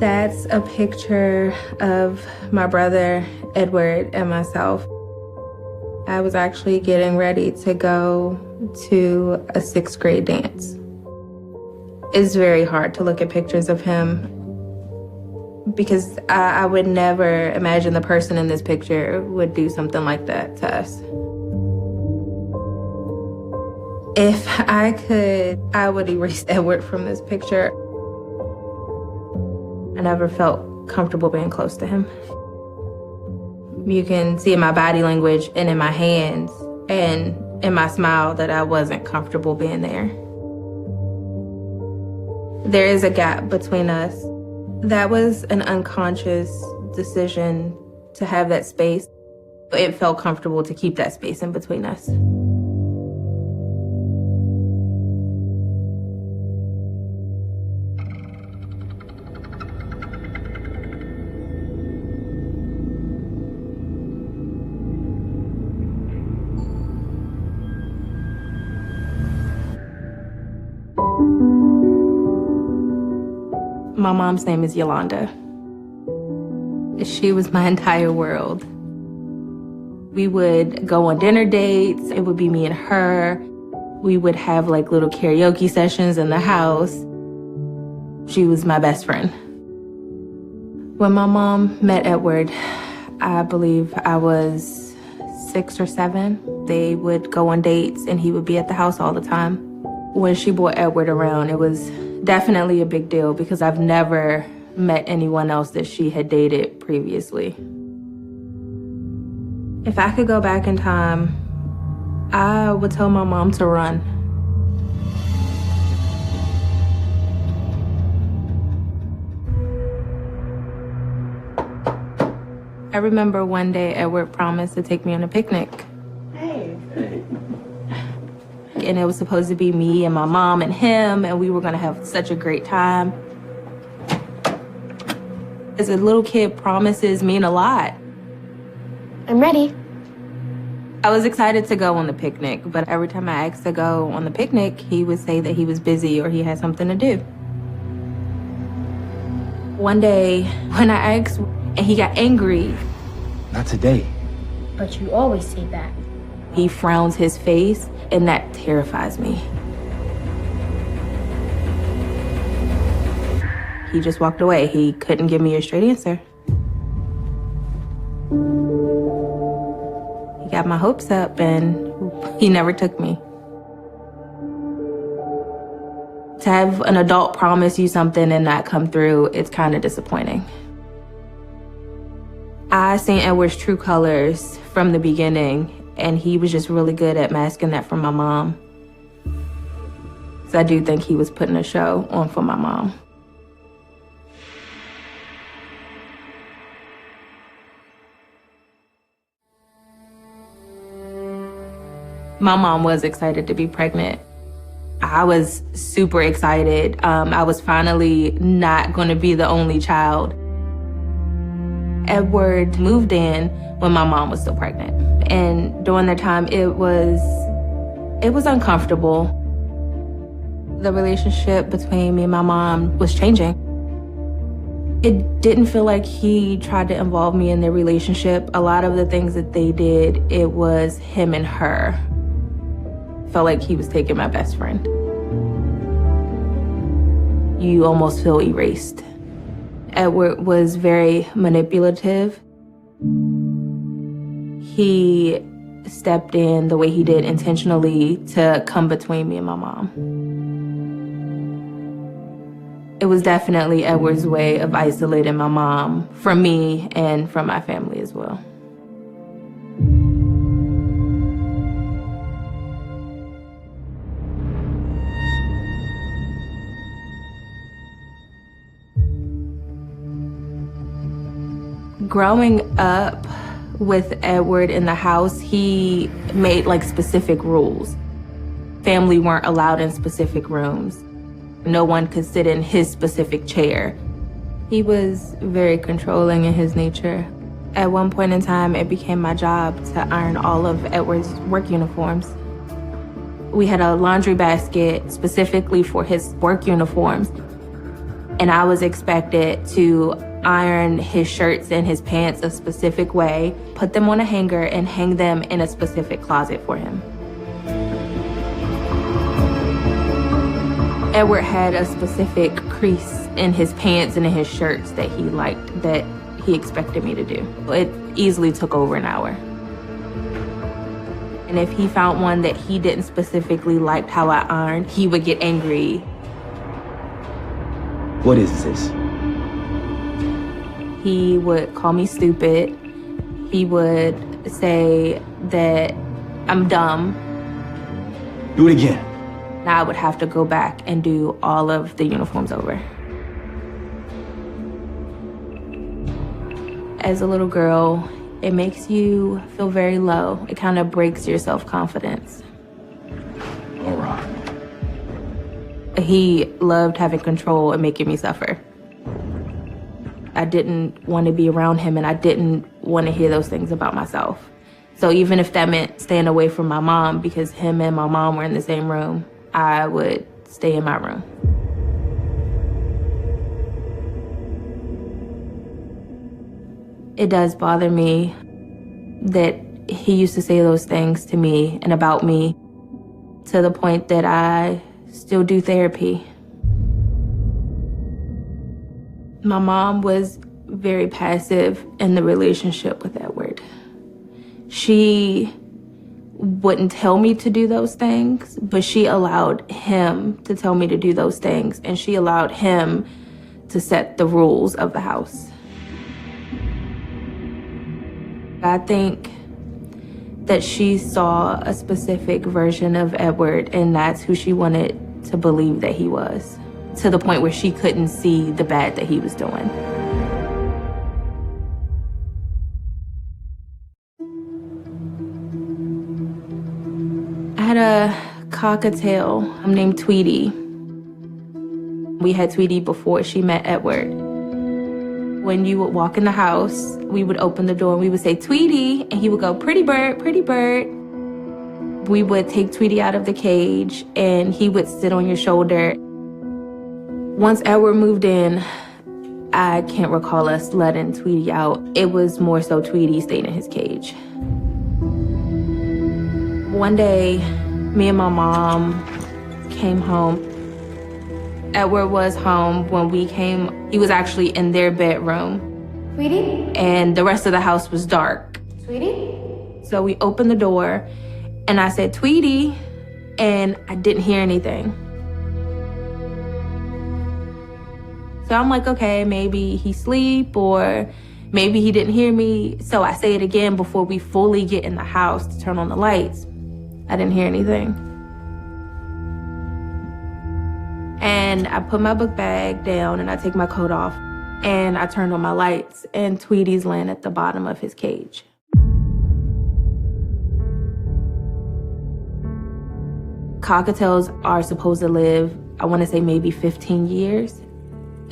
That's a picture of my brother, Edward, and myself. I was actually getting ready to go to a 6th grade dance. It's very hard to look at pictures of him because I would never imagine the person in this picture would do something like that to us. If I could, I would erase Edward from this picture. I never felt comfortable being close to him. You can see in my body language and in my hands and in my smile that I wasn't comfortable being there. There is a gap between us. That was an unconscious decision to have that space. It felt comfortable to keep that space in between us. My mom's name is Yolanda. She was my entire world. We would go on dinner dates. It would be me and her. We would have like little karaoke sessions in the house. She was my best friend. When my mom met Edward, I believe I was 6 or 7. They would go on dates and he would be at the house all the time. When she brought Edward around, it was definitely a big deal because I've never met anyone else that she had dated previously. If I could go back in time, I would tell my mom to run. I remember one day Edward promised to take me on a picnic. Hey. And it was supposed to be me and my mom and him, and we were gonna have such a great time. As a little kid, promises mean a lot. I'm ready. I was excited to go on the picnic, but every time I asked to go on the picnic, he would say that he was busy or he had something to do. One day, when I asked, and he got angry. Not today. But you always say that. He frowns his face, and that terrifies me. He just walked away. He couldn't give me a straight answer. He got my hopes up, and he never took me. To have an adult promise you something and not come through, it's kind of disappointing. I seen Edward's true colors from the beginning, and he was just really good at masking that from my mom. So I do think he was putting a show on for my mom. My mom was excited to be pregnant. I was super excited. I was finally not going to be the only child. Edward moved in when my mom was still pregnant. And during that time, it was uncomfortable. The relationship between me and my mom was changing. It didn't feel like he tried to involve me in their relationship. A lot of the things that they did, it was him and her. Felt like he was taking my best friend. You almost feel erased. Edward was very manipulative. He stepped in the way he did intentionally to come between me and my mom. It was definitely Edward's way of isolating my mom from me and from my family as well. Growing up with Edward in the house, he made like specific rules. Family weren't allowed in specific rooms. No one could sit in his specific chair. He was very controlling in his nature. At one point in time, it became my job to iron all of Edward's work uniforms. We had a laundry basket specifically for his work uniforms. And I was expected to iron his shirts and his pants a specific way, put them on a hanger, and hang them in a specific closet for him. Edward had a specific crease in his pants and in his shirts that he liked, that he expected me to do. It easily took over an hour. And if he found one that he didn't specifically like how I ironed, he would get angry. What is this? He would call me stupid. He would say that I'm dumb. Do it again. And I would have to go back and do all of the uniforms over. As a little girl, it makes you feel very low. It kind of breaks your self-confidence. All right. He loved having control and making me suffer. I didn't want to be around him, and I didn't want to hear those things about myself. So even if that meant staying away from my mom, because him and my mom were in the same room, I would stay in my room. It does bother me that he used to say those things to me and about me, to the point that I still do therapy. My mom was very passive in the relationship with Edward. She wouldn't tell me to do those things, but she allowed him to tell me to do those things, and she allowed him to set the rules of the house. I think that she saw a specific version of Edward, and that's who she wanted to believe that he was, to the point where she couldn't see the bad that he was doing. I had a cockatiel named Tweety. We had Tweety before she met Edward. When you would walk in the house, we would open the door and we would say, "Tweety," and he would go, "Pretty bird, pretty bird." We would take Tweety out of the cage and he would sit on your shoulder. Once Edward moved in, I can't recall us letting Tweety out. It was more so Tweety stayed in his cage. One day, me and my mom came home. Edward was home when we came. He was actually in their bedroom. Sweetie? And the rest of the house was dark. Sweetie? So we opened the door and I said, "Tweety," and I didn't hear anything. So I'm like, okay, maybe he sleep or maybe he didn't hear me. So I say it again before we fully get in the house to turn on the lights. I didn't hear anything. And I put my book bag down and I take my coat off and I turned on my lights and Tweety's laying at the bottom of his cage. Cockatiels are supposed to live, I want to say maybe 15 years.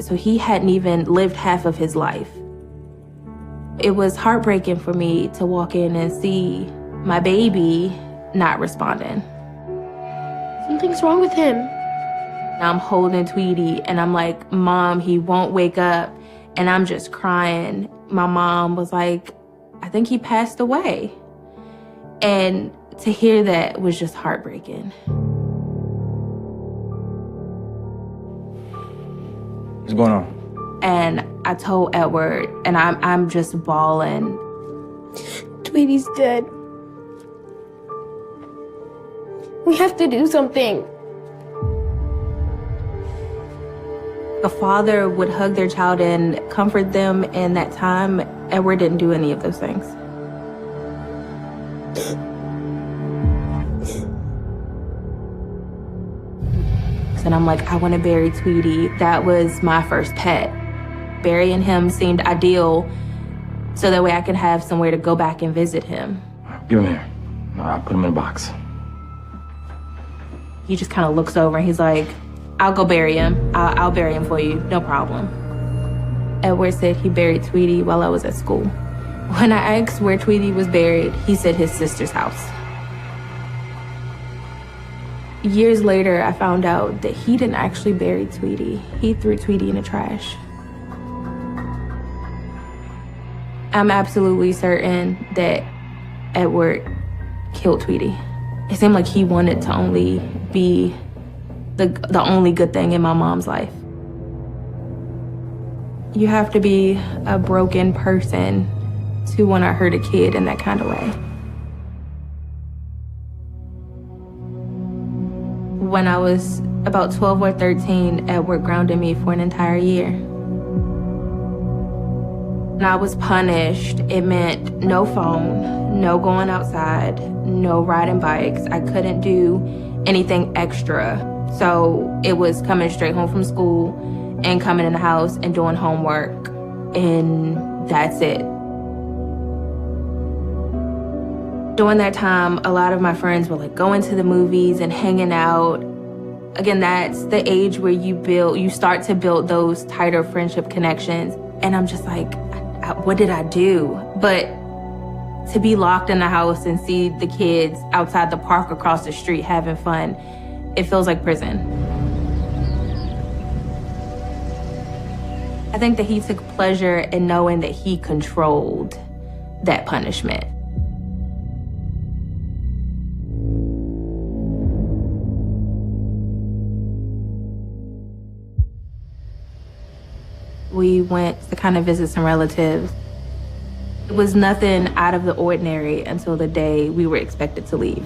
So he hadn't even lived half of his life. It was heartbreaking for me to walk in and see my baby not responding. Something's wrong with him. I'm holding Tweety and I'm like, "Mom, he won't wake up." And I'm just crying. My mom was like, "I think he passed away." And to hear that was just heartbreaking. What's going on? And I told Edward, and I'm just bawling. Tweety's dead. We have to do something. A father would hug their child and comfort them in that time. Edward didn't do any of those things. And I'm like, I want to bury Tweety. That was my first pet. Burying him seemed ideal, so that way I could have somewhere to go back and visit him. Give him here. I'll put him in a box. He just kind of looks over and he's like, "I'll go bury him. I'll bury him for you, no problem." Edward said he buried Tweety while I was at school. When I asked where Tweety was buried, he said his sister's house. Years later, I found out that he didn't actually bury Tweety. He threw Tweety in the trash. I'm absolutely certain that Edward killed Tweety. It seemed like he wanted to only be the only good thing in my mom's life. You have to be a broken person to want to hurt a kid in that kind of way. When I was about 12 or 13, Edward grounded me for an entire year. When I was punished, it meant no phone, no going outside, no riding bikes. I couldn't do anything extra. So it was coming straight home from school and coming in the house and doing homework, and that's it. During that time, a lot of my friends were like going to the movies and hanging out. Again, that's the age where you start to build those tighter friendship connections. And I'm just like, what did I do? But to be locked in the house and see the kids outside the park across the street having fun, it feels like prison. I think that he took pleasure in knowing that he controlled that punishment. We went to kind of visit some relatives. It was nothing out of the ordinary until the day we were expected to leave.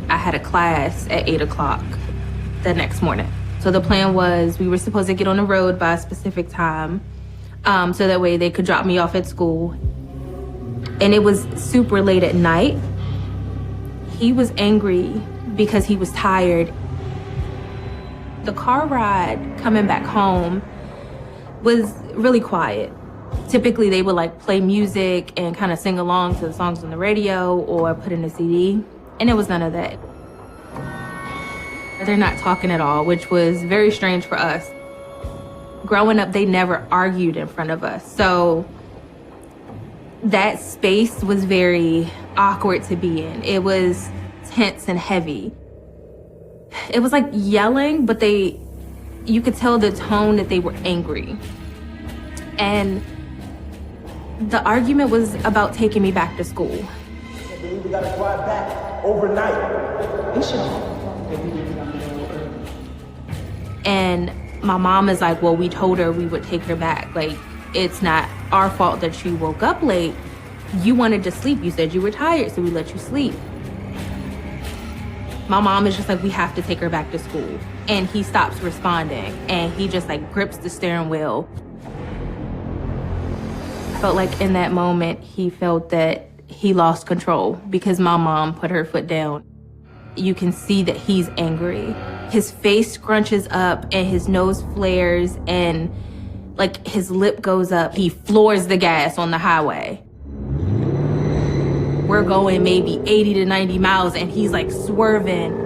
I had a class at 8 o'clock the next morning. So the plan was we were supposed to get on the road by a specific time so that way they could drop me off at school. And it was super late at night. He was angry because he was tired. The car ride coming back home was really quiet. Typically they would like play music and kind of sing along to the songs on the radio or put in a CD. And it was none of that. They're not talking at all, which was very strange for us. Growing up, they never argued in front of us. So that space was very awkward to be in. It was tense and heavy. It was like yelling, but you could tell the tone that they were angry. And the argument was about taking me back to school. I believe we gotta drive back overnight. We should. And my mom is like, well, we told her we would take her back. Like, it's not our fault that she woke up late. You wanted to sleep. You said you were tired, so we let you sleep. My mom is just like, we have to take her back to school. And he stops responding, and he just like grips the steering wheel. I felt like in that moment, he felt that he lost control because my mom put her foot down. You can see that he's angry. His face scrunches up and his nose flares and like his lip goes up. He floors the gas on the highway. We're going maybe 80 to 90 miles and he's like swerving.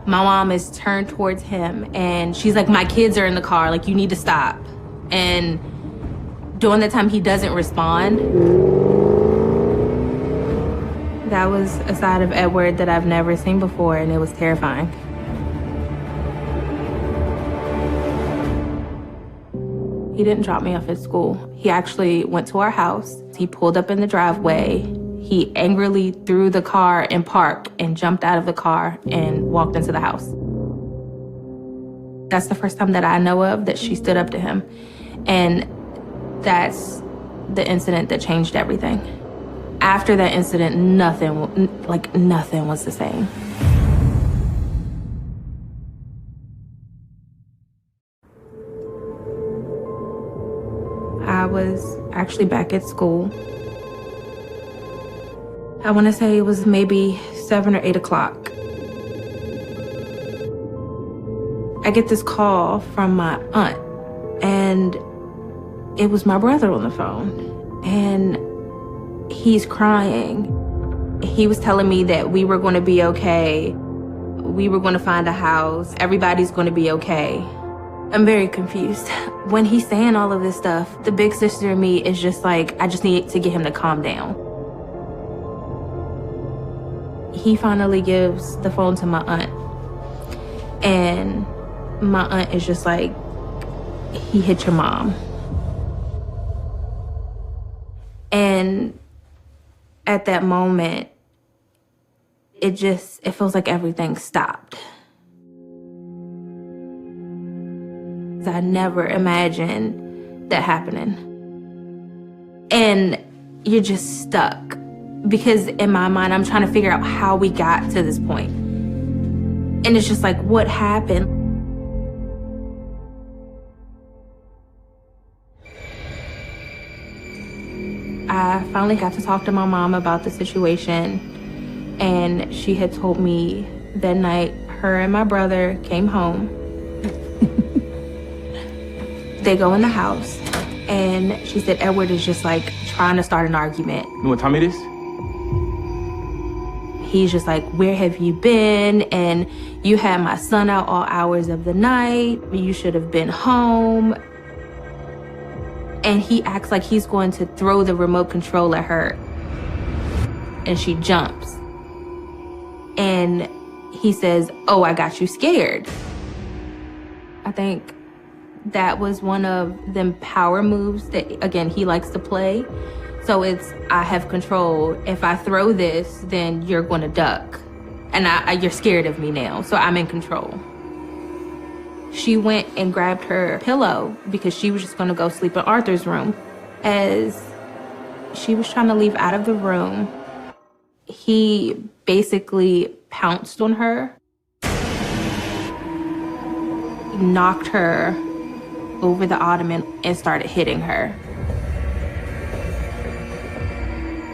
My mom is turned towards him and she's like, my kids are in the car, like you need to stop. And during that time he doesn't respond. That was a side of Edward that I've never seen before, and it was terrifying. He didn't drop me off at school. He actually went to our house. He pulled up in the driveway. He angrily threw the car in park and jumped out of the car and walked into the house. That's the first time that I know of that she stood up to him. And that's the incident that changed everything. After that incident, nothing was the same. I was actually back at school. I want to say it was maybe 7 or 8 o'clock. I get this call from my aunt, and it was my brother on the phone. And he's crying. He was telling me that we were going to be okay. We were going to find a house. Everybody's going to be okay. I'm very confused. When he's saying all of this stuff, the big sister in me is just like, I just need to get him to calm down. He finally gives the phone to my aunt. And my aunt is just like, he hit your mom. And at that moment, it feels like everything stopped. I never imagined that happening. And you're just stuck. Because in my mind, I'm trying to figure out how we got to this point. And it's just like, what happened? I finally got to talk to my mom about the situation. And she had told me that night her and my brother came home. They go in the house, and she said Edward is just like trying to start an argument. You know what time it is? He's just like, where have you been? And you had my son out all hours of the night. You should have been home. And he acts like he's going to throw the remote control at her. And she jumps. And he says, oh, I got you scared. I think that was one of them power moves that, again, he likes to play. So it's, I have control. If I throw this, then you're going to duck. And you're scared of me now, so I'm in control. She went and grabbed her pillow because she was just going to go sleep in Arthur's room. As she was trying to leave out of the room, he basically pounced on her, knocked her over the ottoman, and started hitting her.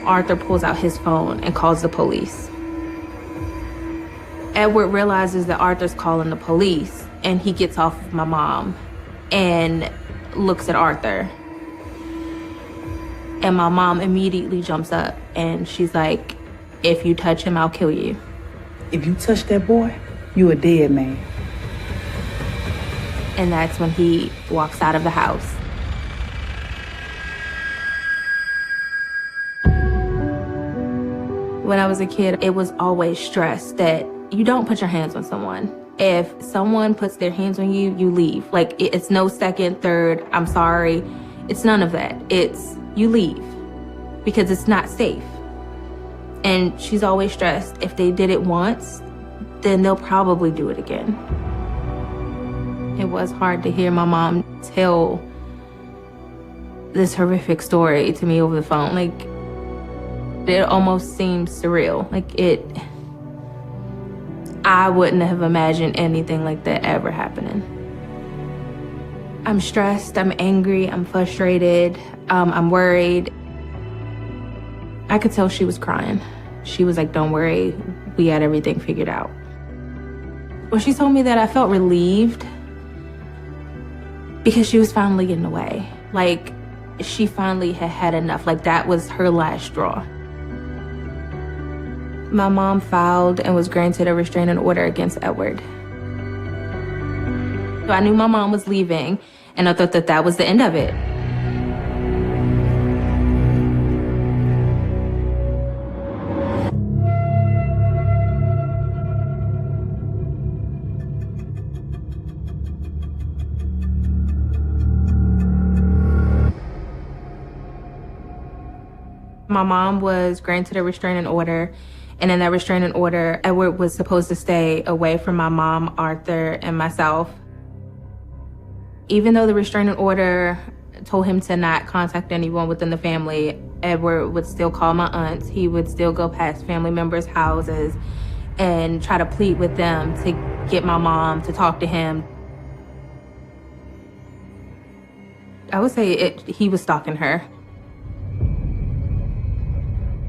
Arthur pulls out his phone and calls the police. Edward realizes that Arthur's calling the police, and he gets off of my mom and looks at Arthur. And my mom immediately jumps up and she's like, if you touch him, I'll kill you. If you touch that boy, you a dead man. And that's when he walks out of the house. When I was a kid, it was always stressed that you don't put your hands on someone. If someone puts their hands on you, you leave. Like, it's no second, third, I'm sorry. It's none of that. It's you leave because it's not safe. And she's always stressed. If they did it once, then they'll probably do it again. It was hard to hear my mom tell this horrific story to me over the phone. Like, it almost seemed surreal. I wouldn't have imagined anything like that ever happening. I'm stressed, I'm angry, I'm frustrated, I'm worried. I could tell she was crying. She was like, don't worry, we had everything figured out. When she told me that, I felt relieved because she was finally getting away. Like, she finally had had enough. Like, that was her last straw. My mom filed and was granted a restraining order against Edward. So I knew my mom was leaving, and I thought that that was the end of it. My mom was granted a restraining order, and in that restraining order, Edward was supposed to stay away from my mom, Arthur, and myself. Even though the restraining order told him to not contact anyone within the family, Edward would still call my aunts. He would still go past family members' houses and try to plead with them to get my mom to talk to him. I would say he was stalking her.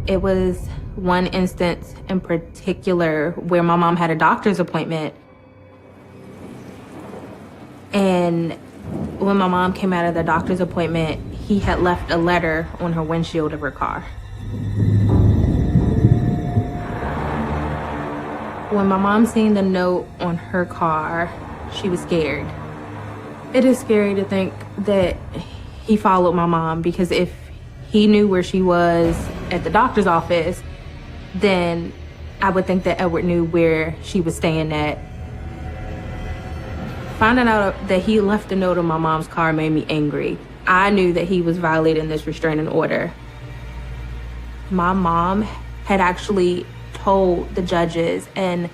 It was one instance in particular where my mom had a doctor's appointment. And when my mom came out of the doctor's appointment, he had left a letter on her windshield of her car. When my mom seen the note on her car, she was scared. It is scary to think that he followed my mom, because if he knew where she was at the doctor's office, then I would think that Edward knew where she was staying at. Finding out that he left a note on my mom's car made me angry. I knew that he was violating this restraining order. My mom had actually told the judges and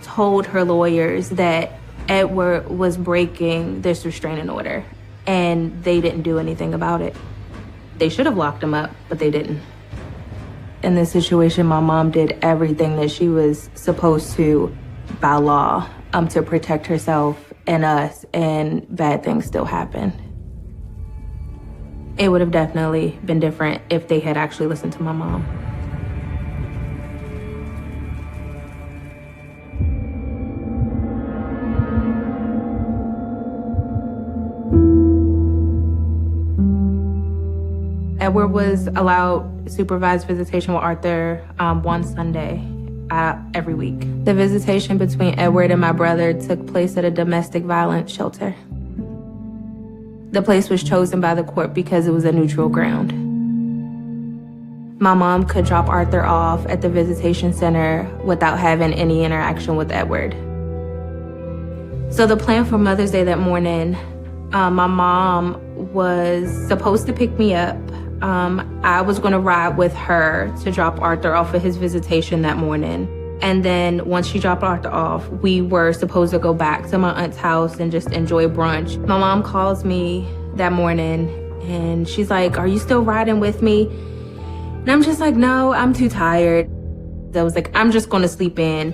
told her lawyers that Edward was breaking this restraining order, and they didn't do anything about it. They should have locked him up, but they didn't. In this situation, my mom did everything that she was supposed to by law to protect herself and us, and bad things still happened. It would have definitely been different if they had actually listened to my mom. Edward was allowed supervised visitation with Arthur one Sunday every week. The visitation between Edward and my brother took place at a domestic violence shelter. The place was chosen by the court because it was a neutral ground. My mom could drop Arthur off at the visitation center without having any interaction with Edward. So the plan for Mother's Day that morning, my mom was supposed to pick me up. I was gonna ride with her to drop Arthur off at his visitation that morning. And then once she dropped Arthur off, we were supposed to go back to my aunt's house and just enjoy brunch. My mom calls me that morning and she's like, "Are you still riding with me?" And I'm just like, "No, I'm too tired." I was like, "I'm just gonna sleep in."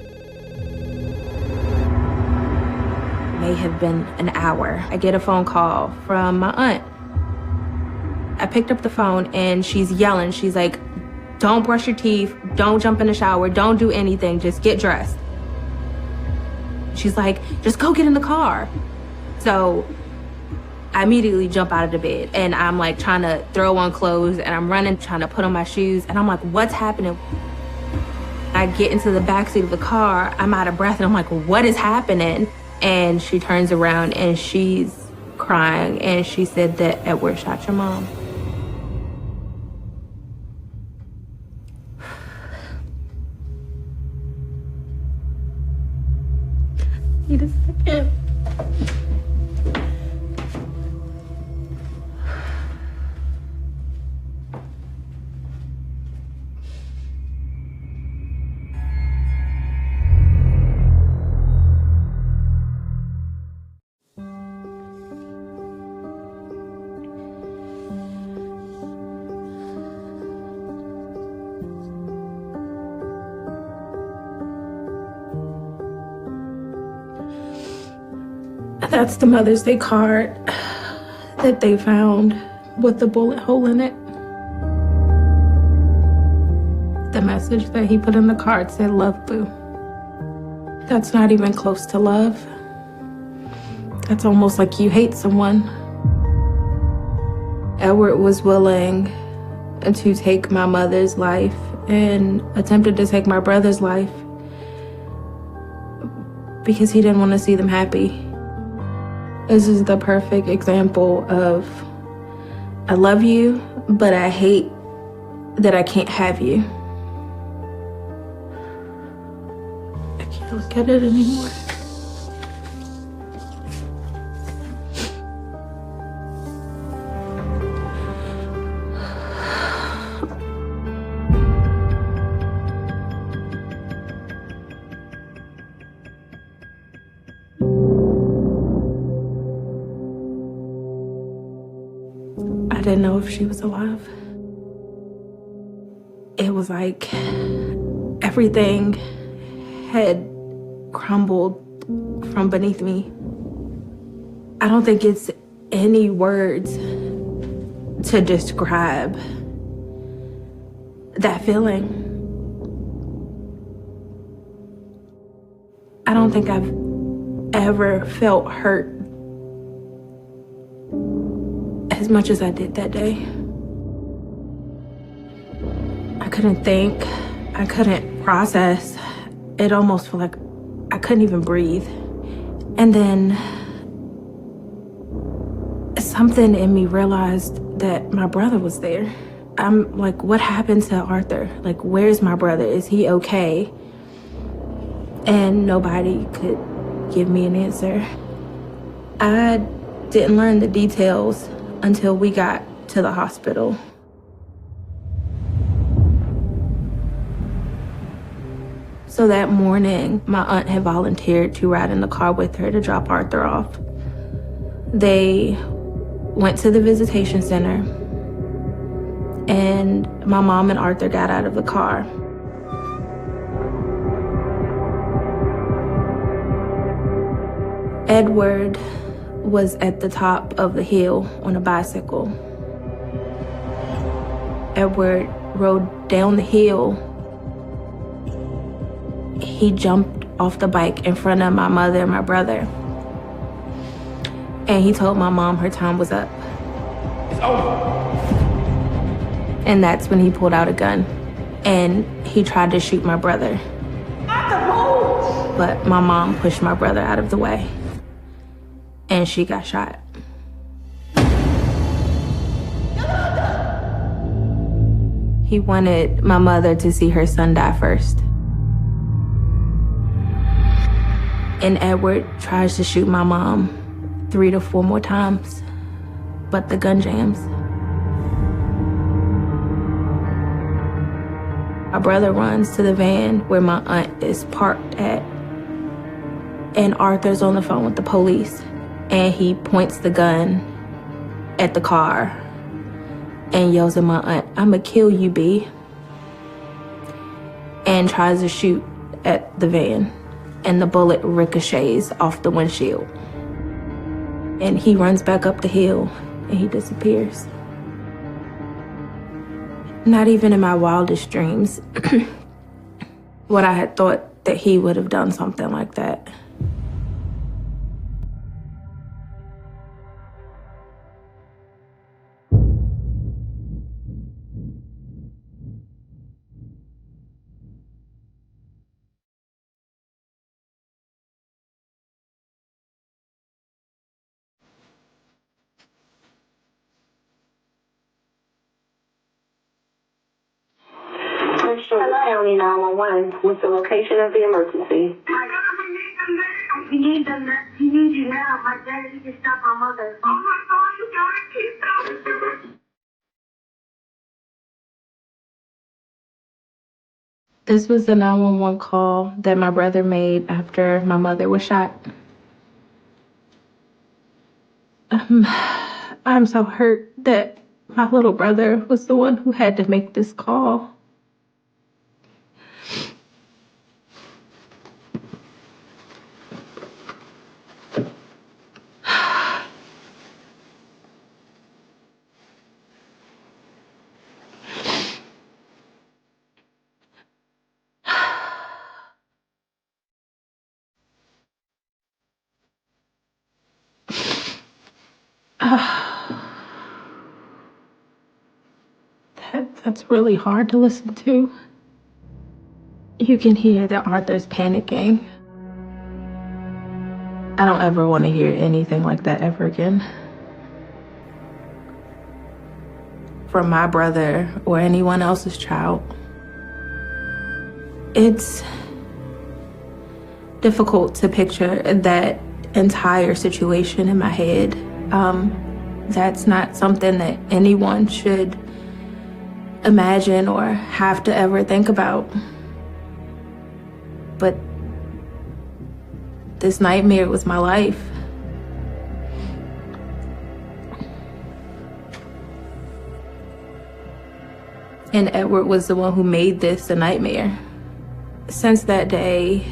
May have been an hour. I get a phone call from my aunt. I picked up the phone and she's yelling. She's like, "Don't brush your teeth, don't jump in the shower, don't do anything, just get dressed." She's like, "Just go get in the car." So I immediately jump out of the bed and I'm like trying to throw on clothes and I'm running, trying to put on my shoes, and I'm like, "What's happening?" I get into the backseat of the car, I'm out of breath, and I'm like, "What is happening?" And she turns around and she's crying and she said that Edward shot your mom. Need a second. That's the Mother's Day card that they found with the bullet hole in it. The message that he put in the card said, "Love, boo." That's not even close to love. That's almost like you hate someone. Edward was willing to take my mother's life and attempted to take my brother's life because he didn't want to see them happy. This is the perfect example of, I love you, but I hate that I can't have you. I can't look at it anymore. I didn't know if she was alive. It was like everything had crumbled from beneath me. I don't think it's any words to describe that feeling. I don't think I've ever felt hurt as much as I did that day. I couldn't think, I couldn't process. It almost felt like I couldn't even breathe. And then something in me realized that my brother was there. I'm like, what happened to Arthur? Like, where's my brother? Is he okay? And nobody could give me an answer. I didn't learn the details until we got to the hospital. So that morning, my aunt had volunteered to ride in the car with her to drop Arthur off. They went to the visitation center, and my mom and Arthur got out of the car. Edward was at the top of the hill on a bicycle. Edward rode down the hill. He jumped off the bike in front of my mother and my brother. And he told my mom her time was up. It's over. And that's when he pulled out a gun. And he tried to shoot my brother. But my mom pushed my brother out of the way. And she got shot. He wanted my mother to see her son die first. And Edward tries to shoot my mom 3 to 4 more times, but the gun jams. My brother runs to the van where my aunt is parked at, and Arthur's on the phone with the police, and he points the gun at the car and yells at my aunt, "I'ma kill you, B," and tries to shoot at the van, and the bullet ricochets off the windshield. And he runs back up the hill, and he disappears. Not even in my wildest dreams would I had thought that he would have done something like that. Hello, County 911. What's the location of the emergency? He needs them. He needs you now. My dad, he just stopped my mother. Oh my God, you gotta keep them. This was the 911 call that my brother made after my mother was shot. I'm so hurt that my little brother was the one who had to make this call. That's really hard to listen to. You can hear that Arthur's panicking. I don't ever want to hear anything like that ever again. From my brother or anyone else's child. It's difficult to picture that entire situation in my head. That's not something that anyone should imagine or have to ever think about. But this nightmare was my life. And Edward was the one who made this a nightmare. Since that day,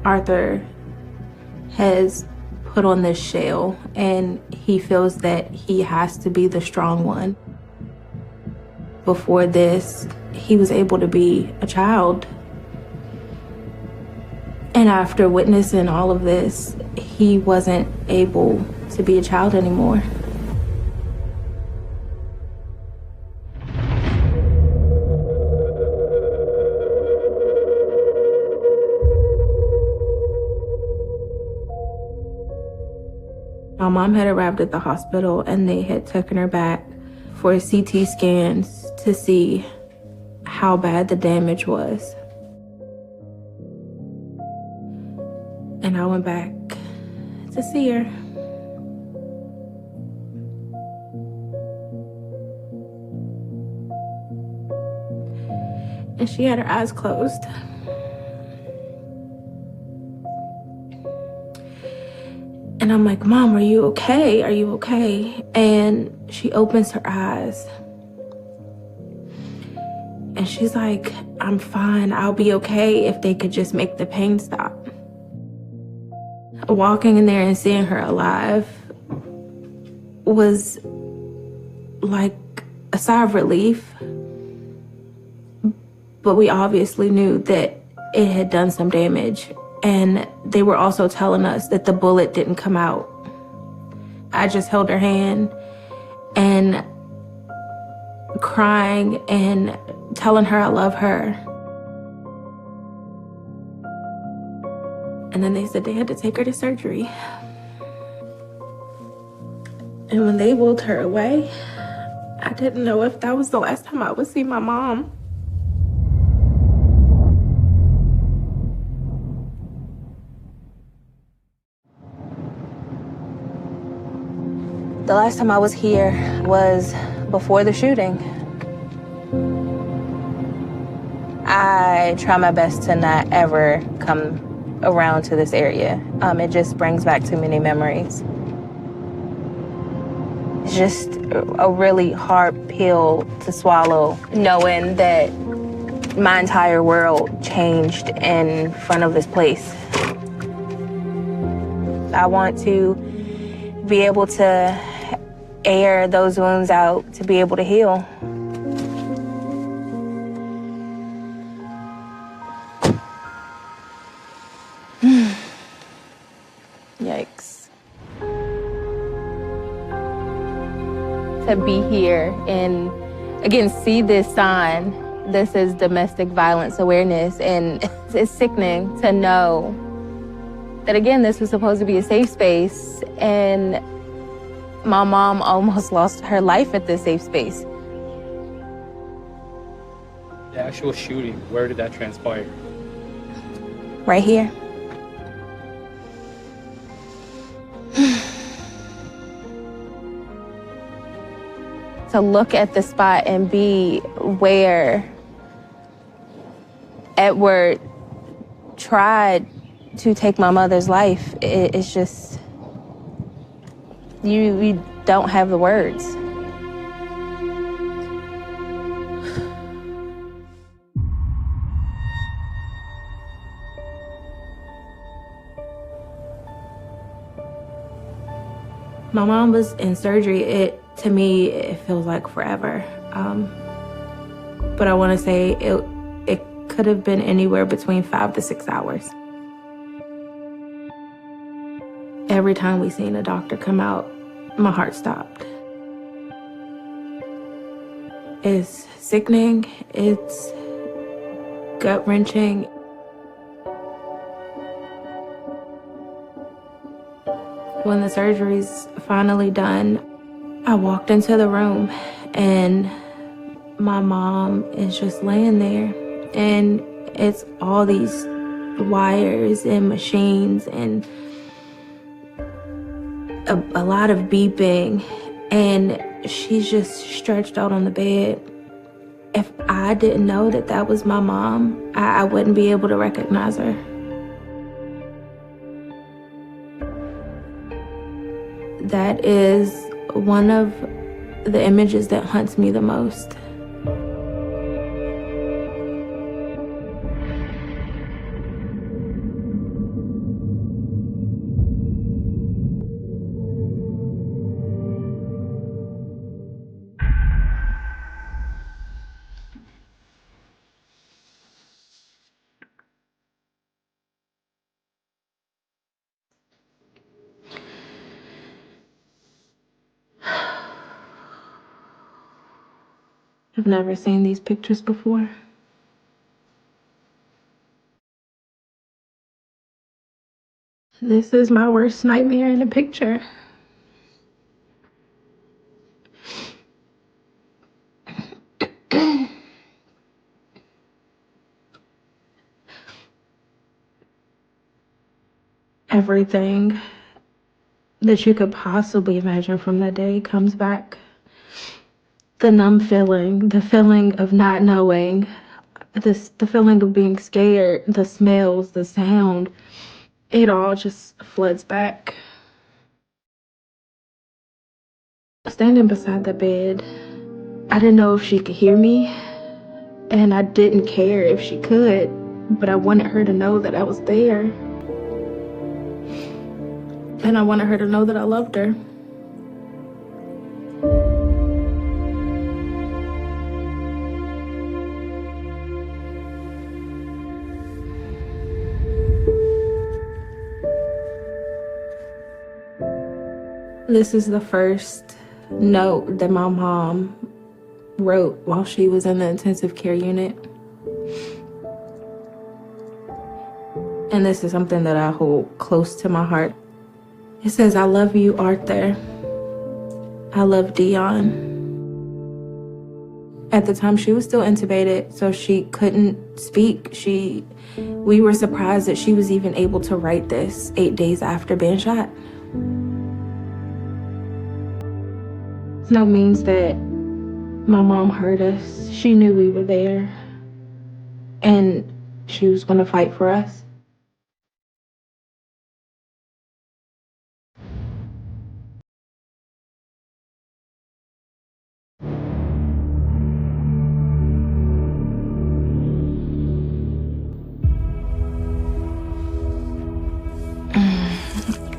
Arthur has put on this shell, and he feels that he has to be the strong one. Before this, he was able to be a child. And after witnessing all of this, he wasn't able to be a child anymore. My mom had arrived at the hospital and they had taken her back for CT scans to see how bad the damage was. And I went back to see her. And she had her eyes closed. And I'm like, Mom, are you okay? Are you okay? And she opens her eyes. And she's like, I'm fine. I'll be okay if they could just make the pain stop. Walking in there and seeing her alive was like a sigh of relief. But we obviously knew that it had done some damage. And they were also telling us that the bullet didn't come out. I just held her hand and crying and telling her I love her. And then they said they had to take her to surgery. And when they wheeled her away, I didn't know if that was the last time I would see my mom. The last time I was here was before the shooting. I try my best to not ever come around to this area. It just brings back too many memories. It's just a really hard pill to swallow, knowing that my entire world changed in front of this place. I want to be able to air those wounds out, to be able to heal. Yikes. To be here and, again, see this sign. This is domestic violence awareness, and it's sickening to know that, again, this was supposed to be a safe space, and my mom almost lost her life at this safe space. The actual shooting, where did that transpire? Right here. To look at the spot and be where Edward tried to take my mother's life, it's just, you don't have the words. My mom was in surgery. To me, it feels like forever. But I want to say it could have been anywhere between 5 to 6 hours. Every time we seen a doctor come out, my heart stopped. It's sickening. It's gut-wrenching. When the surgery's finally done, I walked into the room and my mom is just laying there, and it's all these wires and machines and a lot of beeping, and she's just stretched out on the bed. If I didn't know that that was my mom, I wouldn't be able to recognize her. That is one of the images that haunts me the most. I've never seen these pictures before. This is my worst nightmare in a picture. Everything that you could possibly imagine from that day comes back. The numb feeling, the feeling of not knowing, the feeling of being scared, the smells, the sound, it all just floods back. Standing beside the bed, I didn't know if she could hear me, and I didn't care if she could, but I wanted her to know that I was there. And I wanted her to know that I loved her. This is the first note that my mom wrote while she was in the intensive care unit. And this is something that I hold close to my heart. It says, "I love you, Arthur. I love Dion." At the time, she was still intubated, so she couldn't speak. We were surprised that she was even able to write this 8 days after being shot. No means that my mom heard us. She knew we were there, and she was going to fight for us.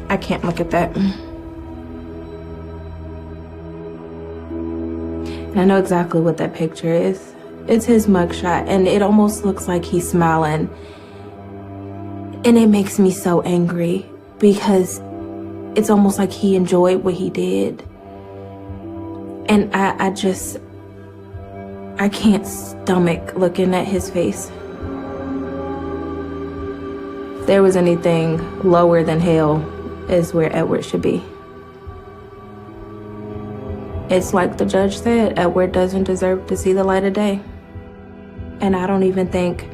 I can't look at that. And I know exactly what that picture is. It's his mugshot, and it almost looks like he's smiling. And it makes me so angry because it's almost like he enjoyed what he did. And I can't stomach looking at his face. If there was anything lower than hell, is where Edward should be. It's like the judge said, Edward doesn't deserve to see the light of day. And I don't even think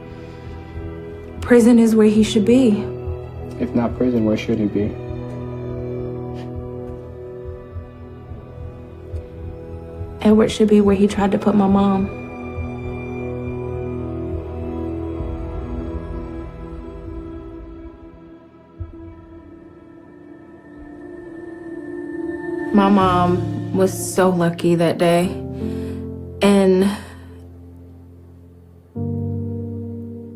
prison is where he should be. If not prison, where should he be? Edward should be where he tried to put my mom. My mom was so lucky that day. And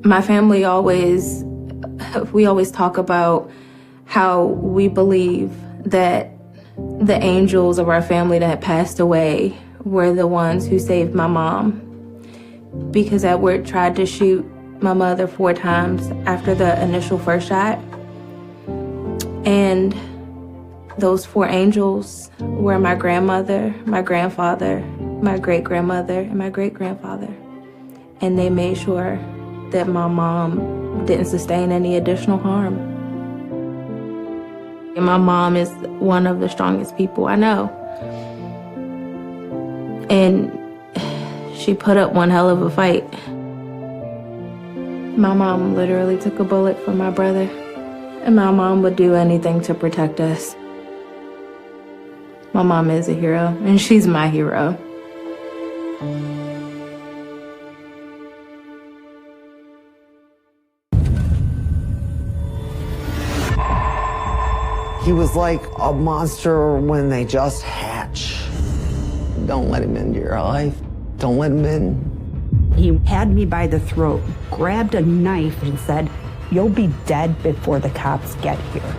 my family we always talk about how we believe that the angels of our family that had passed away were the ones who saved my mom. Because Edward tried to shoot my mother 4 times after the initial first shot. And those 4 angels were my grandmother, my grandfather, my great-grandmother, and my great-grandfather. And they made sure that my mom didn't sustain any additional harm. And my mom is one of the strongest people I know. And she put up one hell of a fight. My mom literally took a bullet for my brother. And my mom would do anything to protect us. My mom is a hero, and she's my hero. He was like a monster when they just hatch. Don't let him into your life. Don't let him in. He had me by the throat, grabbed a knife, and said, "You'll be dead before the cops get here."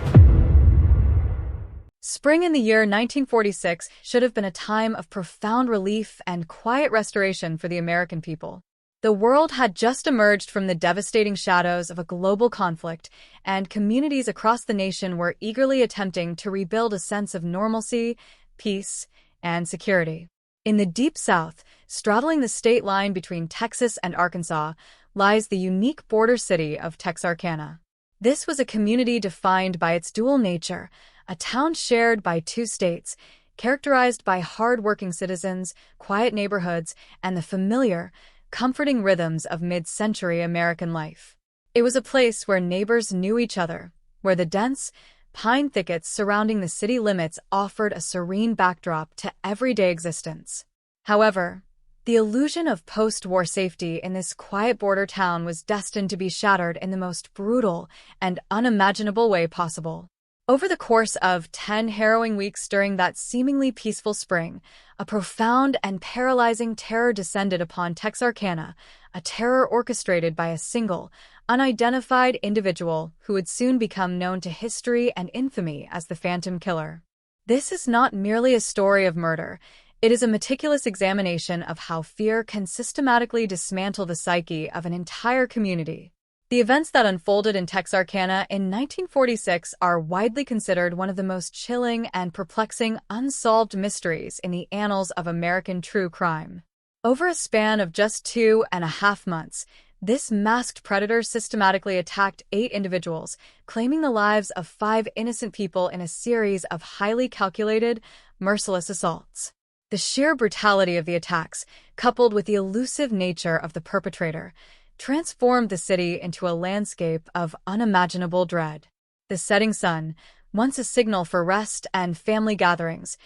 Spring in the year 1946 should have been a time of profound relief and quiet restoration for the American people. The world had just emerged from the devastating shadows of a global conflict, and communities across the nation were eagerly attempting to rebuild a sense of normalcy, peace, and security. In the Deep South, straddling the state line between Texas and Arkansas, lies the unique border city of Texarkana. This was a community defined by its dual nature, a town shared by 2 states, characterized by hard-working citizens, quiet neighborhoods, and the familiar, comforting rhythms of mid-century American life. It was a place where neighbors knew each other, where the dense pine thickets surrounding the city limits offered a serene backdrop to everyday existence. However, the illusion of post-war safety in this quiet border town was destined to be shattered in the most brutal and unimaginable way possible. Over the course of 10 harrowing weeks during that seemingly peaceful spring, a profound and paralyzing terror descended upon Texarkana, a terror orchestrated by a single, unidentified individual who would soon become known to history and infamy as the Phantom Killer. This is not merely a story of murder. It is a meticulous examination of how fear can systematically dismantle the psyche of an entire community. The events that unfolded in Texarkana in 1946 are widely considered one of the most chilling and perplexing unsolved mysteries in the annals of American true crime. Over a span of just 2.5 months, this masked predator systematically attacked 8 individuals, claiming the lives of 5 innocent people in a series of highly calculated, merciless assaults. The sheer brutality of the attacks, coupled with the elusive nature of the perpetrator, transformed the city into a landscape of unimaginable dread. The setting sun, once a signal for rest and family gatherings,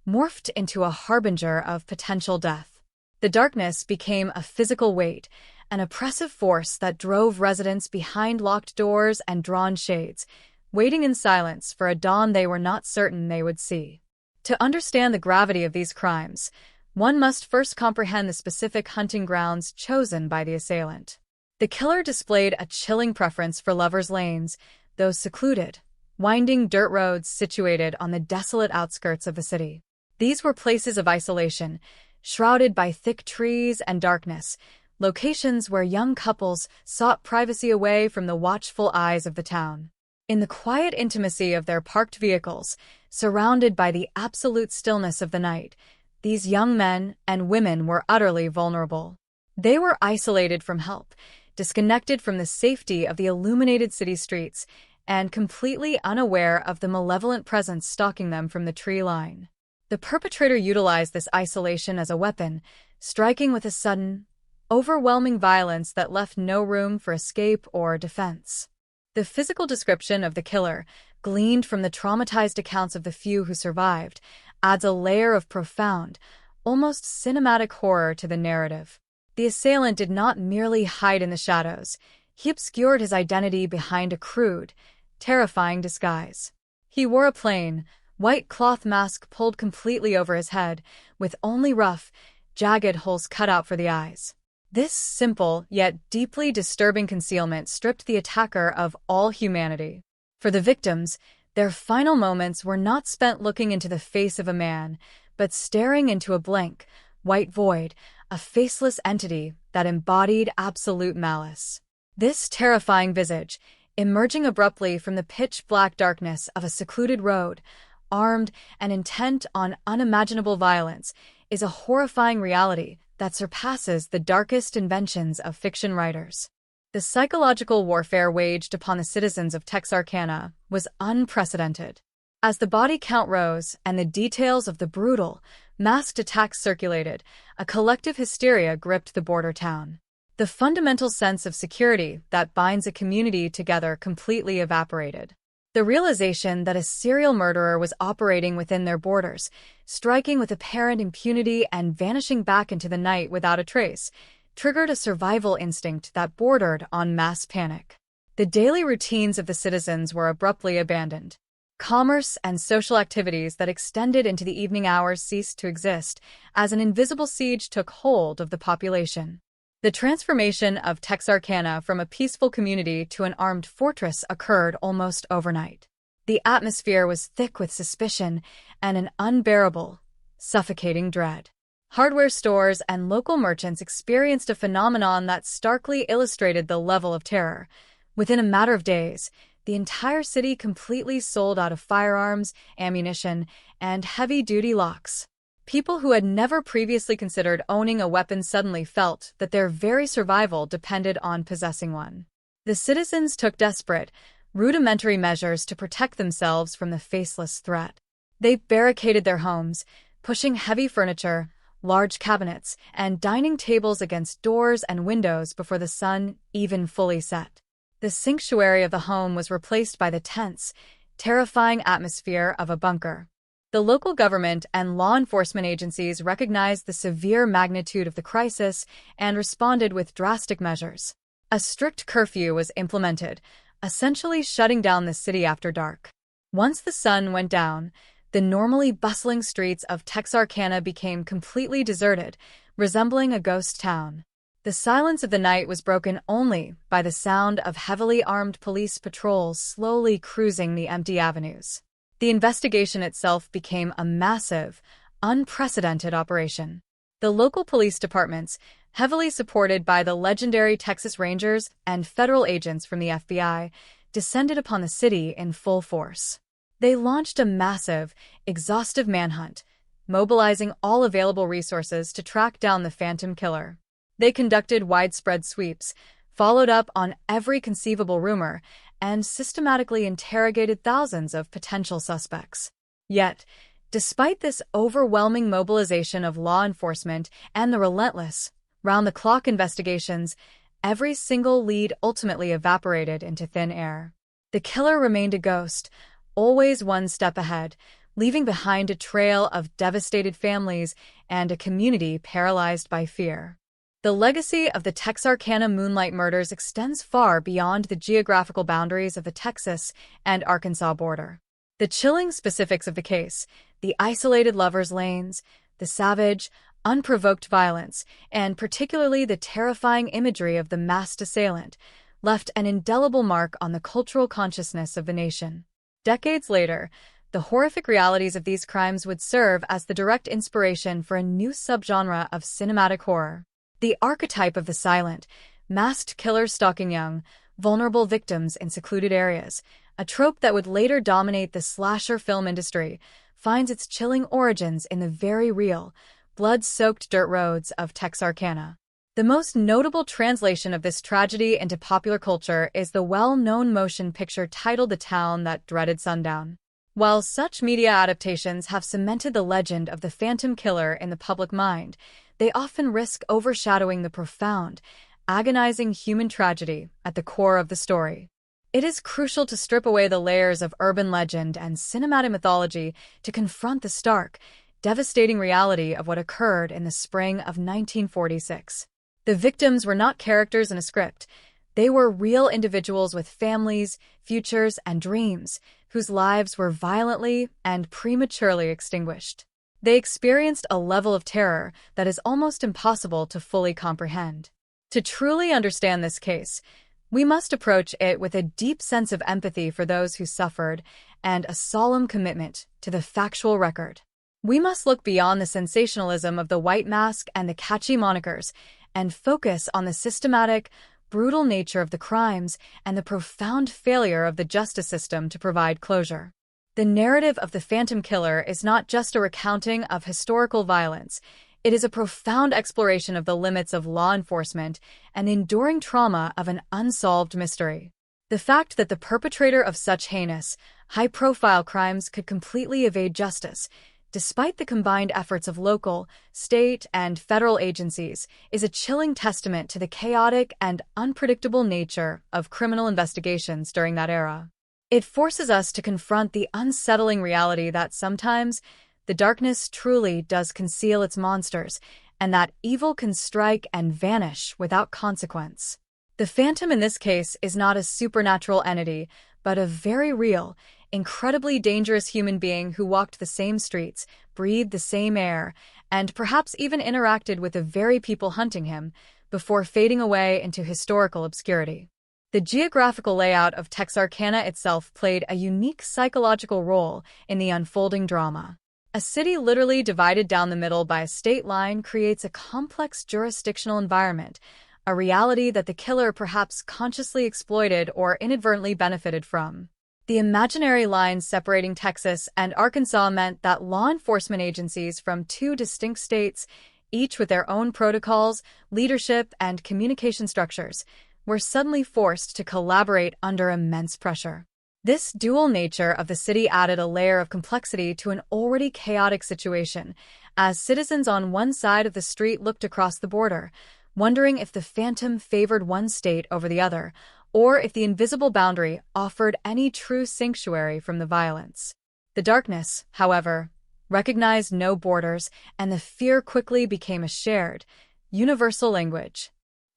morphed into a harbinger of potential death. The darkness became a physical weight, an oppressive force that drove residents behind locked doors and drawn shades, waiting in silence for a dawn they were not certain they would see. To understand the gravity of these crimes, one must first comprehend the specific hunting grounds chosen by the assailant. The killer displayed a chilling preference for lovers' lanes, those secluded, winding dirt roads situated on the desolate outskirts of the city. These were places of isolation, shrouded by thick trees and darkness, locations where young couples sought privacy away from the watchful eyes of the town. In the quiet intimacy of their parked vehicles, surrounded by the absolute stillness of the night, these young men and women were utterly vulnerable. They were isolated from help, disconnected from the safety of the illuminated city streets, and completely unaware of the malevolent presence stalking them from the tree line. The perpetrator utilized this isolation as a weapon, striking with a sudden, overwhelming violence that left no room for escape or defense. The physical description of the killer, gleaned from the traumatized accounts of the few who survived, adds a layer of profound, almost cinematic horror to the narrative. The assailant did not merely hide in the shadows. He obscured his identity behind a crude, terrifying disguise. He wore a plain, white cloth mask pulled completely over his head, with only rough, jagged holes cut out for the eyes. This simple yet deeply disturbing concealment stripped the attacker of all humanity. For the victims, their final moments were not spent looking into the face of a man, but staring into a blank, white void, a faceless entity that embodied absolute malice. This terrifying visage, emerging abruptly from the pitch-black darkness of a secluded road, armed and intent on unimaginable violence, is a horrifying reality that surpasses the darkest inventions of fiction writers. The psychological warfare waged upon the citizens of Texarkana was unprecedented. As the body count rose and the details of the brutal, masked attacks circulated, a collective hysteria gripped the border town. The fundamental sense of security that binds a community together completely evaporated. The realization that a serial murderer was operating within their borders, striking with apparent impunity and vanishing back into the night without a trace, triggered a survival instinct that bordered on mass panic. The daily routines of the citizens were abruptly abandoned. Commerce and social activities that extended into the evening hours ceased to exist as an invisible siege took hold of the population. The transformation of Texarkana from a peaceful community to an armed fortress occurred almost overnight. The atmosphere was thick with suspicion and an unbearable, suffocating dread. Hardware stores and local merchants experienced a phenomenon that starkly illustrated the level of terror. Within a matter of days, the entire city completely sold out of firearms, ammunition, and heavy-duty locks. People who had never previously considered owning a weapon suddenly felt that their very survival depended on possessing one. The citizens took desperate, rudimentary measures to protect themselves from the faceless threat. They barricaded their homes, pushing heavy furniture, large cabinets, and dining tables against doors and windows before the sun even fully set. The sanctuary of the home was replaced by the tense, terrifying atmosphere of a bunker. The local government and law enforcement agencies recognized the severe magnitude of the crisis and responded with drastic measures. A strict curfew was implemented, essentially shutting down the city after dark. Once the sun went down, the normally bustling streets of Texarkana became completely deserted, resembling a ghost town. The silence of the night was broken only by the sound of heavily armed police patrols slowly cruising the empty avenues. The investigation itself became a massive, unprecedented operation. The local police departments, heavily supported by the legendary Texas Rangers and federal agents from the FBI, descended upon the city in full force. They launched a massive, exhaustive manhunt, mobilizing all available resources to track down the Phantom Killer. They conducted widespread sweeps, followed up on every conceivable rumor, and systematically interrogated thousands of potential suspects. Yet, despite this overwhelming mobilization of law enforcement and the relentless, round-the-clock investigations, every single lead ultimately evaporated into thin air. The killer remained a ghost, always one step ahead, leaving behind a trail of devastated families and a community paralyzed by fear. The legacy of the Texarkana Moonlight murders extends far beyond the geographical boundaries of the Texas and Arkansas border. The chilling specifics of the case, the isolated lovers' lanes, the savage, unprovoked violence, and particularly the terrifying imagery of the masked assailant, left an indelible mark on the cultural consciousness of the nation. Decades later, the horrific realities of these crimes would serve as the direct inspiration for a new subgenre of cinematic horror. The archetype of the silent, masked killer stalking young, vulnerable victims in secluded areas, a trope that would later dominate the slasher film industry, finds its chilling origins in the very real, blood-soaked dirt roads of Texarkana. The most notable translation of this tragedy into popular culture is the well-known motion picture titled The Town That Dreaded Sundown. While such media adaptations have cemented the legend of the Phantom Killer in the public mind, they often risk overshadowing the profound, agonizing human tragedy at the core of the story. It is crucial to strip away the layers of urban legend and cinematic mythology to confront the stark, devastating reality of what occurred in the spring of 1946. The victims were not characters in a script. They were real individuals with families, futures, and dreams, whose lives were violently and prematurely extinguished. They experienced a level of terror that is almost impossible to fully comprehend. To truly understand this case, we must approach it with a deep sense of empathy for those who suffered and a solemn commitment to the factual record. We must look beyond the sensationalism of the white mask and the catchy monikers and focus on the systematic, brutal nature of the crimes and the profound failure of the justice system to provide closure. The narrative of the Phantom Killer is not just a recounting of historical violence. It is a profound exploration of the limits of law enforcement and the enduring trauma of an unsolved mystery. The fact that the perpetrator of such heinous, high-profile crimes could completely evade justice, despite the combined efforts of local, state, and federal agencies, is a chilling testament to the chaotic and unpredictable nature of criminal investigations during that era. It forces us to confront the unsettling reality that sometimes the darkness truly does conceal its monsters, and that evil can strike and vanish without consequence. The Phantom in this case is not a supernatural entity, but a very real, incredibly dangerous human being who walked the same streets, breathed the same air, and perhaps even interacted with the very people hunting him, before fading away into historical obscurity. The geographical layout of Texarkana itself played a unique psychological role in the unfolding drama. A city literally divided down the middle by a state line creates a complex jurisdictional environment, a reality that the killer perhaps consciously exploited or inadvertently benefited from. The imaginary lines separating Texas and Arkansas meant that law enforcement agencies from two distinct states, each with their own protocols, leadership, and communication structures, were suddenly forced to collaborate under immense pressure. This dual nature of the city added a layer of complexity to an already chaotic situation, as citizens on one side of the street looked across the border, wondering if the Phantom favored one state over the other, or if the invisible boundary offered any true sanctuary from the violence. The darkness, however, recognized no borders, and the fear quickly became a shared, universal language.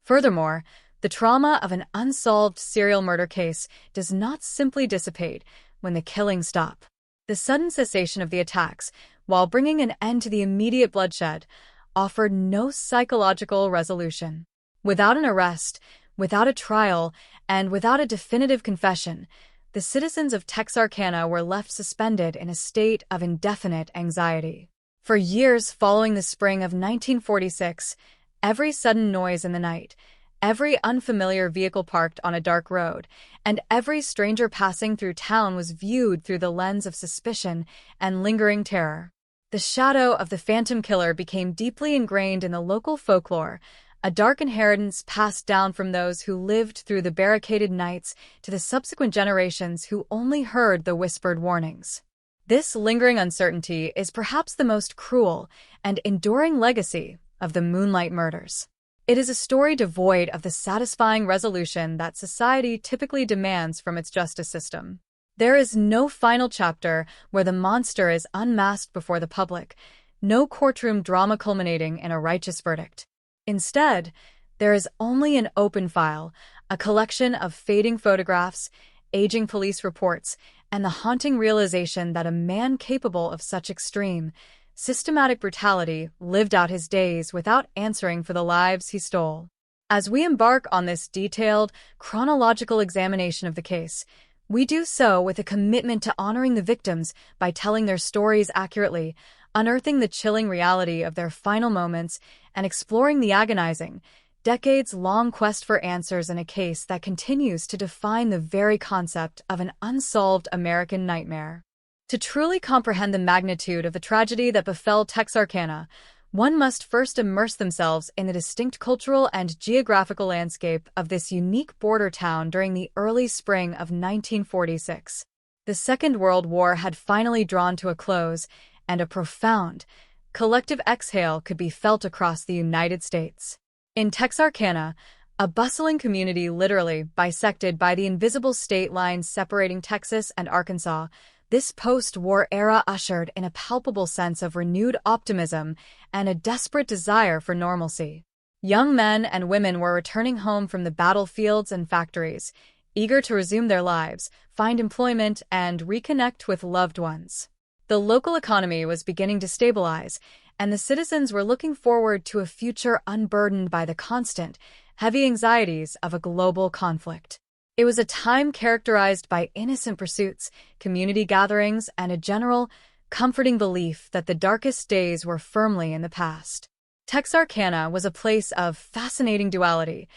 Furthermore, the trauma of an unsolved serial murder case does not simply dissipate when the killings stop. The sudden cessation of the attacks, while bringing an end to the immediate bloodshed, offered no psychological resolution. Without an arrest, without a trial, and without a definitive confession, the citizens of Texarkana were left suspended in a state of indefinite anxiety. For years following the spring of 1946, every sudden noise in the night, every unfamiliar vehicle parked on a dark road, and every stranger passing through town was viewed through the lens of suspicion and lingering terror. The shadow of the phantom killer became deeply ingrained in the local folklore, a dark inheritance passed down from those who lived through the barricaded nights to the subsequent generations who only heard the whispered warnings. This lingering uncertainty is perhaps the most cruel and enduring legacy of the Moonlight Murders. It is a story devoid of the satisfying resolution that society typically demands from its justice system. There is no final chapter where the monster is unmasked before the public, no courtroom drama culminating in a righteous verdict. Instead, there is only an open file, a collection of fading photographs, aging police reports, and the haunting realization that a man capable of such extreme, systematic brutality lived out his days without answering for the lives he stole. As we embark on this detailed, chronological examination of the case, we do so with a commitment to honoring the victims by telling their stories accurately, unearthing the chilling reality of their final moments, and exploring the agonizing, decades-long quest for answers in a case that continues to define the very concept of an unsolved American nightmare. To truly comprehend the magnitude of the tragedy that befell Texarkana, one must first immerse themselves in the distinct cultural and geographical landscape of this unique border town during the early spring of 1946. The Second World War had finally drawn to a close, and a profound, collective exhale could be felt across the United States. In Texarkana, a bustling community literally bisected by the invisible state lines separating Texas and Arkansas, this post-war era ushered in a palpable sense of renewed optimism and a desperate desire for normalcy. Young men and women were returning home from the battlefields and factories, eager to resume their lives, find employment, and reconnect with loved ones. The local economy was beginning to stabilize, and the citizens were looking forward to a future unburdened by the constant, heavy anxieties of a global conflict. It was a time characterized by innocent pursuits, community gatherings, and a general, comforting belief that the darkest days were firmly in the past. Texarkana was a place of fascinating duality,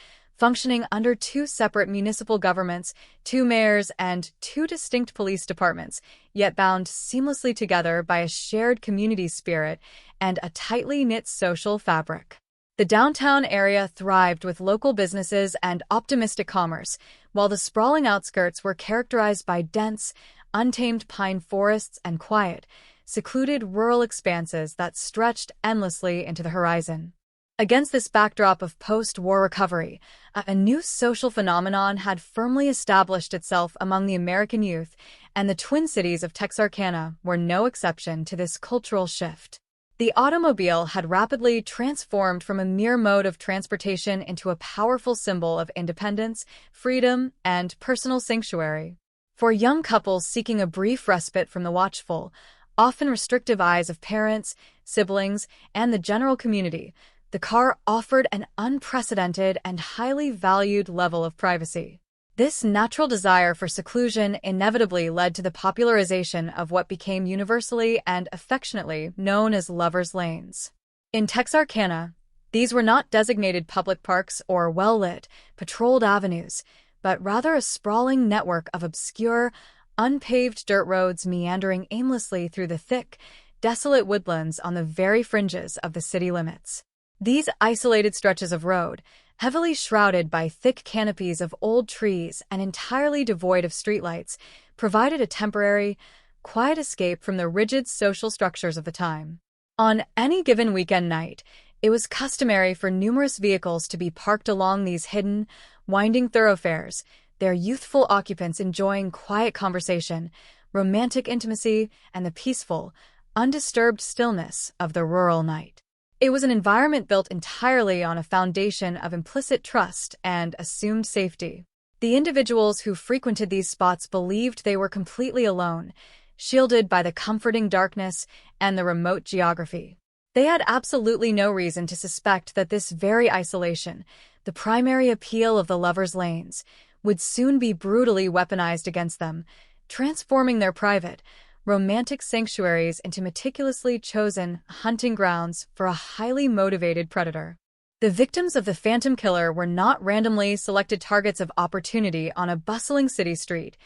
functioning under two separate municipal governments, two mayors, and two distinct police departments, yet bound seamlessly together by a shared community spirit and a tightly knit social fabric. The downtown area thrived with local businesses and optimistic commerce, while the sprawling outskirts were characterized by dense, untamed pine forests and quiet, secluded rural expanses that stretched endlessly into the horizon. Against this backdrop of post-war recovery, a new social phenomenon had firmly established itself among the American youth, and the Twin Cities of Texarkana were no exception to this cultural shift. The automobile had rapidly transformed from a mere mode of transportation into a powerful symbol of independence, freedom, and personal sanctuary. For young couples seeking a brief respite from the watchful, often restrictive eyes of parents, siblings, and the general community, the car offered an unprecedented and highly valued level of privacy. This natural desire for seclusion inevitably led to the popularization of what became universally and affectionately known as lovers' lanes. In Texarkana, these were not designated public parks or well-lit, patrolled avenues, but rather a sprawling network of obscure, unpaved dirt roads meandering aimlessly through the thick, desolate woodlands on the very fringes of the city limits. These isolated stretches of road, heavily shrouded by thick canopies of old trees and entirely devoid of streetlights, provided a temporary, quiet escape from the rigid social structures of the time. On any given weekend night, it was customary for numerous vehicles to be parked along these hidden, winding thoroughfares, their youthful occupants enjoying quiet conversation, romantic intimacy, and the peaceful, undisturbed stillness of the rural night. It was an environment built entirely on a foundation of implicit trust and assumed safety. The individuals who frequented these spots believed they were completely alone, shielded by the comforting darkness and the remote geography. They had absolutely no reason to suspect that this very isolation, the primary appeal of the lovers' lanes, would soon be brutally weaponized against them, transforming their private, romantic sanctuaries into meticulously chosen hunting grounds for a highly motivated predator. The victims of the Phantom Killer were not randomly selected targets of opportunity on a bustling city street.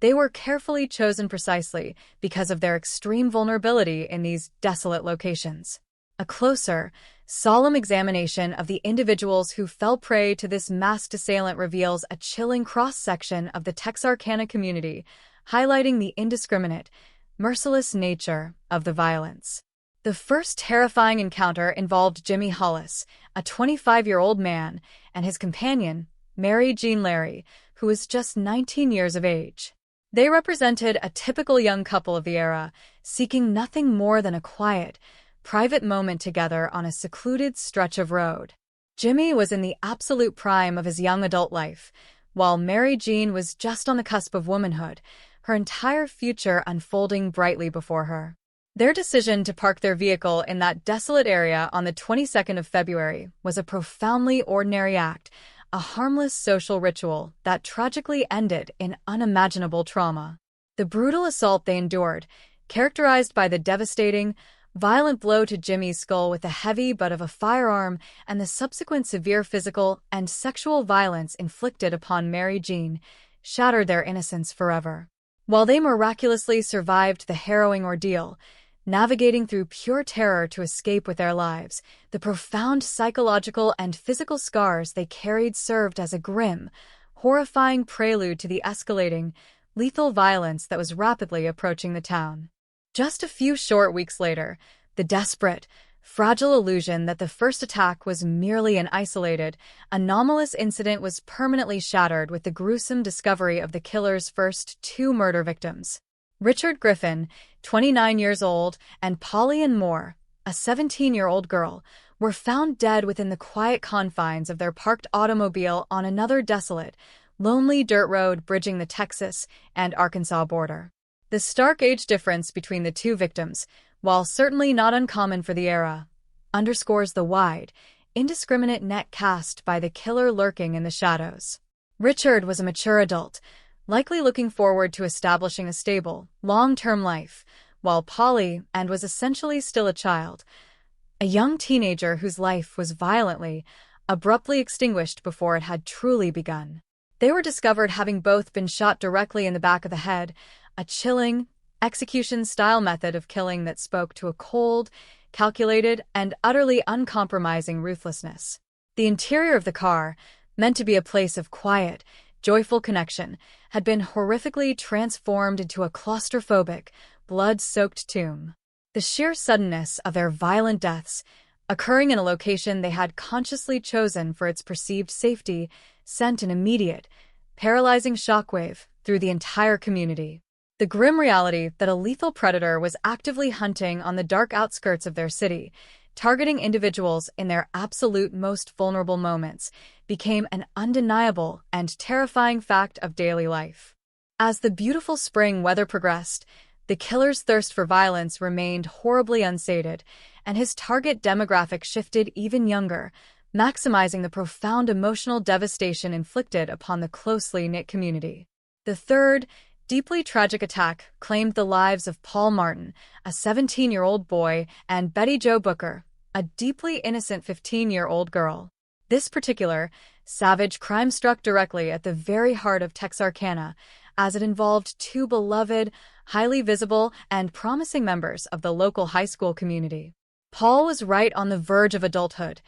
They were carefully chosen precisely because of their extreme vulnerability in these desolate locations. A closer, solemn examination of the individuals who fell prey to this masked assailant reveals a chilling cross-section of the Texarkana community, highlighting the indiscriminate, merciless nature of the violence. The first terrifying encounter involved Jimmy Hollis, a 25-year-old man, and his companion, Mary Jean Larry, who was just 19 years of age. They represented a typical young couple of the era, seeking nothing more than a quiet, private moment together on a secluded stretch of road. Jimmy was in the absolute prime of his young adult life, while Mary Jean was just on the cusp of womanhood, her entire future unfolding brightly before her. Their decision to park their vehicle in that desolate area on the 22nd of February was a profoundly ordinary act, a harmless social ritual that tragically ended in unimaginable trauma. The brutal assault they endured, characterized by the devastating, violent blow to Jimmy's skull with the heavy butt of a firearm and the subsequent severe physical and sexual violence inflicted upon Mary Jean, shattered their innocence forever. While they miraculously survived the harrowing ordeal, navigating through pure terror to escape with their lives, the profound psychological and physical scars they carried served as a grim, horrifying prelude to the escalating, lethal violence that was rapidly approaching the town. Just a few short weeks later, the desperate, fragile illusion that the first attack was merely an isolated, anomalous incident was permanently shattered with the gruesome discovery of the killer's first two murder victims. Richard Griffin, 29 years old, and Polly Ann Moore, a 17-year-old girl, were found dead within the quiet confines of their parked automobile on another desolate, lonely dirt road bridging the Texas and Arkansas border. The stark age difference between the two victims, while certainly not uncommon for the era, underscores the wide, indiscriminate net cast by the killer lurking in the shadows. Richard was a mature adult, likely looking forward to establishing a stable, long-term life, while Polly Ann was essentially still a child, a young teenager whose life was violently, abruptly extinguished before it had truly begun. They were discovered having both been shot directly in the back of the head, a chilling, execution-style method of killing that spoke to a cold, calculated, and utterly uncompromising ruthlessness. The interior of the car, meant to be a place of quiet, joyful connection, had been horrifically transformed into a claustrophobic, blood-soaked tomb. The sheer suddenness of their violent deaths, occurring in a location they had consciously chosen for its perceived safety, sent an immediate, paralyzing shockwave through the entire community. The grim reality that a lethal predator was actively hunting on the dark outskirts of their city, targeting individuals in their absolute most vulnerable moments, became an undeniable and terrifying fact of daily life. As the beautiful spring weather progressed, the killer's thirst for violence remained horribly unsated, and his target demographic shifted even younger, maximizing the profound emotional devastation inflicted upon the closely knit community. The third, deeply tragic attack claimed the lives of Paul Martin, a 17-year-old boy, and Betty Jo Booker, a deeply innocent 15-year-old girl. This particular, savage crime struck directly at the very heart of Texarkana, as it involved two beloved, highly visible, and promising members of the local high school community. Paul was right on the verge of adulthood,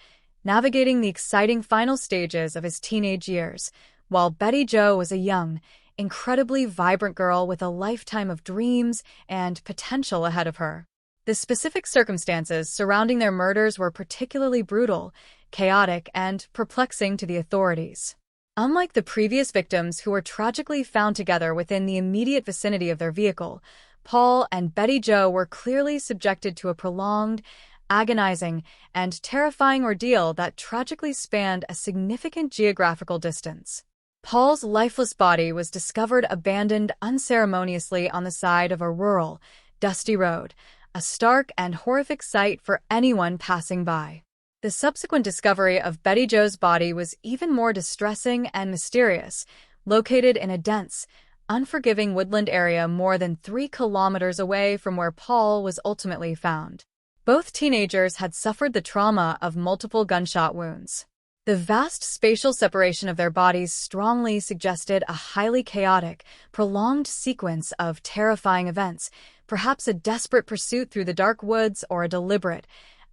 navigating the exciting final stages of his teenage years, while Betty Jo was a young, incredibly vibrant girl with a lifetime of dreams and potential ahead of her. The specific circumstances surrounding their murders were particularly brutal, chaotic, and perplexing to the authorities. Unlike the previous victims who were tragically found together within the immediate vicinity of their vehicle, Paul and Betty Jo were clearly subjected to a prolonged, agonizing, and terrifying ordeal that tragically spanned a significant geographical distance. Paul's lifeless body was discovered abandoned unceremoniously on the side of a rural, dusty road, a stark and horrific sight for anyone passing by. The subsequent discovery of Betty Jo's body was even more distressing and mysterious, located in a dense, unforgiving woodland area more than 3 kilometers away from where Paul was ultimately found. Both teenagers had suffered the trauma of multiple gunshot wounds. The vast spatial separation of their bodies strongly suggested a highly chaotic, prolonged sequence of terrifying events, perhaps a desperate pursuit through the dark woods or a deliberate,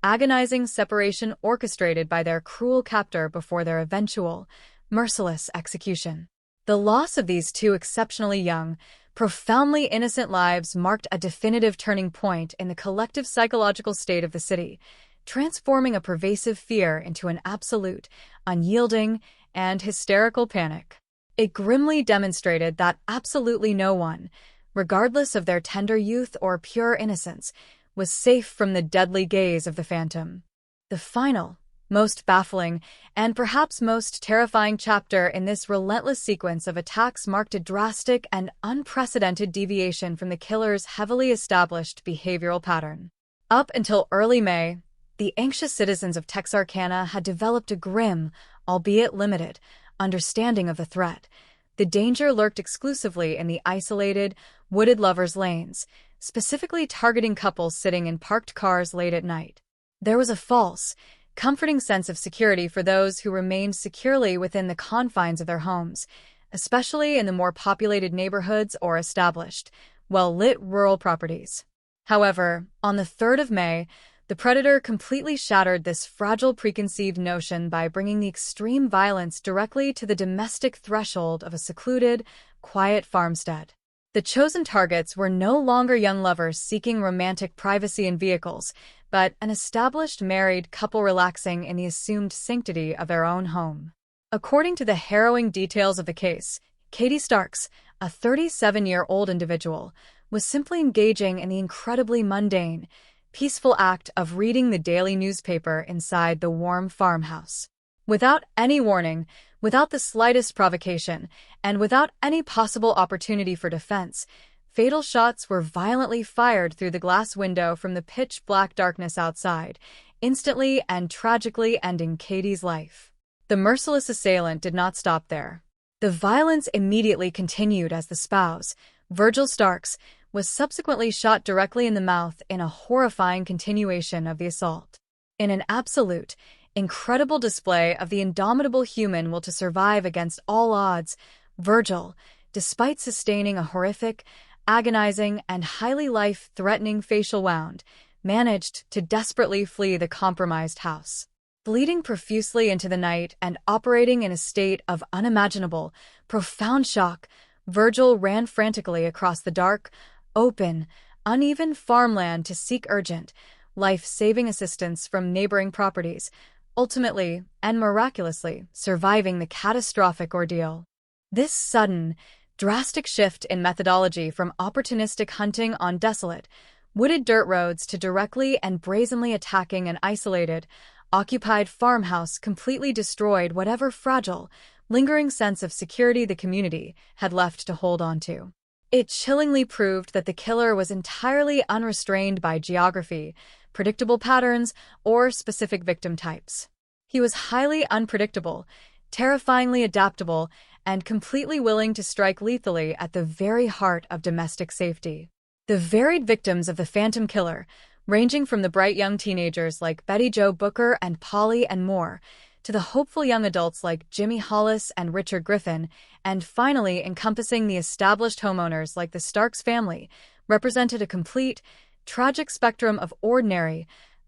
agonizing separation orchestrated by their cruel captor before their eventual, merciless execution. The loss of these 2 exceptionally young, profoundly innocent lives marked a definitive turning point in the collective psychological state of the city, transforming a pervasive fear into an absolute, unyielding, and hysterical panic. It grimly demonstrated that absolutely no one, regardless of their tender youth or pure innocence, was safe from the deadly gaze of the Phantom. The final, most baffling, and perhaps most terrifying chapter in this relentless sequence of attacks marked a drastic and unprecedented deviation from the killer's heavily established behavioral pattern. Up until early May, the anxious citizens of Texarkana had developed a grim, albeit limited, understanding of the threat. The danger lurked exclusively in the isolated, wooded lovers' lanes, specifically targeting couples sitting in parked cars late at night. There was a false, comforting sense of security for those who remained securely within the confines of their homes, especially in the more populated neighborhoods or established, well-lit rural properties. However, on the 3rd of May, the predator completely shattered this fragile preconceived notion by bringing the extreme violence directly to the domestic threshold of a secluded, quiet farmstead. The chosen targets were no longer young lovers seeking romantic privacy in vehicles, but an established married couple relaxing in the assumed sanctity of their own home. According to the harrowing details of the case, Katie Starks, a 37-year-old individual, was simply engaging in the incredibly mundane, peaceful act of reading the daily newspaper inside the warm farmhouse. Without any warning, without the slightest provocation, and without any possible opportunity for defense, fatal shots were violently fired through the glass window from the pitch-black darkness outside, instantly and tragically ending Katie's life. The merciless assailant did not stop there. The violence immediately continued as the spouse, Virgil Starks, was subsequently shot directly in the mouth in a horrifying continuation of the assault. In an absolute, incredible display of the indomitable human will to survive against all odds, Virgil, despite sustaining a horrific, agonizing, and highly life-threatening facial wound, managed to desperately flee the compromised house. Bleeding profusely into the night and operating in a state of unimaginable, profound shock, Virgil ran frantically across the dark, open, uneven farmland to seek urgent, life-saving assistance from neighboring properties, ultimately and miraculously surviving the catastrophic ordeal. This sudden, drastic shift in methodology from opportunistic hunting on desolate, wooded dirt roads to directly and brazenly attacking an isolated, occupied farmhouse completely destroyed whatever fragile, lingering sense of security the community had left to hold on to. It chillingly proved that the killer was entirely unrestrained by geography, predictable patterns, or specific victim types. He was highly unpredictable, terrifyingly adaptable, and completely willing to strike lethally at the very heart of domestic safety. The varied victims of the Phantom Killer, ranging from the bright young teenagers like Betty Jo Booker and Polly and Moore, to the hopeful young adults like Jimmy Hollis and Richard Griffin, and finally encompassing the established homeowners like the Starks family, represented a complete, tragic spectrum of ordinary,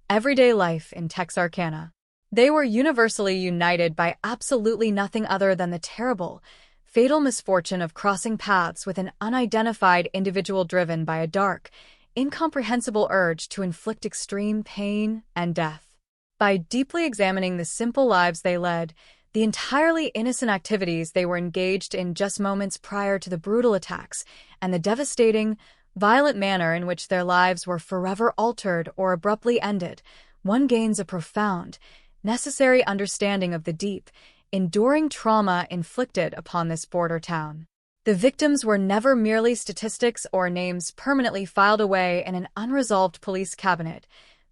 everyday life in Texarkana. They were universally united by absolutely nothing other than the terrible, fatal misfortune of crossing paths with an unidentified individual driven by a dark, incomprehensible urge to inflict extreme pain and death. By deeply examining the simple lives they led, the entirely innocent activities they were engaged in just moments prior to the brutal attacks, and the devastating, violent manner in which their lives were forever altered or abruptly ended, one gains a profound, necessary understanding of the deep, enduring trauma inflicted upon this border town. The victims were never merely statistics or names permanently filed away in an unresolved police cabinet.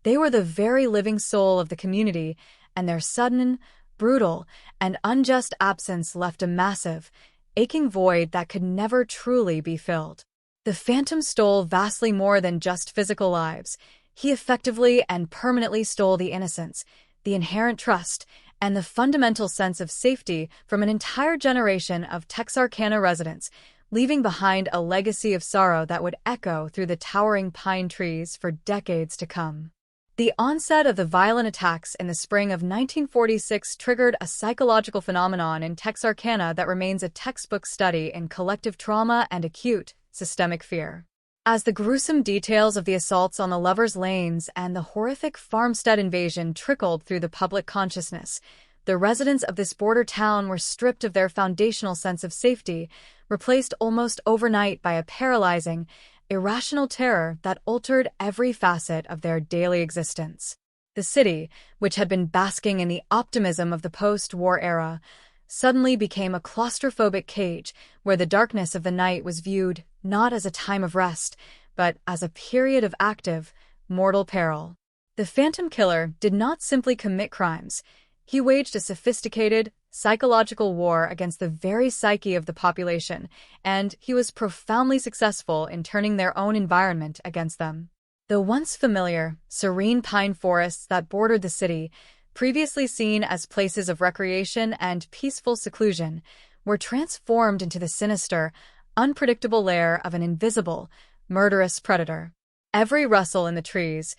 They were the very living soul of the community, and their sudden, brutal, and unjust absence left a massive, aching void that could never truly be filled. The Phantom stole vastly more than just physical lives. He effectively and permanently stole the innocence, the inherent trust, and the fundamental sense of safety from an entire generation of Texarkana residents, leaving behind a legacy of sorrow that would echo through the towering pine trees for decades to come. The onset of the violent attacks in the spring of 1946 triggered a psychological phenomenon in Texarkana that remains a textbook study in collective trauma and acute, systemic fear. As the gruesome details of the assaults on the Lovers' Lanes and the horrific farmstead invasion trickled through the public consciousness, the residents of this border town were stripped of their foundational sense of safety, replaced almost overnight by a paralyzing, irrational terror that altered every facet of their daily existence. The city, which had been basking in the optimism of the post-war era, suddenly became a claustrophobic cage where the darkness of the night was viewed not as a time of rest, but as a period of active, mortal peril. The Phantom Killer did not simply commit crimes. He waged a sophisticated, psychological war against the very psyche of the population, and he was profoundly successful in turning their own environment against them. The once familiar, serene pine forests that bordered the city, previously seen as places of recreation and peaceful seclusion, were transformed into the sinister, unpredictable lair of an invisible, murderous predator. Every rustle in the trees,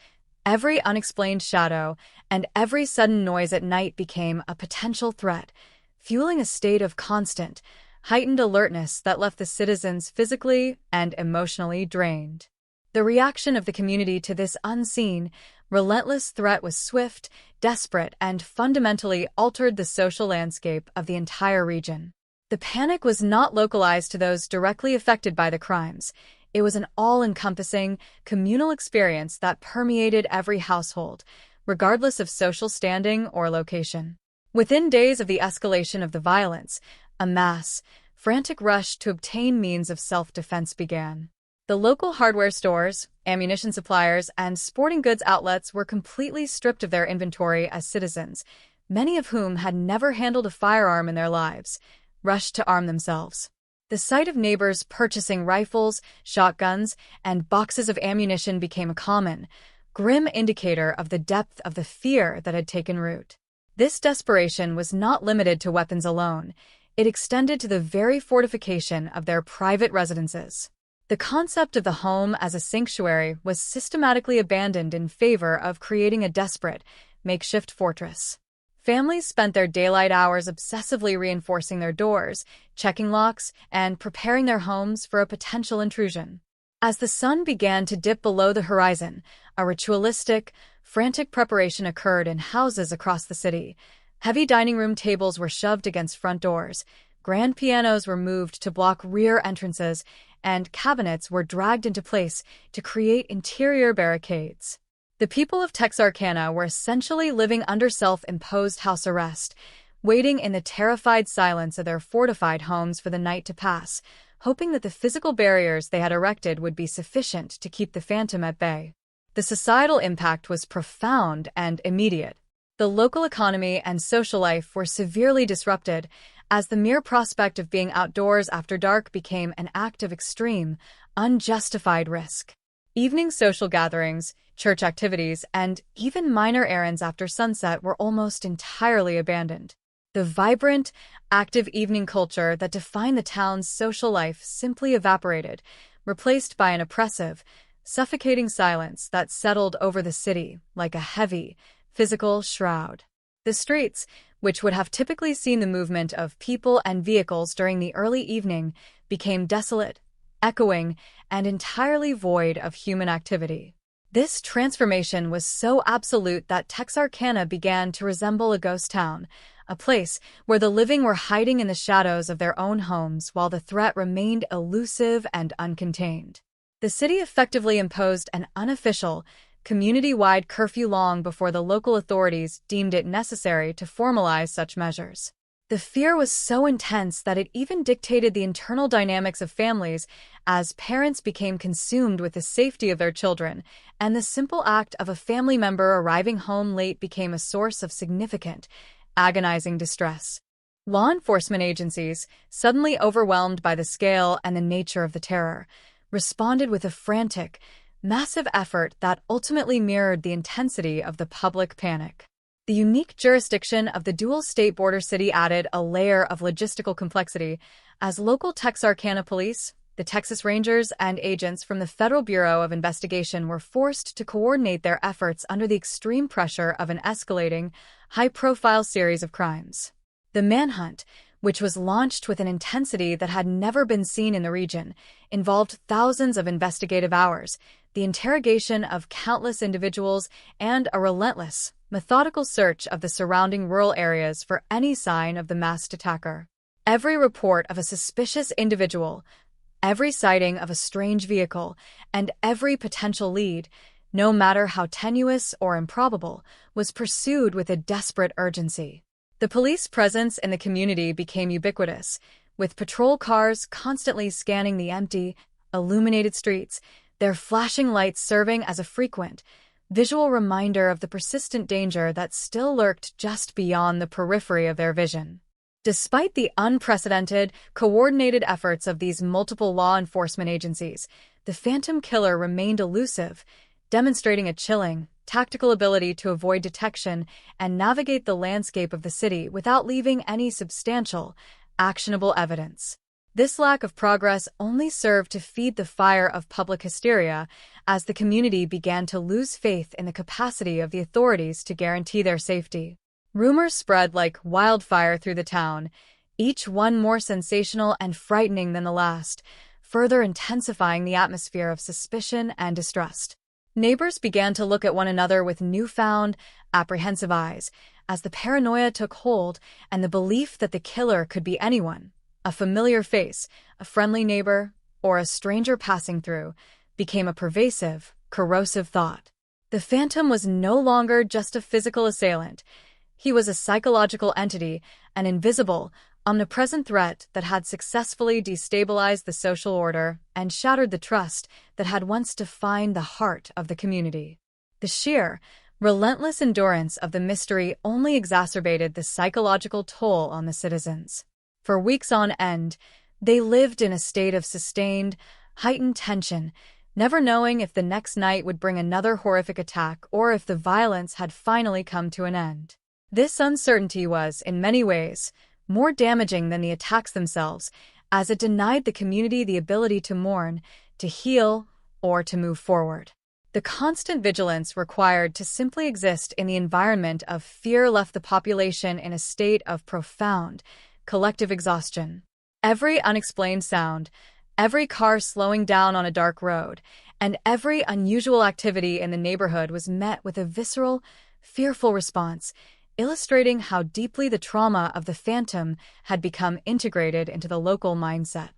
every unexplained shadow, and every sudden noise at night became a potential threat, fueling a state of constant, heightened alertness that left the citizens physically and emotionally drained. The reaction of the community to this unseen, relentless threat was swift, desperate, and fundamentally altered the social landscape of the entire region. The panic was not localized to those directly affected by the crimes. It was an all-encompassing, communal experience that permeated every household, regardless of social standing or location. Within days of the escalation of the violence, a mass, frantic rush to obtain means of self-defense began. The local hardware stores, ammunition suppliers, and sporting goods outlets were completely stripped of their inventory as citizens, many of whom had never handled a firearm in their lives, rushed to arm themselves. The sight of neighbors purchasing rifles, shotguns, and boxes of ammunition became a common, grim indicator of the depth of the fear that had taken root. This desperation was not limited to weapons alone. It extended to the very fortification of their private residences. The concept of the home as a sanctuary was systematically abandoned in favor of creating a desperate, makeshift fortress. Families spent their daylight hours obsessively reinforcing their doors, checking locks, and preparing their homes for a potential intrusion. As the sun began to dip below the horizon, a ritualistic, frantic preparation occurred in houses across the city. Heavy dining room tables were shoved against front doors, grand pianos were moved to block rear entrances, and cabinets were dragged into place to create interior barricades. The people of Texarkana were essentially living under self-imposed house arrest, waiting in the terrified silence of their fortified homes for the night to pass, hoping that the physical barriers they had erected would be sufficient to keep the Phantom at bay. The societal impact was profound and immediate. The local economy and social life were severely disrupted, as the mere prospect of being outdoors after dark became an act of extreme, unjustified risk. Evening social gatherings, church activities, and even minor errands after sunset were almost entirely abandoned. The vibrant, active evening culture that defined the town's social life simply evaporated, replaced by an oppressive, suffocating silence that settled over the city like a heavy, physical shroud. The streets, which would have typically seen the movement of people and vehicles during the early evening, became desolate, echoing, and entirely void of human activity. This transformation was so absolute that Texarkana began to resemble a ghost town, a place where the living were hiding in the shadows of their own homes while the threat remained elusive and uncontained. The city effectively imposed an unofficial, community-wide curfew long before the local authorities deemed it necessary to formalize such measures. The fear was so intense that it even dictated the internal dynamics of families, as parents became consumed with the safety of their children, and the simple act of a family member arriving home late became a source of significant, agonizing distress. Law enforcement agencies, suddenly overwhelmed by the scale and the nature of the terror, responded with a frantic, massive effort that ultimately mirrored the intensity of the public panic. The unique jurisdiction of the dual-state border city added a layer of logistical complexity, as local Texarkana police, the Texas Rangers, and agents from the Federal Bureau of Investigation were forced to coordinate their efforts under the extreme pressure of an escalating, high-profile series of crimes. The manhunt, which was launched with an intensity that had never been seen in the region, involved thousands of investigative hours, the interrogation of countless individuals, and a relentless, methodical search of the surrounding rural areas for any sign of the masked attacker. Every report of a suspicious individual, every sighting of a strange vehicle, and every potential lead, no matter how tenuous or improbable, was pursued with a desperate urgency. The police presence in the community became ubiquitous, with patrol cars constantly scanning the empty, illuminated streets, their flashing lights serving as a frequent, visual reminder of the persistent danger that still lurked just beyond the periphery of their vision. Despite the unprecedented, coordinated efforts of these multiple law enforcement agencies, the Phantom Killer remained elusive, demonstrating a chilling, tactical ability to avoid detection and navigate the landscape of the city without leaving any substantial, actionable evidence. This lack of progress only served to feed the fire of public hysteria as the community began to lose faith in the capacity of the authorities to guarantee their safety. Rumors spread like wildfire through the town, each one more sensational and frightening than the last, further intensifying the atmosphere of suspicion and distrust. Neighbors began to look at one another with newfound, apprehensive eyes as the paranoia took hold and the belief that the killer could be anyone, a familiar face, a friendly neighbor, or a stranger passing through, became a pervasive, corrosive thought. The Phantom was no longer just a physical assailant. He was a psychological entity, an invisible, omnipresent threat that had successfully destabilized the social order and shattered the trust that had once defined the heart of the community. The sheer, relentless endurance of the mystery only exacerbated the psychological toll on the citizens. For weeks on end, they lived in a state of sustained, heightened tension, never knowing if the next night would bring another horrific attack or if the violence had finally come to an end. This uncertainty was, in many ways, more damaging than the attacks themselves, as it denied the community the ability to mourn, to heal, or to move forward. The constant vigilance required to simply exist in the environment of fear left the population in a state of profound, collective exhaustion. Every unexplained sound, every car slowing down on a dark road, and every unusual activity in the neighborhood was met with a visceral, fearful response, illustrating how deeply the trauma of the Phantom had become integrated into the local mindset.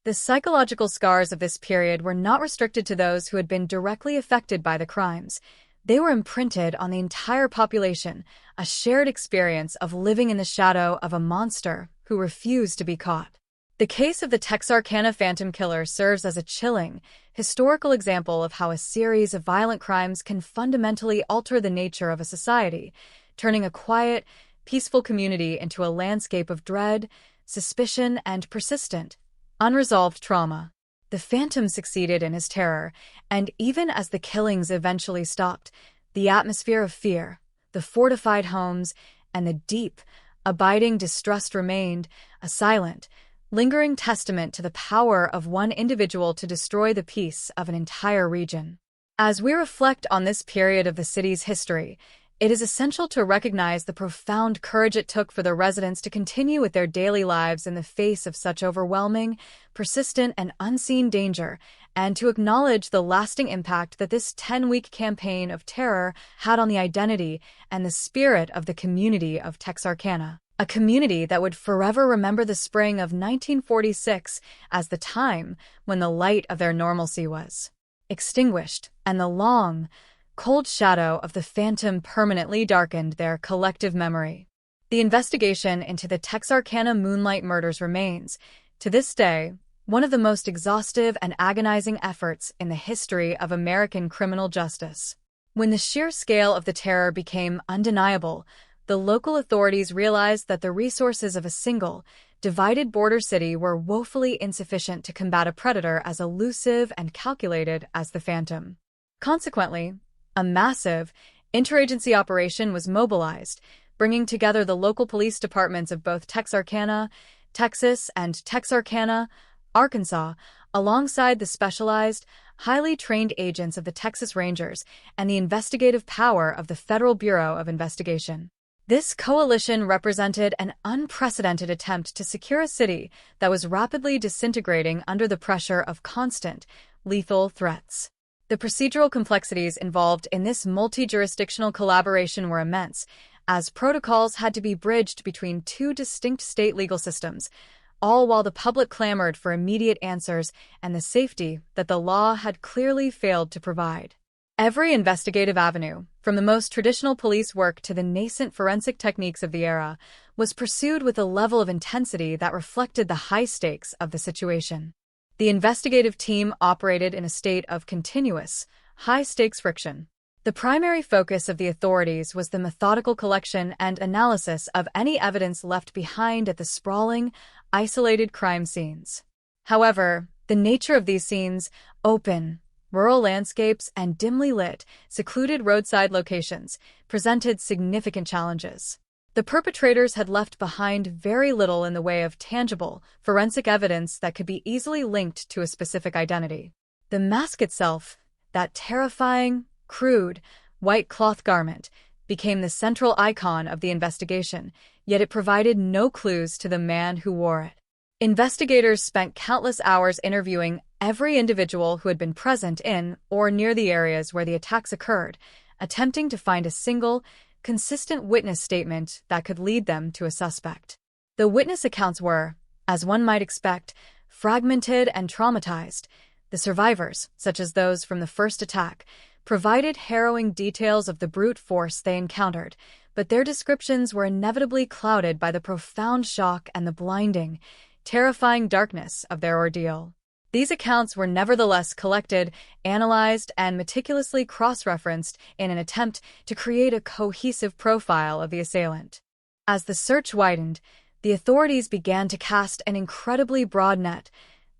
The psychological scars of this period were not restricted to those who had been directly affected by the crimes. They were imprinted on the entire population, a shared experience of living in the shadow of a monster who refused to be caught. The case of the Texarkana Phantom Killer serves as a chilling, historical example of how a series of violent crimes can fundamentally alter the nature of a society, turning a quiet, peaceful community into a landscape of dread, suspicion, and persistent, unresolved trauma. The Phantom succeeded in his terror, and even as the killings eventually stopped, the atmosphere of fear, the fortified homes, and the deep, abiding distrust remained, a silent, lingering testament to the power of one individual to destroy the peace of an entire region. As we reflect on this period of the city's history, it is essential to recognize the profound courage it took for the residents to continue with their daily lives in the face of such overwhelming, persistent, and unseen danger, and to acknowledge the lasting impact that this 10-week campaign of terror had on the identity and the spirit of the community of Texarkana. a community that would forever remember the spring of 1946 as the time when the light of their normalcy was extinguished and the long, cold shadow of the phantom permanently darkened their collective memory. The investigation into the Texarkana Moonlight murders remains, to this day, one of the most exhaustive and agonizing efforts in the history of American criminal justice. When the sheer scale of the terror became undeniable, the local authorities realized that the resources of a single, divided border city were woefully insufficient to combat a predator as elusive and calculated as the Phantom. Consequently, a massive, interagency operation was mobilized, bringing together the local police departments of both Texarkana, Texas, and Texarkana, Arkansas, alongside the specialized, highly trained agents of the Texas Rangers and the investigative power of the Federal Bureau of Investigation. This coalition represented an unprecedented attempt to secure a city that was rapidly disintegrating under the pressure of constant, lethal threats. The procedural complexities involved in this multi-jurisdictional collaboration were immense, as protocols had to be bridged between two distinct state legal systems, all while the public clamored for immediate answers and the safety that the law had clearly failed to provide. Every investigative avenue, from the most traditional police work to the nascent forensic techniques of the era, was pursued with a level of intensity that reflected the high stakes of the situation. The investigative team operated in a state of continuous, high-stakes friction. The primary focus of the authorities was the methodical collection and analysis of any evidence left behind at the sprawling, isolated crime scenes. However, the nature of these scenes, open, rural landscapes, and dimly lit, secluded roadside locations, presented significant challenges. The perpetrators had left behind very little in the way of tangible, forensic evidence that could be easily linked to a specific identity. The mask itself, that terrifying, crude, white cloth garment, became the central icon of the investigation, yet it provided no clues to the man who wore it. Investigators spent countless hours interviewing every individual who had been present in or near the areas where the attacks occurred, attempting to find a single, consistent witness statement that could lead them to a suspect. The witness accounts were, as one might expect, fragmented and traumatized. The survivors, such as those from the first attack, provided harrowing details of the brute force they encountered, but their descriptions were inevitably clouded by the profound shock and the blinding, terrifying darkness of their ordeal. These accounts were nevertheless collected, analyzed, and meticulously cross-referenced in an attempt to create a cohesive profile of the assailant. As the search widened, the authorities began to cast an incredibly broad net,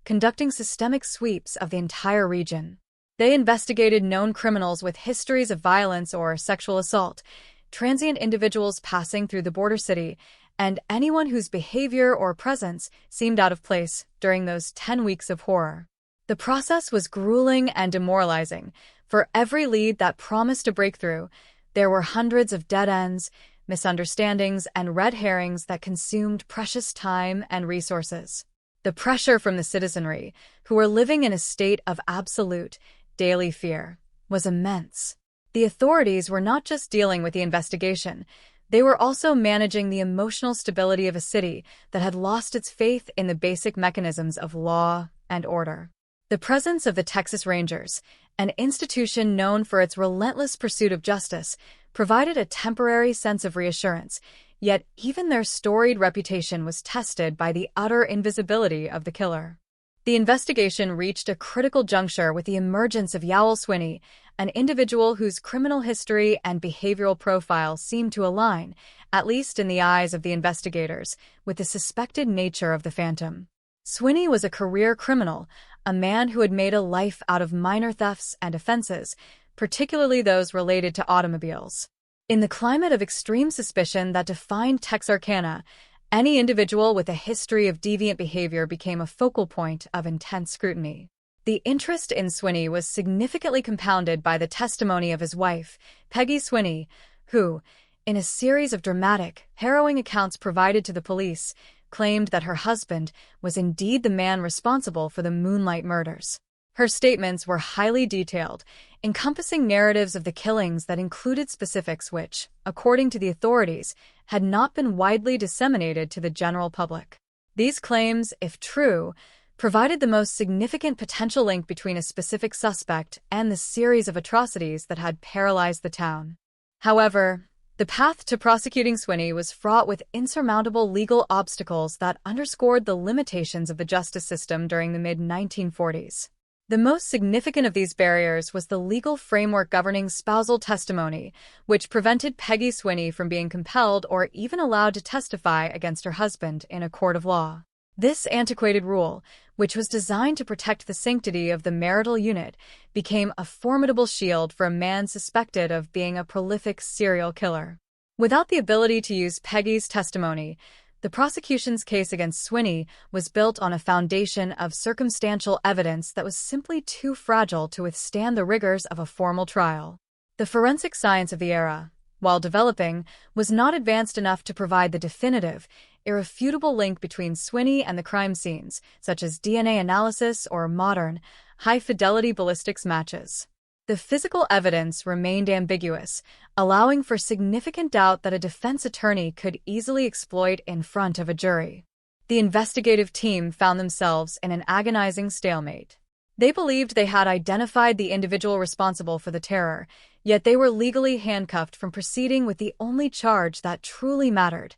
conducting systemic sweeps of the entire region. They investigated known criminals with histories of violence or sexual assault, transient individuals passing through the border city, and anyone whose behavior or presence seemed out of place during those 10 weeks of horror. The process was grueling and demoralizing. For every lead that promised a breakthrough, there were hundreds of dead ends, misunderstandings, and red herrings that consumed precious time and resources. The pressure from the citizenry, who were living in a state of absolute, daily fear, was immense. The authorities were not just dealing with the investigation, they were also managing the emotional stability of a city that had lost its faith in the basic mechanisms of law and order. The presence of the Texas Rangers, an institution known for its relentless pursuit of justice, provided a temporary sense of reassurance, yet even their storied reputation was tested by the utter invisibility of the killer. The investigation reached a critical juncture with the emergence of Yowell Swinney, an individual whose criminal history and behavioral profile seemed to align, at least in the eyes of the investigators, with the suspected nature of the Phantom. Swinney was a career criminal, a man who had made a life out of minor thefts and offenses, particularly those related to automobiles. In the climate of extreme suspicion that defined Texarkana, any individual with a history of deviant behavior became a focal point of intense scrutiny. The interest in Swinney was significantly compounded by the testimony of his wife, Peggy Swinney, who, in a series of dramatic, harrowing accounts provided to the police, claimed that her husband was indeed the man responsible for the Moonlight murders. Her statements were highly detailed, encompassing narratives of the killings that included specifics which, according to the authorities, had not been widely disseminated to the general public. These claims, if true, provided the most significant potential link between a specific suspect and the series of atrocities that had paralyzed the town. However, the path to prosecuting Swinney was fraught with insurmountable legal obstacles that underscored the limitations of the justice system during the mid-1940s. The most significant of these barriers was the legal framework governing spousal testimony, which prevented Peggy Swinney from being compelled or even allowed to testify against her husband in a court of law. This antiquated rule, which was designed to protect the sanctity of the marital unit, became a formidable shield for a man suspected of being a prolific serial killer. Without the ability to use Peggy's testimony, the prosecution's case against Swinney was built on a foundation of circumstantial evidence that was simply too fragile to withstand the rigors of a formal trial. The forensic science of the era, while developing, was not advanced enough to provide the definitive, irrefutable link between Swinney and the crime scenes, such as DNA analysis or modern, high-fidelity ballistics matches. The physical evidence remained ambiguous, allowing for significant doubt that a defense attorney could easily exploit in front of a jury. The investigative team found themselves in an agonizing stalemate. They believed they had identified the individual responsible for the terror, yet they were legally handcuffed from proceeding with the only charge that truly mattered: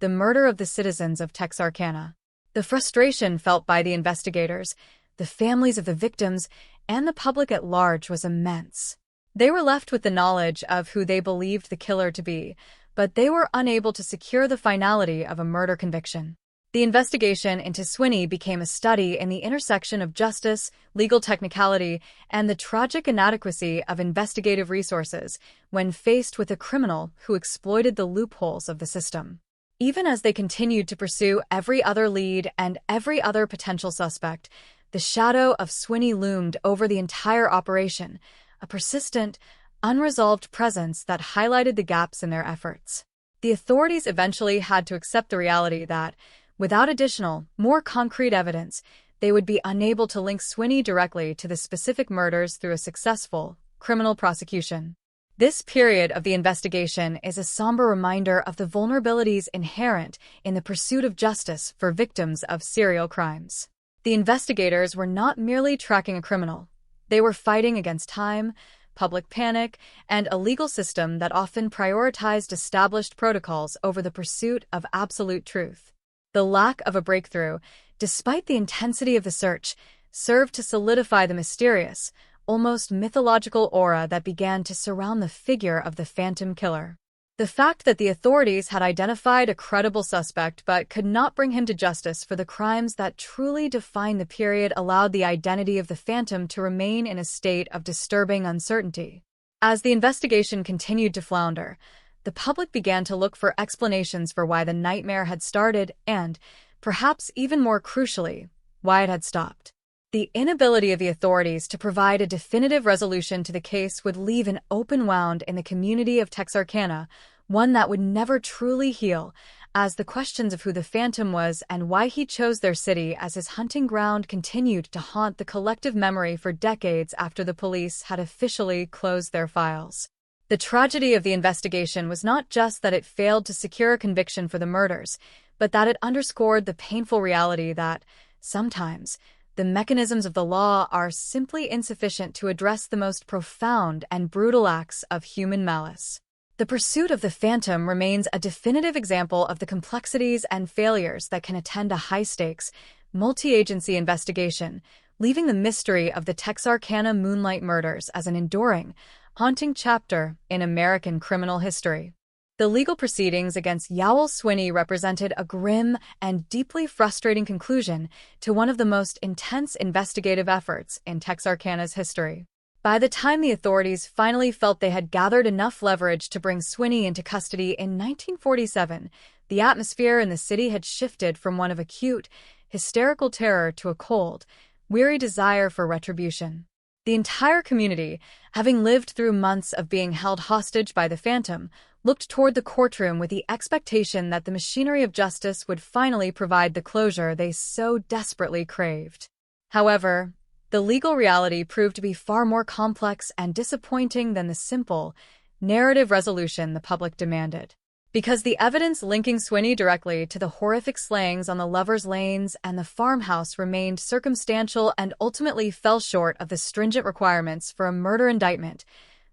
the murder of the citizens of Texarkana. The frustration felt by the investigators, the families of the victims, and the public at large was immense. They were left with the knowledge of who they believed the killer to be, but they were unable to secure the finality of a murder conviction. The investigation into Swinney became a study in the intersection of justice, legal technicality, and the tragic inadequacy of investigative resources when faced with a criminal who exploited the loopholes of the system. Even as they continued to pursue every other lead and every other potential suspect, the shadow of Swinney loomed over the entire operation, a persistent, unresolved presence that highlighted the gaps in their efforts. The authorities eventually had to accept the reality that, without additional, more concrete evidence, they would be unable to link Swinney directly to the specific murders through a successful criminal prosecution. This period of the investigation is a somber reminder of the vulnerabilities inherent in the pursuit of justice for victims of serial crimes. The investigators were not merely tracking a criminal. They were fighting against time, public panic, and a legal system that often prioritized established protocols over the pursuit of absolute truth. The lack of a breakthrough, despite the intensity of the search, served to solidify the mysterious, almost mythological aura that began to surround the figure of the phantom killer. The fact that the authorities had identified a credible suspect but could not bring him to justice for the crimes that truly defined the period allowed the identity of the phantom to remain in a state of disturbing uncertainty. As the investigation continued to flounder, the public began to look for explanations for why the nightmare had started and, perhaps even more crucially, why it had stopped. The inability of the authorities to provide a definitive resolution to the case would leave an open wound in the community of Texarkana, one that would never truly heal, as the questions of who the Phantom was and why he chose their city as his hunting ground continued to haunt the collective memory for decades after the police had officially closed their files. The tragedy of the investigation was not just that it failed to secure a conviction for the murders, but that it underscored the painful reality that, sometimes, the mechanisms of the law are simply insufficient to address the most profound and brutal acts of human malice. The pursuit of the Phantom remains a definitive example of the complexities and failures that can attend a high-stakes, multi-agency investigation, leaving the mystery of the Texarkana Moonlight Murders as an enduring, haunting chapter in American criminal history. The legal proceedings against Yoel Swinney represented a grim and deeply frustrating conclusion to one of the most intense investigative efforts in Texarkana's history. By the time the authorities finally felt they had gathered enough leverage to bring Swinney into custody in 1947, the atmosphere in the city had shifted from one of acute, hysterical terror to a cold, weary desire for retribution. The entire community, having lived through months of being held hostage by the Phantom, looked toward the courtroom with the expectation that the machinery of justice would finally provide the closure they so desperately craved. However, The legal reality proved to be far more complex and disappointing than the simple, narrative resolution the public demanded. Because the evidence linking Swinney directly to the horrific slayings on the lovers' lanes and the farmhouse remained circumstantial and ultimately fell short of the stringent requirements for a murder indictment,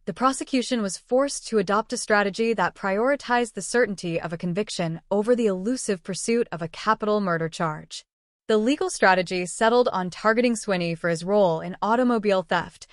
the prosecution was forced to adopt a strategy that prioritized the certainty of a conviction over the elusive pursuit of a capital murder charge. The legal strategy settled on targeting Swinney for his role in automobile theft,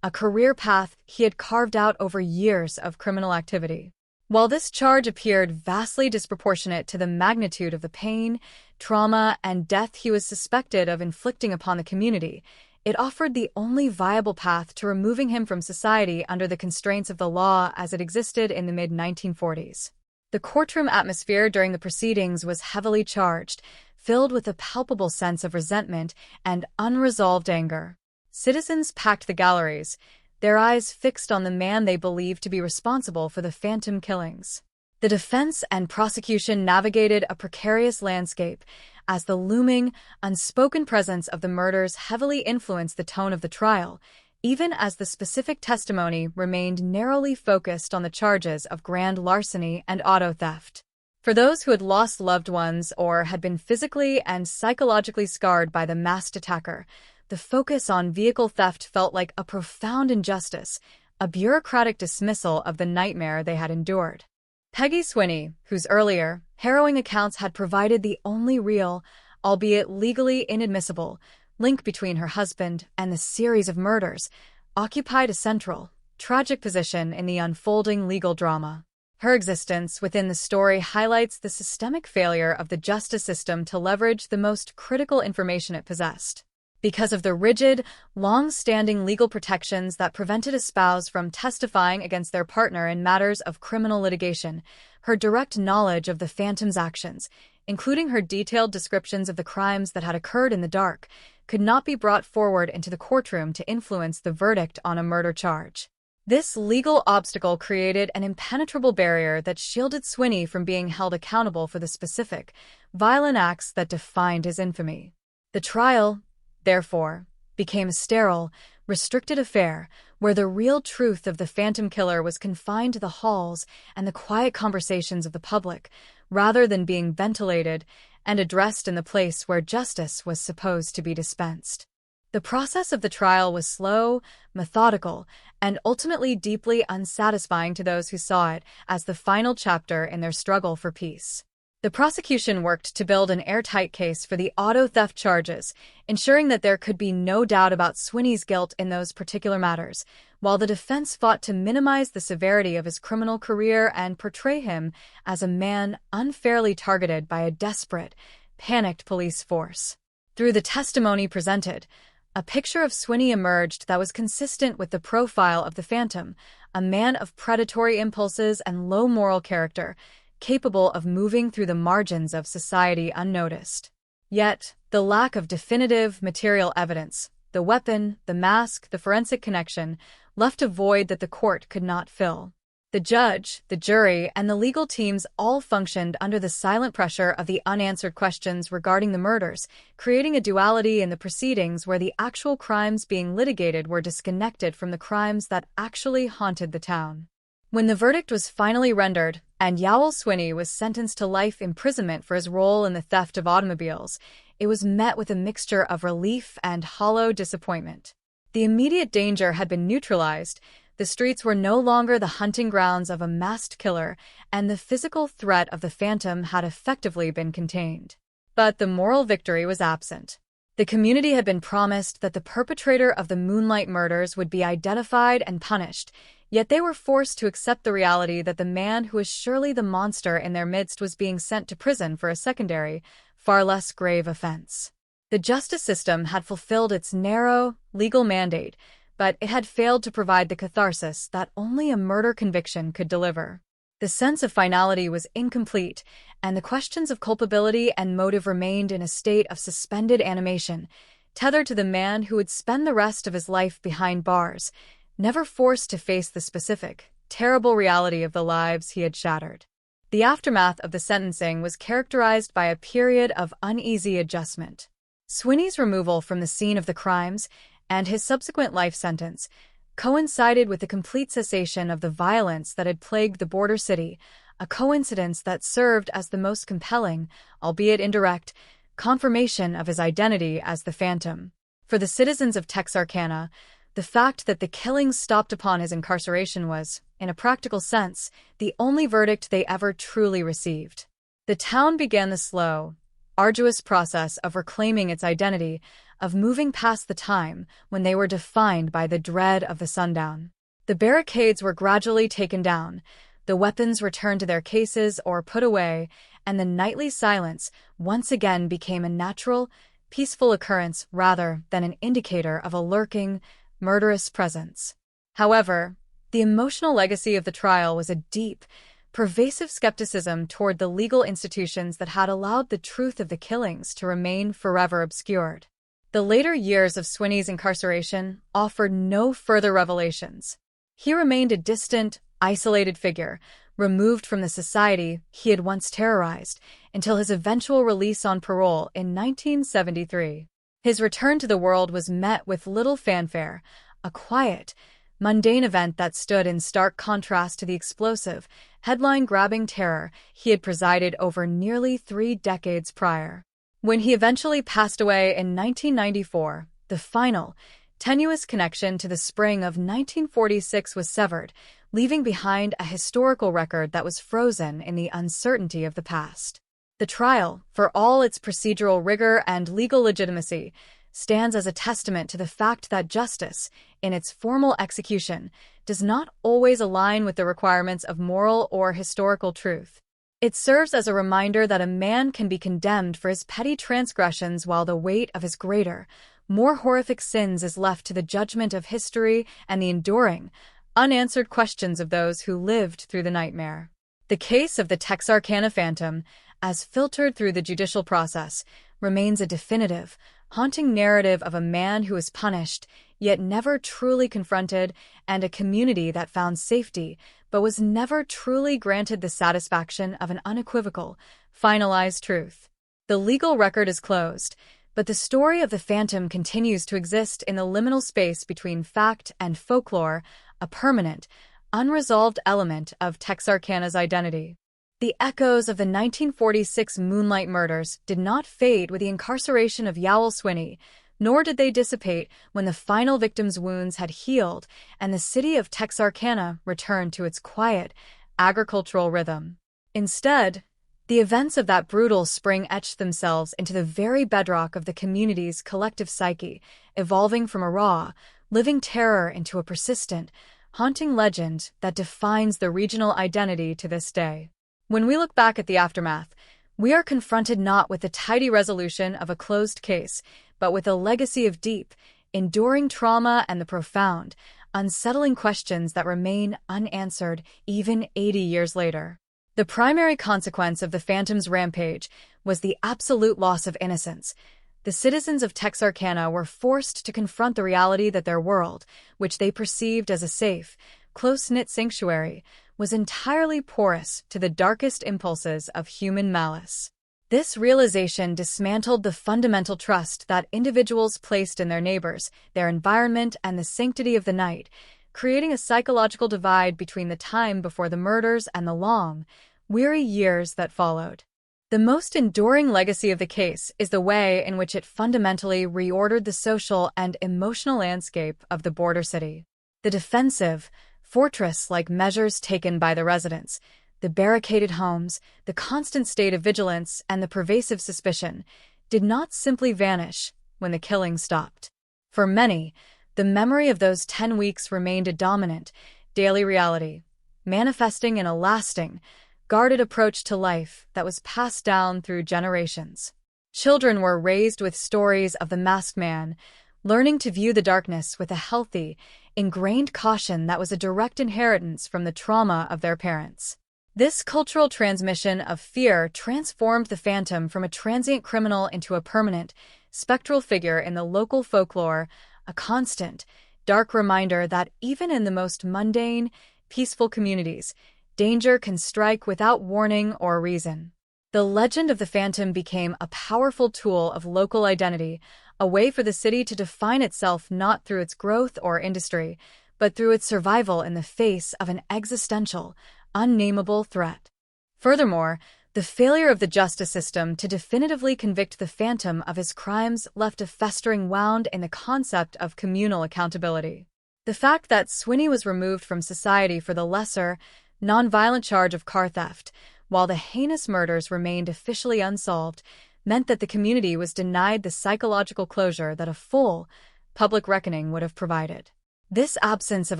a career path he had carved out over years of criminal activity. While this charge appeared vastly disproportionate to the magnitude of the pain, trauma, and death he was suspected of inflicting upon the community, it offered the only viable path to removing him from society under the constraints of the law as it existed in the mid-1940s. The courtroom atmosphere during the proceedings was heavily charged, filled with a palpable sense of resentment and unresolved anger. Citizens packed the galleries, their eyes fixed on the man they believed to be responsible for the phantom killings. The defense and prosecution navigated a precarious landscape as the looming, unspoken presence of the murders heavily influenced the tone of the trial, even as the specific testimony remained narrowly focused on the charges of grand larceny and auto theft. For those who had lost loved ones or had been physically and psychologically scarred by the masked attacker, the focus on vehicle theft felt like a profound injustice, a bureaucratic dismissal of the nightmare they had endured. Peggy Swinney, whose earlier, harrowing accounts had provided the only real, albeit legally inadmissible, link between her husband and the series of murders, occupied a central, tragic position in the unfolding legal drama. Her existence within the story highlights the systemic failure of the justice system to leverage the most critical information it possessed. Because of the rigid, long-standing legal protections that prevented a spouse from testifying against their partner in matters of criminal litigation, her direct knowledge of the phantom's actions, including her detailed descriptions of the crimes that had occurred in the dark, could not be brought forward into the courtroom to influence the verdict on a murder charge. This legal obstacle created an impenetrable barrier that shielded Swinney from being held accountable for the specific, violent acts that defined his infamy. The trial, therefore, became a sterile, restricted affair where the real truth of the phantom killer was confined to the halls and the quiet conversations of the public, rather than being ventilated and addressed in the place where justice was supposed to be dispensed. The process of the trial was slow, methodical, and ultimately deeply unsatisfying to those who saw it as the final chapter in their struggle for peace. The prosecution worked to build an airtight case for the auto theft charges, ensuring that there could be no doubt about Swinney's guilt in those particular matters, while the defense fought to minimize the severity of his criminal career and portray him as a man unfairly targeted by a desperate, panicked police force. Through the testimony presented, a picture of Swinney emerged that was consistent with the profile of the Phantom, a man of predatory impulses and low moral character, capable of moving through the margins of society unnoticed. Yet, the lack of definitive material evidence, the weapon, the mask, the forensic connection, left a void that the court could not fill. The judge, the jury, and the legal teams all functioned under the silent pressure of the unanswered questions regarding the murders, creating a duality in the proceedings where the actual crimes being litigated were disconnected from the crimes that actually haunted the town. When the verdict was finally rendered, and Yowell Swinney was sentenced to life imprisonment for his role in the theft of automobiles, it was met with a mixture of relief and hollow disappointment. The immediate danger had been neutralized, the streets were no longer the hunting grounds of a masked killer, and the physical threat of the Phantom had effectively been contained. But the moral victory was absent. The community had been promised that the perpetrator of the Moonlight murders would be identified and punished, yet they were forced to accept the reality that the man who was surely the monster in their midst was being sent to prison for a secondary, far less grave offense. The justice system had fulfilled its narrow, legal mandate, but it had failed to provide the catharsis that only a murder conviction could deliver. The sense of finality was incomplete, and the questions of culpability and motive remained in a state of suspended animation, tethered to the man who would spend the rest of his life behind bars, never forced to face the specific, terrible reality of the lives he had shattered. The aftermath of the sentencing was characterized by a period of uneasy adjustment. Swinney's removal from the scene of the crimes, and his subsequent life sentence coincided with the complete cessation of the violence that had plagued the border city, a coincidence that served as the most compelling, albeit indirect, confirmation of his identity as the Phantom. For the citizens of Texarkana, the fact that the killings stopped upon his incarceration was, in a practical sense, the only verdict they ever truly received. The town began the slow, arduous process of reclaiming its identity, of moving past the time when they were defined by the dread of the sundown. The barricades were gradually taken down, the weapons returned to their cases or put away, and the nightly silence once again became a natural, peaceful occurrence rather than an indicator of a lurking, murderous presence. However, the emotional legacy of the trial was a deep, pervasive skepticism toward the legal institutions that had allowed the truth of the killings to remain forever obscured. The later years of Swinney's incarceration offered no further revelations. He remained a distant, isolated figure, removed from the society he had once terrorized, until his eventual release on parole in 1973. His return to the world was met with little fanfare, a quiet, mundane event that stood in stark contrast to the explosive, headline-grabbing terror he had presided over nearly 3 decades prior. When he eventually passed away in 1994, the final, tenuous connection to the spring of 1946 was severed, leaving behind a historical record that was frozen in the uncertainty of the past. The trial, for all its procedural rigor and legal legitimacy, stands as a testament to the fact that justice, in its formal execution, does not always align with the requirements of moral or historical truth. It serves as a reminder that a man can be condemned for his petty transgressions while the weight of his greater, more horrific sins is left to the judgment of history and the enduring, unanswered questions of those who lived through the nightmare. The case of the Texarkana Phantom, as filtered through the judicial process, remains a definitive, haunting narrative of a man who was punished, yet never truly confronted, and a community that found safety, but was never truly granted the satisfaction of an unequivocal, finalized truth. The legal record is closed, but the story of the Phantom continues to exist in the liminal space between fact and folklore, a permanent, unresolved element of Texarkana's identity. The echoes of the 1946 Moonlight murders did not fade with the incarceration of Yowell Swinney, nor did they dissipate when the final victim's wounds had healed and the city of Texarkana returned to its quiet, agricultural rhythm. Instead, the events of that brutal spring etched themselves into the very bedrock of the community's collective psyche, evolving from a raw, living terror into a persistent, haunting legend that defines the regional identity to this day. When we look back at the aftermath, we are confronted not with the tidy resolution of a closed case, but with a legacy of deep, enduring trauma and the profound, unsettling questions that remain unanswered even 80 years later. The primary consequence of the Phantom's rampage was the absolute loss of innocence. The citizens of Texarkana were forced to confront the reality that their world, which they perceived as a safe, close-knit sanctuary, was entirely porous to the darkest impulses of human malice. This realization dismantled the fundamental trust that individuals placed in their neighbors, their environment, and the sanctity of the night, creating a psychological divide between the time before the murders and the long, weary years that followed. The most enduring legacy of the case is the way in which it fundamentally reordered the social and emotional landscape of the border city. The defensive, fortress-like measures taken by the residents, the barricaded homes, the constant state of vigilance, and the pervasive suspicion did not simply vanish when the killing stopped. For many, the memory of those 10 weeks remained a dominant, daily reality, manifesting in a lasting, guarded approach to life that was passed down through generations. Children were raised with stories of the masked man, learning to view the darkness with a healthy, ingrained caution that was a direct inheritance from the trauma of their parents. This cultural transmission of fear transformed the Phantom from a transient criminal into a permanent, spectral figure in the local folklore, a constant, dark reminder that even in the most mundane, peaceful communities, danger can strike without warning or reason. The legend of the Phantom became a powerful tool of local identity, a way for the city to define itself not through its growth or industry, but through its survival in the face of an existential, unnameable threat. Furthermore, the failure of the justice system to definitively convict the Phantom of his crimes left a festering wound in the concept of communal accountability. The fact that Swinney was removed from society for the lesser, non-violent charge of car theft, while the heinous murders remained officially unsolved, meant that the community was denied the psychological closure that a full, public reckoning would have provided. This absence of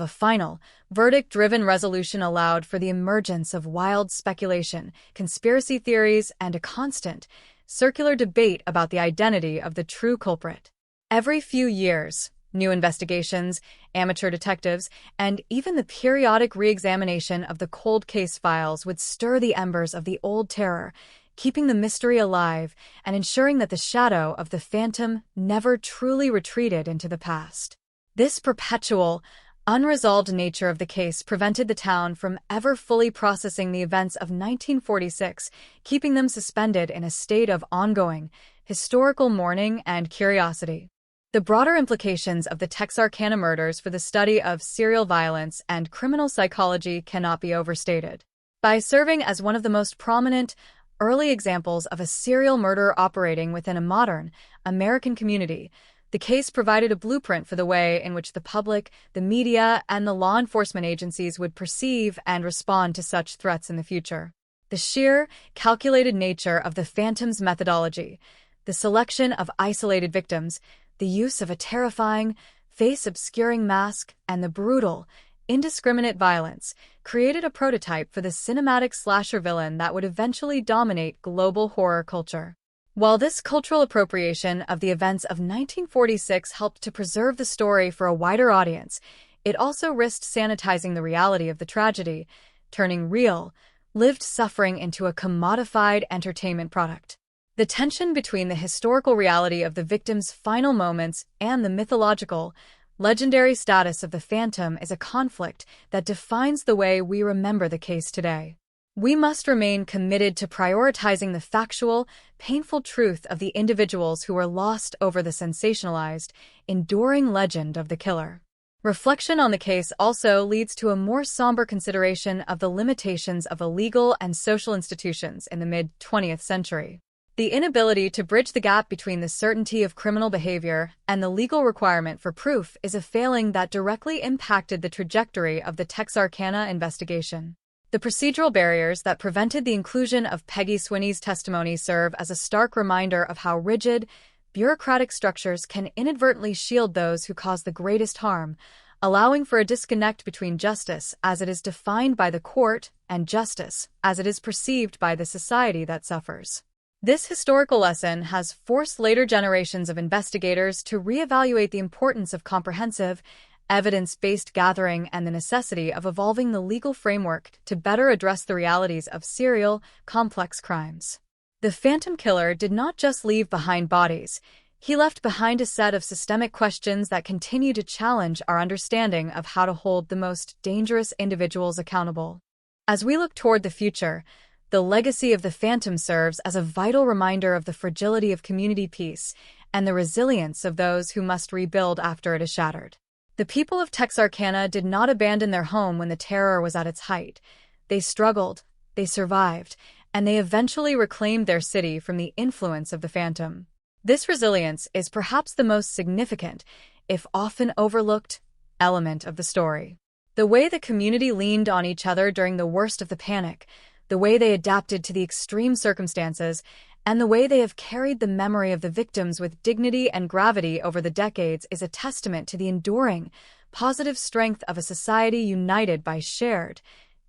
a final, verdict-driven resolution allowed for the emergence of wild speculation, conspiracy theories, and a constant, circular debate about the identity of the true culprit. Every few years, new investigations, amateur detectives, and even the periodic re-examination of the cold case files would stir the embers of the old terror, keeping the mystery alive and ensuring that the shadow of the Phantom never truly retreated into the past. This perpetual, unresolved nature of the case prevented the town from ever fully processing the events of 1946, keeping them suspended in a state of ongoing, historical mourning and curiosity. The broader implications of the Texarkana murders for the study of serial violence and criminal psychology cannot be overstated. By serving as one of the most prominent, early examples of a serial murderer operating within a modern, American community, the case provided a blueprint for the way in which the public, the media, and the law enforcement agencies would perceive and respond to such threats in the future. The sheer, calculated nature of the Phantom's methodology, the selection of isolated victims, the use of a terrifying, face-obscuring mask, and the brutal, indiscriminate violence created a prototype for the cinematic slasher villain that would eventually dominate global horror culture. While this cultural appropriation of the events of 1946 helped to preserve the story for a wider audience, it also risked sanitizing the reality of the tragedy, turning real, lived suffering into a commodified entertainment product. The tension between the historical reality of the victim's final moments and the mythological, legendary status of the Phantom is a conflict that defines the way we remember the case today. We must remain committed to prioritizing the factual, painful truth of the individuals who were lost over the sensationalized, enduring legend of the killer. Reflection on the case also leads to a more somber consideration of the limitations of the legal and social institutions in the mid-20th century. The inability to bridge the gap between the certainty of criminal behavior and the legal requirement for proof is a failing that directly impacted the trajectory of the Texarkana investigation. The procedural barriers that prevented the inclusion of Peggy Swinney's testimony serve as a stark reminder of how rigid, bureaucratic structures can inadvertently shield those who cause the greatest harm, allowing for a disconnect between justice as it is defined by the court and justice as it is perceived by the society that suffers. This historical lesson has forced later generations of investigators to reevaluate the importance of comprehensive, evidence-based gathering and the necessity of evolving the legal framework to better address the realities of serial, complex crimes. The Phantom Killer did not just leave behind bodies. He left behind a set of systemic questions that continue to challenge our understanding of how to hold the most dangerous individuals accountable. As we look toward the future, the legacy of the Phantom serves as a vital reminder of the fragility of community peace and the resilience of those who must rebuild after it is shattered. The people of Texarkana did not abandon their home when the terror was at its height. They struggled, they survived, and they eventually reclaimed their city from the influence of the Phantom. This resilience is perhaps the most significant, if often overlooked, element of the story. The way the community leaned on each other during the worst of the panic, the way they adapted to the extreme circumstances, and the way they have carried the memory of the victims with dignity and gravity over the decades is a testament to the enduring, positive strength of a society united by shared,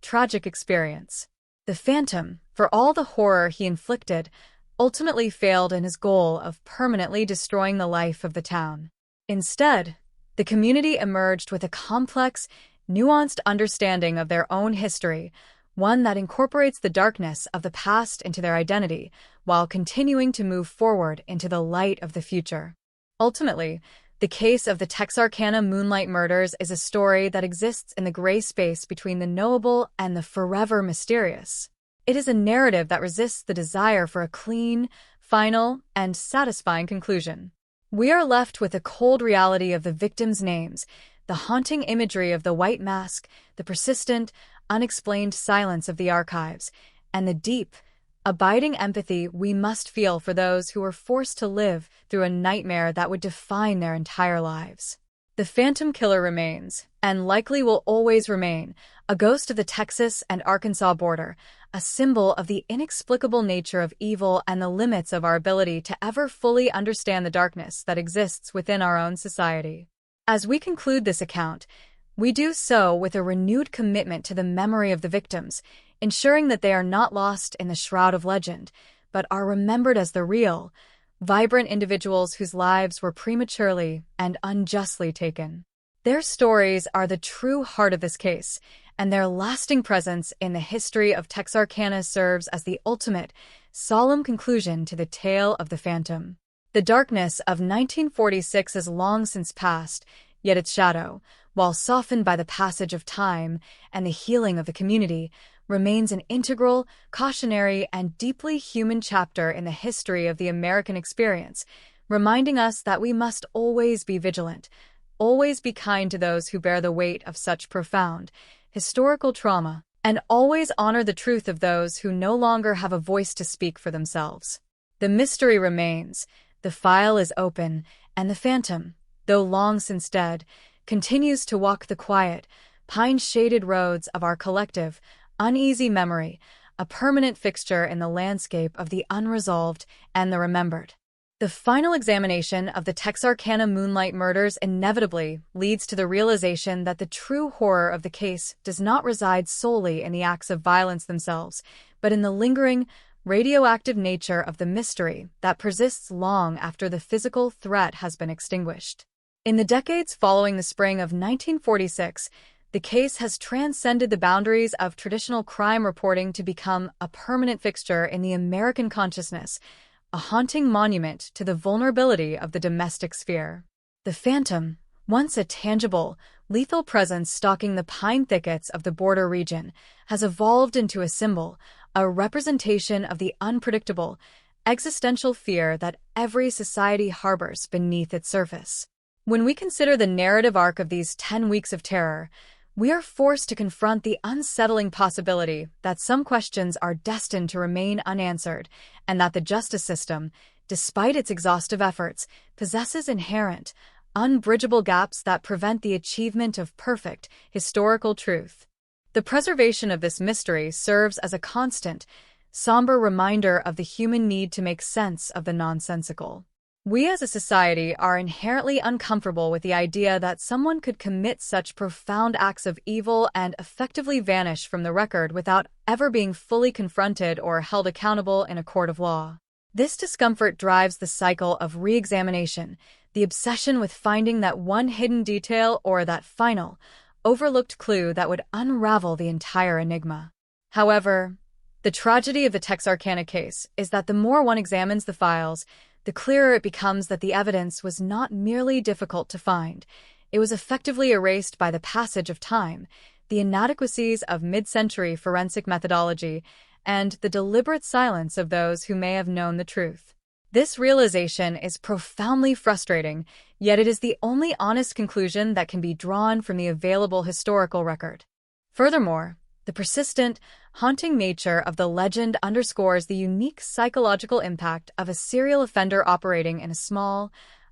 tragic experience. The Phantom, for all the horror he inflicted, ultimately failed in his goal of permanently destroying the life of the town. Instead, the community emerged with a complex, nuanced understanding of their own history, one that incorporates the darkness of the past into their identity, while continuing to move forward into the light of the future. Ultimately, the case of the Texarkana Moonlight Murders is a story that exists in the gray space between the knowable and the forever mysterious. It is a narrative that resists the desire for a clean, final, and satisfying conclusion. We are left with the cold reality of the victims' names, the haunting imagery of the white mask, the persistent, unexplained silence of the archives, and the deep, abiding empathy we must feel for those who were forced to live through a nightmare that would define their entire lives. The Phantom Killer remains, and likely will always remain, a ghost of the Texas and Arkansas border, a symbol of the inexplicable nature of evil and the limits of our ability to ever fully understand the darkness that exists within our own society. As we conclude this account, we do so with a renewed commitment to the memory of the victims, ensuring that they are not lost in the shroud of legend, but are remembered as the real, vibrant individuals whose lives were prematurely and unjustly taken. Their stories are the true heart of this case, and their lasting presence in the history of Texarkana serves as the ultimate, solemn conclusion to the tale of the Phantom. The darkness of 1946 is long since past, yet its shadow, while softened by the passage of time and the healing of the community, remains an integral, cautionary, and deeply human chapter in the history of the American experience, reminding us that we must always be vigilant, always be kind to those who bear the weight of such profound, historical trauma, and always honor the truth of those who no longer have a voice to speak for themselves. The mystery remains, the file is open, and the Phantom, though long since dead, continues to walk the quiet, pine-shaded roads of our collective, uneasy memory, a permanent fixture in the landscape of the unresolved and the remembered. The final examination of the Texarkana Moonlight murders inevitably leads to the realization that the true horror of the case does not reside solely in the acts of violence themselves, but in the lingering, radioactive nature of the mystery that persists long after the physical threat has been extinguished. In the decades following the spring of 1946, the case has transcended the boundaries of traditional crime reporting to become a permanent fixture in the American consciousness, a haunting monument to the vulnerability of the domestic sphere. The Phantom, once a tangible, lethal presence stalking the pine thickets of the border region, has evolved into a symbol, a representation of the unpredictable, existential fear that every society harbors beneath its surface. When we consider the narrative arc of these 10 weeks of terror, we are forced to confront the unsettling possibility that some questions are destined to remain unanswered, and that the justice system, despite its exhaustive efforts, possesses inherent, unbridgeable gaps that prevent the achievement of perfect, historical truth. The preservation of this mystery serves as a constant, somber reminder of the human need to make sense of the nonsensical. We as a society are inherently uncomfortable with the idea that someone could commit such profound acts of evil and effectively vanish from the record without ever being fully confronted or held accountable in a court of law. This discomfort drives the cycle of re-examination, the obsession with finding that one hidden detail or that final, overlooked clue that would unravel the entire enigma. However, the tragedy of the Texarkana case is that the more one examines the files, the clearer it becomes that the evidence was not merely difficult to find. It was effectively erased by the passage of time, the inadequacies of mid-century forensic methodology, and the deliberate silence of those who may have known the truth. This realization is profoundly frustrating, yet it is the only honest conclusion that can be drawn from the available historical record. Furthermore, the persistent, haunting nature of the legend underscores the unique psychological impact of a serial offender operating in a small,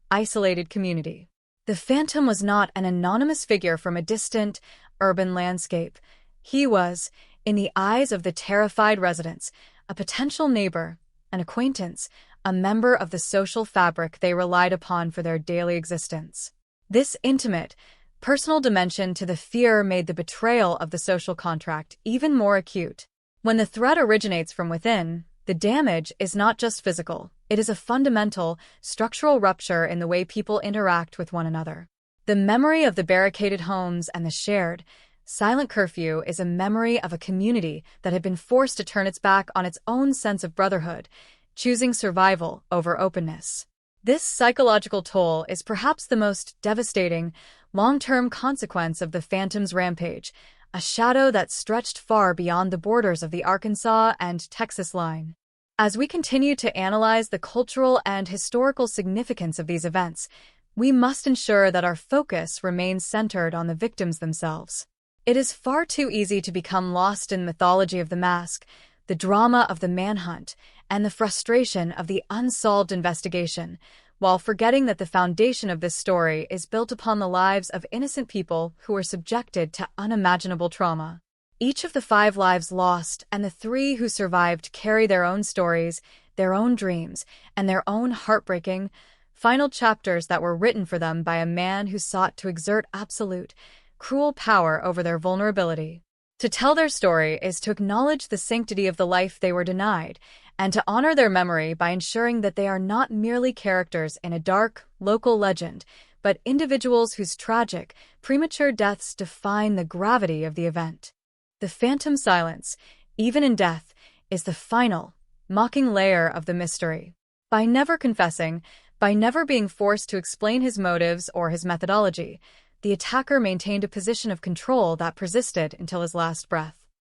isolated community. The Phantom was not an anonymous figure from a distant, urban landscape. He was, in the eyes of the terrified residents, a potential neighbor, an acquaintance, a member of the social fabric they relied upon for their daily existence. This intimate, personal dimension to the fear made the betrayal of the social contract even more acute. When the threat originates from within, the damage is not just physical, it is a fundamental, structural rupture in the way people interact with one another. The memory of the barricaded homes and the shared, silent curfew is a memory of a community that had been forced to turn its back on its own sense of brotherhood, choosing survival over openness. This psychological toll is perhaps the most devastating, long-term consequence of the Phantom's rampage, a shadow that stretched far beyond the borders of the Arkansas and Texas line. As we continue to analyze the cultural and historical significance of these events, we must ensure that our focus remains centered on the victims themselves. It is far too easy to become lost in mythology of the mask, the drama of the manhunt, and the frustration of the unsolved investigation, while forgetting that the foundation of this story is built upon the lives of innocent people who were subjected to unimaginable trauma. Each of the 5 lives lost and the 3 who survived carry their own stories, their own dreams, and their own heartbreaking, final chapters that were written for them by a man who sought to exert absolute, cruel power over their vulnerability. To tell their story is to acknowledge the sanctity of the life they were denied, and to honor their memory by ensuring that they are not merely characters in a dark, local legend, but individuals whose tragic, premature deaths define the gravity of the event. The phantom silence, even in death, is the final, mocking layer of the mystery. By never confessing, by never being forced to explain his motives or his methodology, the attacker maintained a position of control that persisted until his last breath.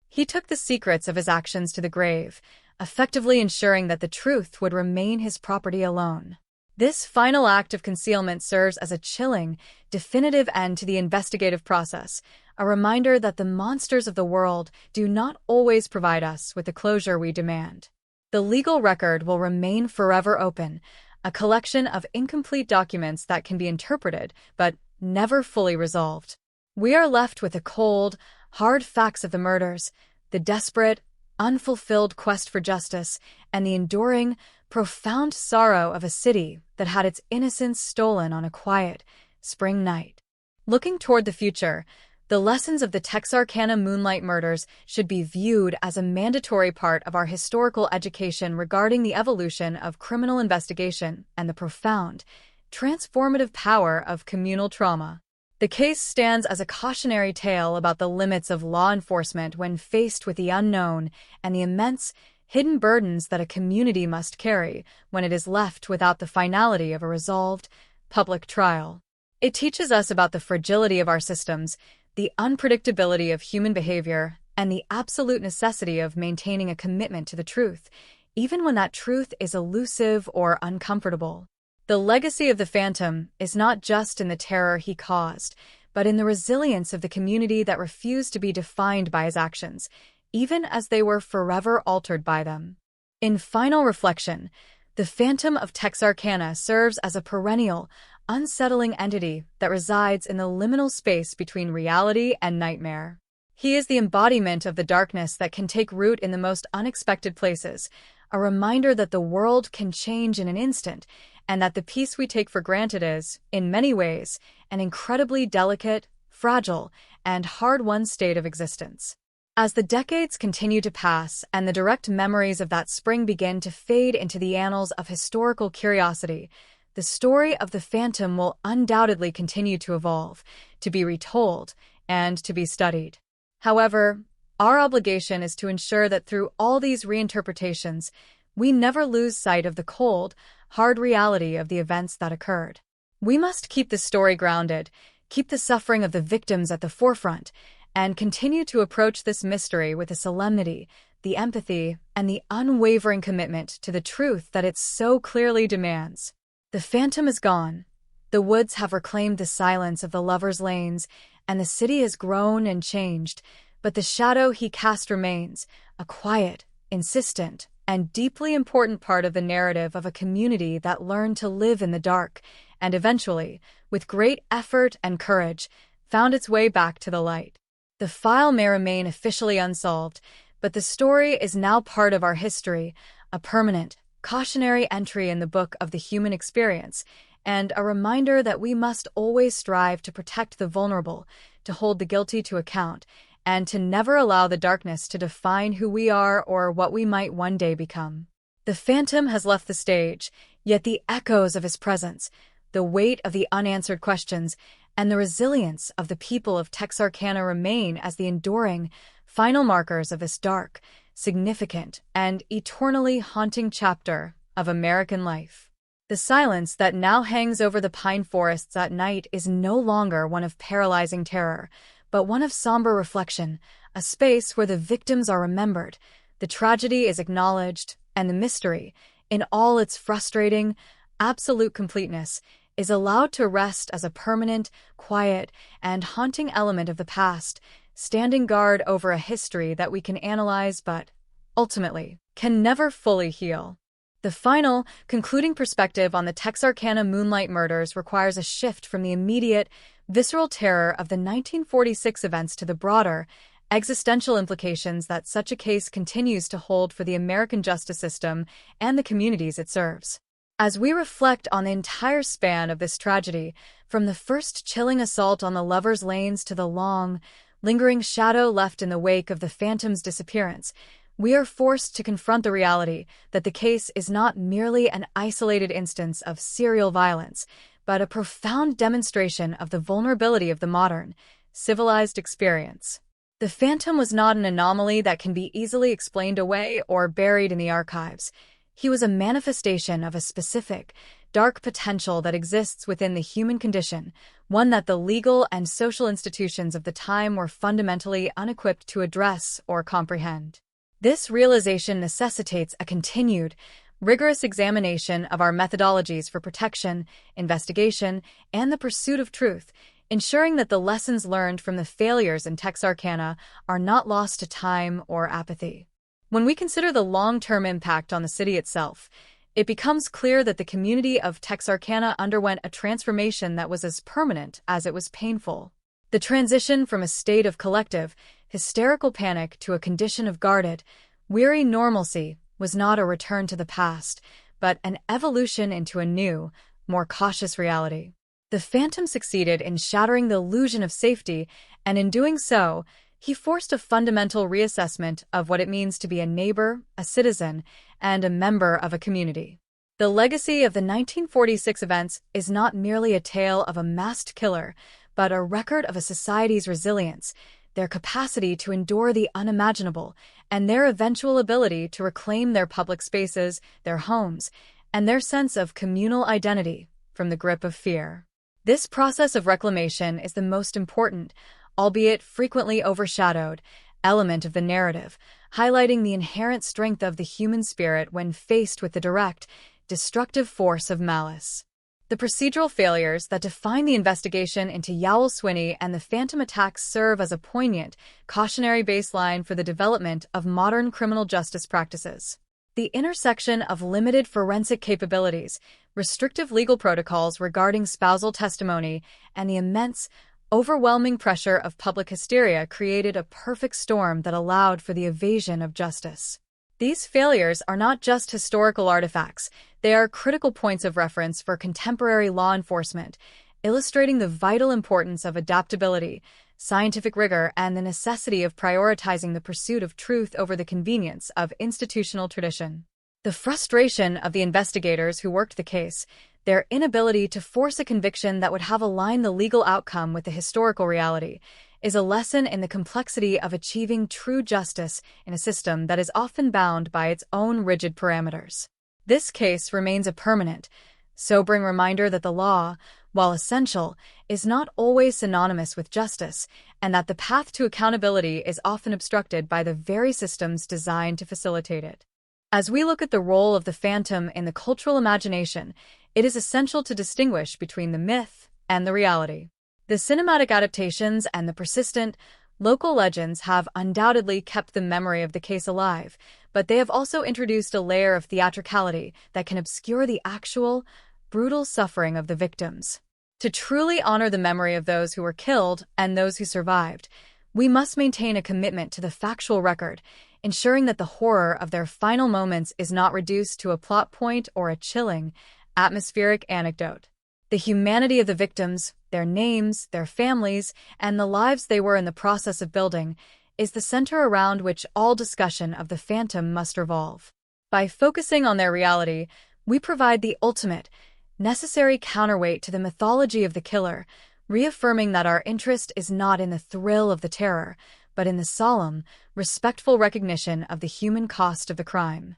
He took the secrets of his actions to the grave, effectively ensuring that the truth would remain his property alone. This final act of concealment serves as a chilling, definitive end to the investigative process, a reminder that the monsters of the world do not always provide us with the closure we demand. The legal record will remain forever open, a collection of incomplete documents that can be interpreted but never fully resolved. We are left with the cold, hard facts of the murders, the desperate, unfulfilled quest for justice, and the enduring, profound sorrow of a city that had its innocence stolen on a quiet, spring night. Looking toward the future, the lessons of the Texarkana Moonlight murders should be viewed as a mandatory part of our historical education regarding the evolution of criminal investigation and the profound, transformative power of communal trauma. The case stands as a cautionary tale about the limits of law enforcement when faced with the unknown and the immense, hidden burdens that a community must carry when it is left without the finality of a resolved, public trial. It teaches us about the fragility of our systems, the unpredictability of human behavior, and the absolute necessity of maintaining a commitment to the truth, even when that truth is elusive or uncomfortable. The legacy of the Phantom is not just in the terror he caused, but in the resilience of the community that refused to be defined by his actions, even as they were forever altered by them. In final reflection, the Phantom of Texarkana serves as a perennial, unsettling entity that resides in the liminal space between reality and nightmare. He is the embodiment of the darkness that can take root in the most unexpected places, a reminder that the world can change in an instant, and that the peace we take for granted is, in many ways, an incredibly delicate, fragile, and hard-won state of existence. As the decades continue to pass and the direct memories of that spring begin to fade into the annals of historical curiosity, the story of the Phantom will undoubtedly continue to evolve, to be retold, and to be studied. However, our obligation is to ensure that through all these reinterpretations, we never lose sight of the cold, hard reality of the events that occurred. We must keep the story grounded, keep the suffering of the victims at the forefront, and continue to approach this mystery with the solemnity, the empathy, and the unwavering commitment to the truth that it so clearly demands. The Phantom is gone. The woods have reclaimed the silence of the lovers' lanes, and the city has grown and changed, but the shadow he cast remains, a quiet, insistent, and deeply important part of the narrative of a community that learned to live in the dark, and eventually, with great effort and courage, found its way back to the light. The file may remain officially unsolved, but the story is now part of our history, a permanent, cautionary entry in the book of the human experience, and a reminder that we must always strive to protect the vulnerable, to hold the guilty to account, and to never allow the darkness to define who we are or what we might one day become. The Phantom has left the stage, yet the echoes of his presence, the weight of the unanswered questions, and the resilience of the people of Texarkana remain as the enduring, final markers of this dark, significant, and eternally haunting chapter of American life. The silence that now hangs over the pine forests at night is no longer one of paralyzing terror, but one of somber reflection, a space where the victims are remembered, the tragedy is acknowledged, and the mystery, in all its frustrating, absolute completeness, is allowed to rest as a permanent, quiet, and haunting element of the past, standing guard over a history that we can analyze but, ultimately, can never fully heal. The final, concluding perspective on the Texarkana Moonlight murders requires a shift from the immediate, visceral terror of the 1946 events to the broader, existential implications that such a case continues to hold for the American justice system and the communities it serves. As we reflect on the entire span of this tragedy, from the first chilling assault on the lovers' lanes to the long, lingering shadow left in the wake of the Phantom's disappearance, we are forced to confront the reality that the case is not merely an isolated instance of serial violence, but a profound demonstration of the vulnerability of the modern, civilized experience. The Phantom was not an anomaly that can be easily explained away or buried in the archives. He was a manifestation of a specific, dark potential that exists within the human condition, one that the legal and social institutions of the time were fundamentally unequipped to address or comprehend. This realization necessitates a continued, rigorous examination of our methodologies for protection, investigation, and the pursuit of truth, ensuring that the lessons learned from the failures in Texarkana are not lost to time or apathy. When we consider the long-term impact on the city itself, it becomes clear that the community of Texarkana underwent a transformation that was as permanent as it was painful. The transition from a state of collective, hysterical panic to a condition of guarded, weary normalcy was not a return to the past, but an evolution into a new, more cautious reality. The Phantom succeeded in shattering the illusion of safety, and in doing so, he forced a fundamental reassessment of what it means to be a neighbor, a citizen, and a member of a community. The legacy of the 1946 events is not merely a tale of a masked killer, but a record of a society's resilience, their capacity to endure the unimaginable, and their eventual ability to reclaim their public spaces, their homes, and their sense of communal identity from the grip of fear. This process of reclamation is the most important, albeit frequently overshadowed, element of the narrative, highlighting the inherent strength of the human spirit when faced with the direct, destructive force of malice. The procedural failures that define the investigation into Yowl Swinney and the Phantom attacks serve as a poignant, cautionary baseline for the development of modern criminal justice practices. The intersection of limited forensic capabilities, restrictive legal protocols regarding spousal testimony, and the immense, overwhelming pressure of public hysteria created a perfect storm that allowed for the evasion of justice. These failures are not just historical artifacts, they are critical points of reference for contemporary law enforcement, illustrating the vital importance of adaptability, scientific rigor, and the necessity of prioritizing the pursuit of truth over the convenience of institutional tradition. The frustration of the investigators who worked the case, their inability to force a conviction that would have aligned the legal outcome with the historical reality, is a lesson in the complexity of achieving true justice in a system that is often bound by its own rigid parameters. This case remains a permanent, sobering reminder that the law, while essential, is not always synonymous with justice, and that the path to accountability is often obstructed by the very systems designed to facilitate it. As we look at the role of the Phantom in the cultural imagination, it is essential to distinguish between the myth and the reality. The cinematic adaptations and the persistent, local legends have undoubtedly kept the memory of the case alive, but they have also introduced a layer of theatricality that can obscure the actual, brutal suffering of the victims. To truly honor the memory of those who were killed and those who survived, we must maintain a commitment to the factual record, ensuring that the horror of their final moments is not reduced to a plot point or a chilling, atmospheric anecdote. The humanity of the victims, their names, their families, and the lives they were in the process of building is the center around which all discussion of the Phantom must revolve. By focusing on their reality, we provide the ultimate, necessary counterweight to the mythology of the killer, reaffirming that our interest is not in the thrill of the terror, but in the solemn, respectful recognition of the human cost of the crime.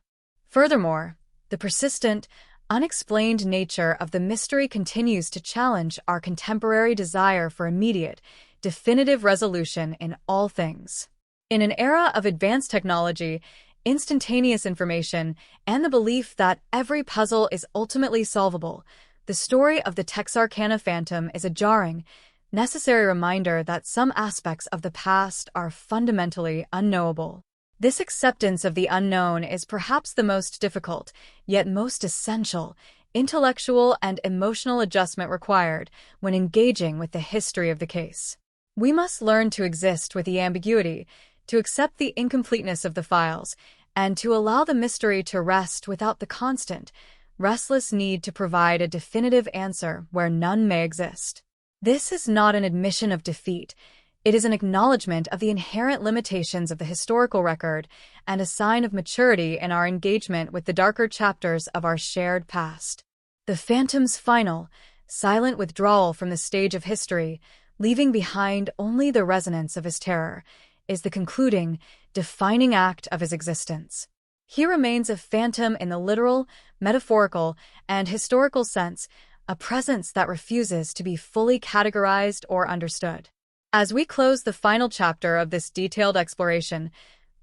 Furthermore, the persistent, unexplained nature of the mystery continues to challenge our contemporary desire for immediate, definitive resolution in all things. In an era of advanced technology, instantaneous information, and the belief that every puzzle is ultimately solvable, the story of the Texarkana Phantom is a jarring, necessary reminder that some aspects of the past are fundamentally unknowable. This acceptance of the unknown is perhaps the most difficult, yet most essential, intellectual and emotional adjustment required when engaging with the history of the case. We must learn to exist with the ambiguity, to accept the incompleteness of the files, and to allow the mystery to rest without the constant, restless need to provide a definitive answer where none may exist. This is not an admission of defeat. It is an acknowledgement of the inherent limitations of the historical record and a sign of maturity in our engagement with the darker chapters of our shared past. The Phantom's final, silent withdrawal from the stage of history, leaving behind only the resonance of his terror, is the concluding, defining act of his existence. He remains a phantom in the literal, metaphorical, and historical sense, a presence that refuses to be fully categorized or understood. As we close the final chapter of this detailed exploration,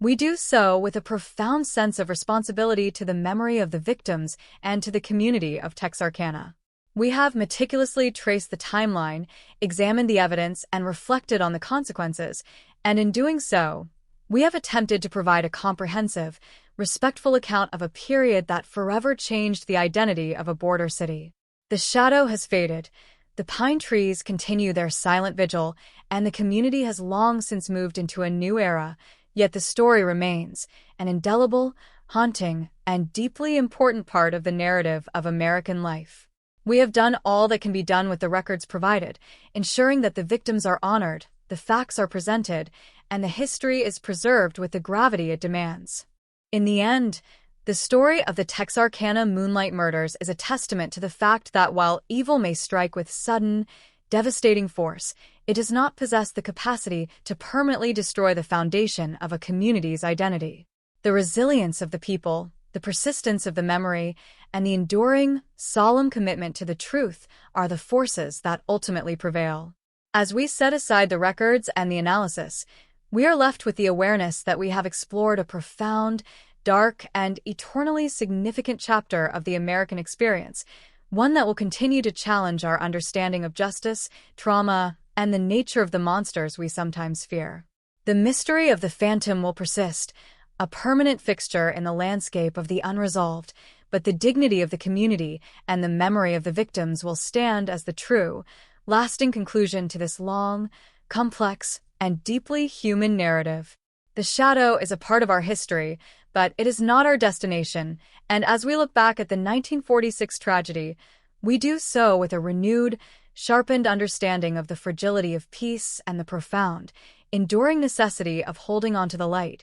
we do so with a profound sense of responsibility to the memory of the victims and to the community of Texarkana. We have meticulously traced the timeline, examined the evidence, and reflected on the consequences, and in doing so, we have attempted to provide a comprehensive, respectful account of a period that forever changed the identity of a border city. The shadow has faded, the pine trees continue their silent vigil, and the community has long since moved into a new era, yet the story remains, an indelible, haunting, and deeply important part of the narrative of American life. We have done all that can be done with the records provided, ensuring that the victims are honored, the facts are presented, and the history is preserved with the gravity it demands. In the end, the story of the Texarkana Moonlight Murders is a testament to the fact that while evil may strike with sudden, devastating force, it does not possess the capacity to permanently destroy the foundation of a community's identity. The resilience of the people, the persistence of the memory, and the enduring, solemn commitment to the truth are the forces that ultimately prevail. As we set aside the records and the analysis, we are left with the awareness that we have explored a profound, dark, and eternally significant chapter of the American experience, one that will continue to challenge our understanding of justice, trauma, and the nature of the monsters we sometimes fear. The mystery of the Phantom will persist, a permanent fixture in the landscape of the unresolved, but the dignity of the community and the memory of the victims will stand as the true, lasting conclusion to this long, complex, and deeply human narrative. The shadow is a part of our history, but it is not our destination, and as we look back at the 1946 tragedy, we do so with a renewed, sharpened understanding of the fragility of peace and the profound, enduring necessity of holding on to the light,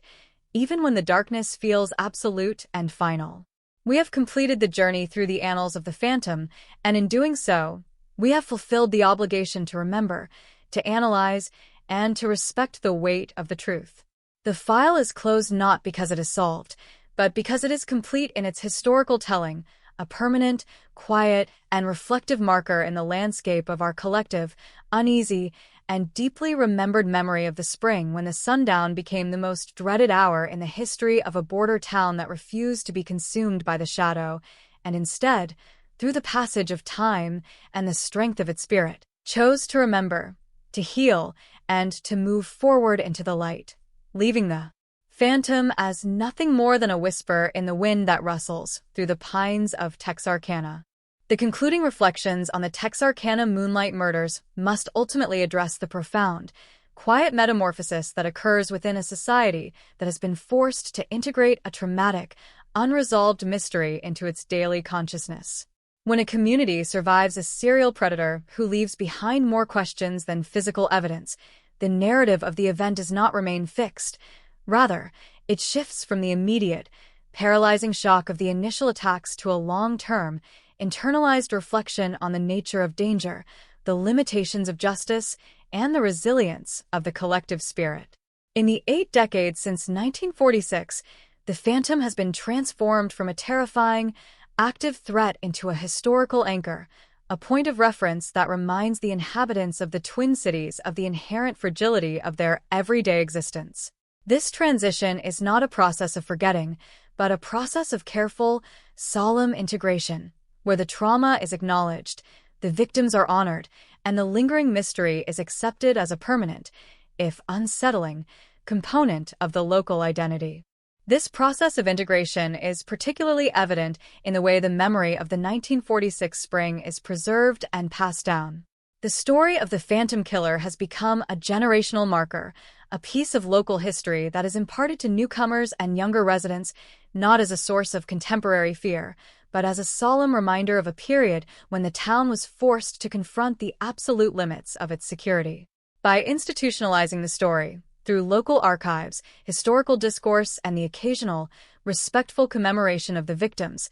even when the darkness feels absolute and final. We have completed the journey through the annals of the Phantom, and in doing so, we have fulfilled the obligation to remember, to analyze, and to respect the weight of the truth. The file is closed not because it is solved, but because it is complete in its historical telling, a permanent, quiet, and reflective marker in the landscape of our collective, uneasy, and deeply remembered memory of the spring when the sundown became the most dreaded hour in the history of a border town that refused to be consumed by the shadow, and instead, through the passage of time and the strength of its spirit, chose to remember, to heal, and to move forward into the light, leaving the Phantom as nothing more than a whisper in the wind that rustles through the pines of Texarkana. The concluding reflections on the Texarkana Moonlight Murders must ultimately address the profound, quiet metamorphosis that occurs within a society that has been forced to integrate a traumatic, unresolved mystery into its daily consciousness. When a community survives a serial predator who leaves behind more questions than physical evidence, the narrative of the event does not remain fixed. Rather, it shifts from the immediate, paralyzing shock of the initial attacks to a long-term, internalized reflection on the nature of danger, the limitations of justice, and the resilience of the collective spirit. In the 8 decades since 1946, the Phantom has been transformed from a terrifying, active threat into a historical anchor, a point of reference that reminds the inhabitants of the Twin Cities of the inherent fragility of their everyday existence. This transition is not a process of forgetting, but a process of careful, solemn integration, where the trauma is acknowledged, the victims are honored, and the lingering mystery is accepted as a permanent, if unsettling, component of the local identity. This process of integration is particularly evident in the way the memory of the 1946 spring is preserved and passed down. The story of the Phantom Killer has become a generational marker, a piece of local history that is imparted to newcomers and younger residents not as a source of contemporary fear, but as a solemn reminder of a period when the town was forced to confront the absolute limits of its security. By institutionalizing the story, through local archives, historical discourse, and the occasional, respectful commemoration of the victims,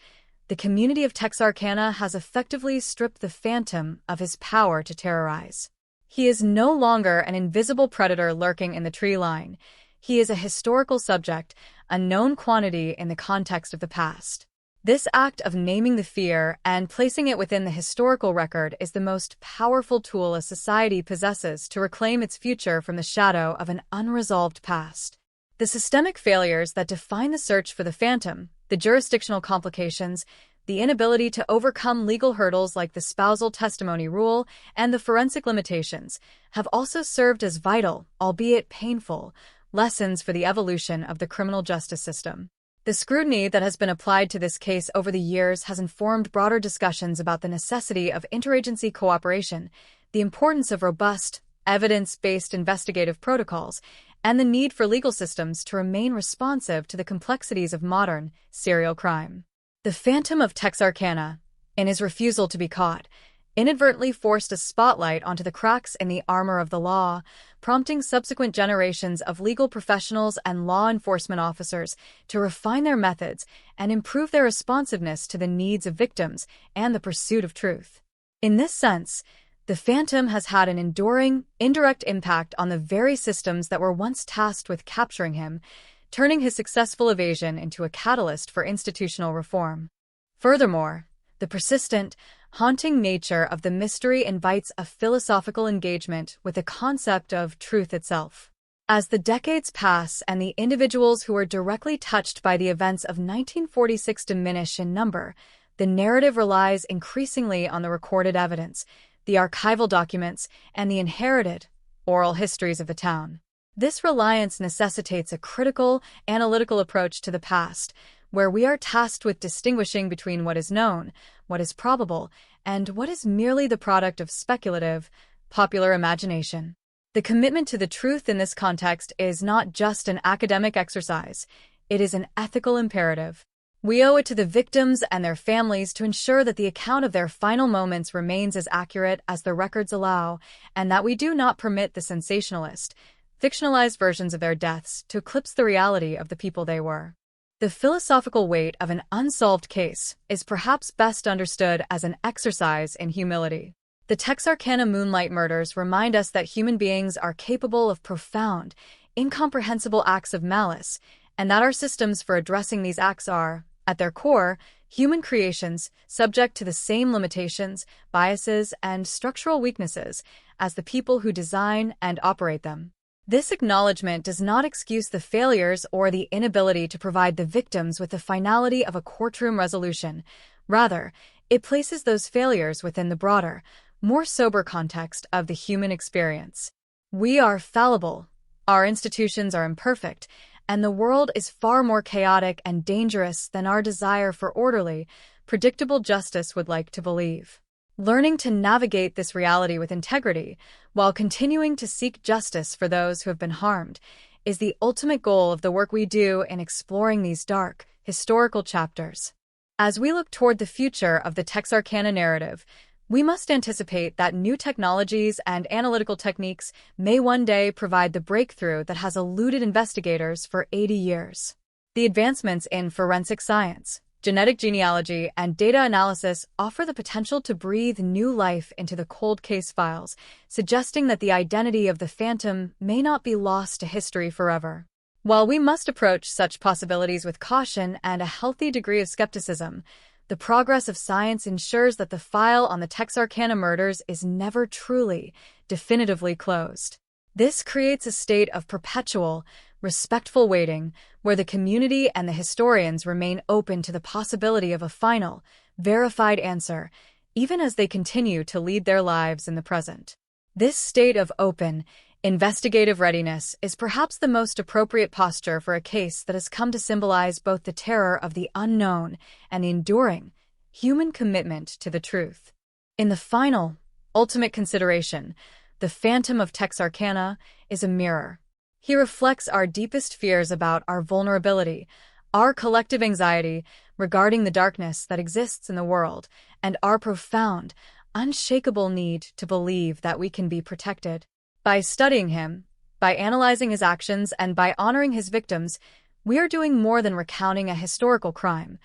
the community of Texarkana has effectively stripped the Phantom of his power to terrorize. He is no longer an invisible predator lurking in the tree line. He is a historical subject, a known quantity in the context of the past. This act of naming the fear and placing it within the historical record is the most powerful tool a society possesses to reclaim its future from the shadow of an unresolved past. The systemic failures that define the search for the Phantom, the jurisdictional complications, the inability to overcome legal hurdles like the spousal testimony rule, and the forensic limitations, have also served as vital, albeit painful, lessons for the evolution of the criminal justice system. The scrutiny that has been applied to this case over the years has informed broader discussions about the necessity of interagency cooperation, the importance of robust, evidence-based investigative protocols, and the need for legal systems to remain responsive to the complexities of modern serial crime. The Phantom of Texarkana, in his refusal to be caught, inadvertently forced a spotlight onto the cracks in the armor of the law, prompting subsequent generations of legal professionals and law enforcement officers to refine their methods and improve their responsiveness to the needs of victims and the pursuit of truth. In this sense, the Phantom has had an enduring, indirect impact on the very systems that were once tasked with capturing him, turning his successful evasion into a catalyst for institutional reform. Furthermore, the persistent, haunting nature of the mystery invites a philosophical engagement with the concept of truth itself. As the decades pass and the individuals who are directly touched by the events of 1946 diminish in number, the narrative relies increasingly on the recorded evidence, the archival documents, and the inherited, oral histories of the town. This reliance necessitates a critical, analytical approach to the past, where we are tasked with distinguishing between what is known, what is probable, and what is merely the product of speculative, popular imagination. The commitment to the truth in this context is not just an academic exercise, it is an ethical imperative. We owe it to the victims and their families to ensure that the account of their final moments remains as accurate as the records allow, and that we do not permit the sensationalist, fictionalized versions of their deaths to eclipse the reality of the people they were. The philosophical weight of an unsolved case is perhaps best understood as an exercise in humility. The Texarkana Moonlight murders remind us that human beings are capable of profound, incomprehensible acts of malice, and that our systems for addressing these acts are, at their core, human creations subject to the same limitations, biases, and structural weaknesses as the people who design and operate them. This acknowledgement does not excuse the failures or the inability to provide the victims with the finality of a courtroom resolution. Rather, it places those failures within the broader, more sober context of the human experience. We are fallible, our institutions are imperfect, and the world is far more chaotic and dangerous than our desire for orderly, predictable justice would like to believe. Learning to navigate this reality with integrity, while continuing to seek justice for those who have been harmed, is the ultimate goal of the work we do in exploring these dark, historical chapters. As we look toward the future of the Texarkana narrative, we must anticipate that new technologies and analytical techniques may one day provide the breakthrough that has eluded investigators for 80 years. The advancements in forensic science, genetic genealogy, and data analysis offer the potential to breathe new life into the cold case files, suggesting that the identity of the Phantom may not be lost to history forever. While we must approach such possibilities with caution and a healthy degree of skepticism, the progress of science ensures that the file on the Texarkana murders is never truly, definitively closed. This creates a state of perpetual, respectful waiting, where the community and the historians remain open to the possibility of a final, verified answer, even as they continue to lead their lives in the present. This state of open, investigative readiness is perhaps the most appropriate posture for a case that has come to symbolize both the terror of the unknown and the enduring, human commitment to the truth. In the final, ultimate consideration, the Phantom of Texarkana is a mirror. He reflects our deepest fears about our vulnerability, our collective anxiety regarding the darkness that exists in the world, and our profound, unshakable need to believe that we can be protected. By studying him, by analyzing his actions, and by honoring his victims, we are doing more than recounting a historical crime.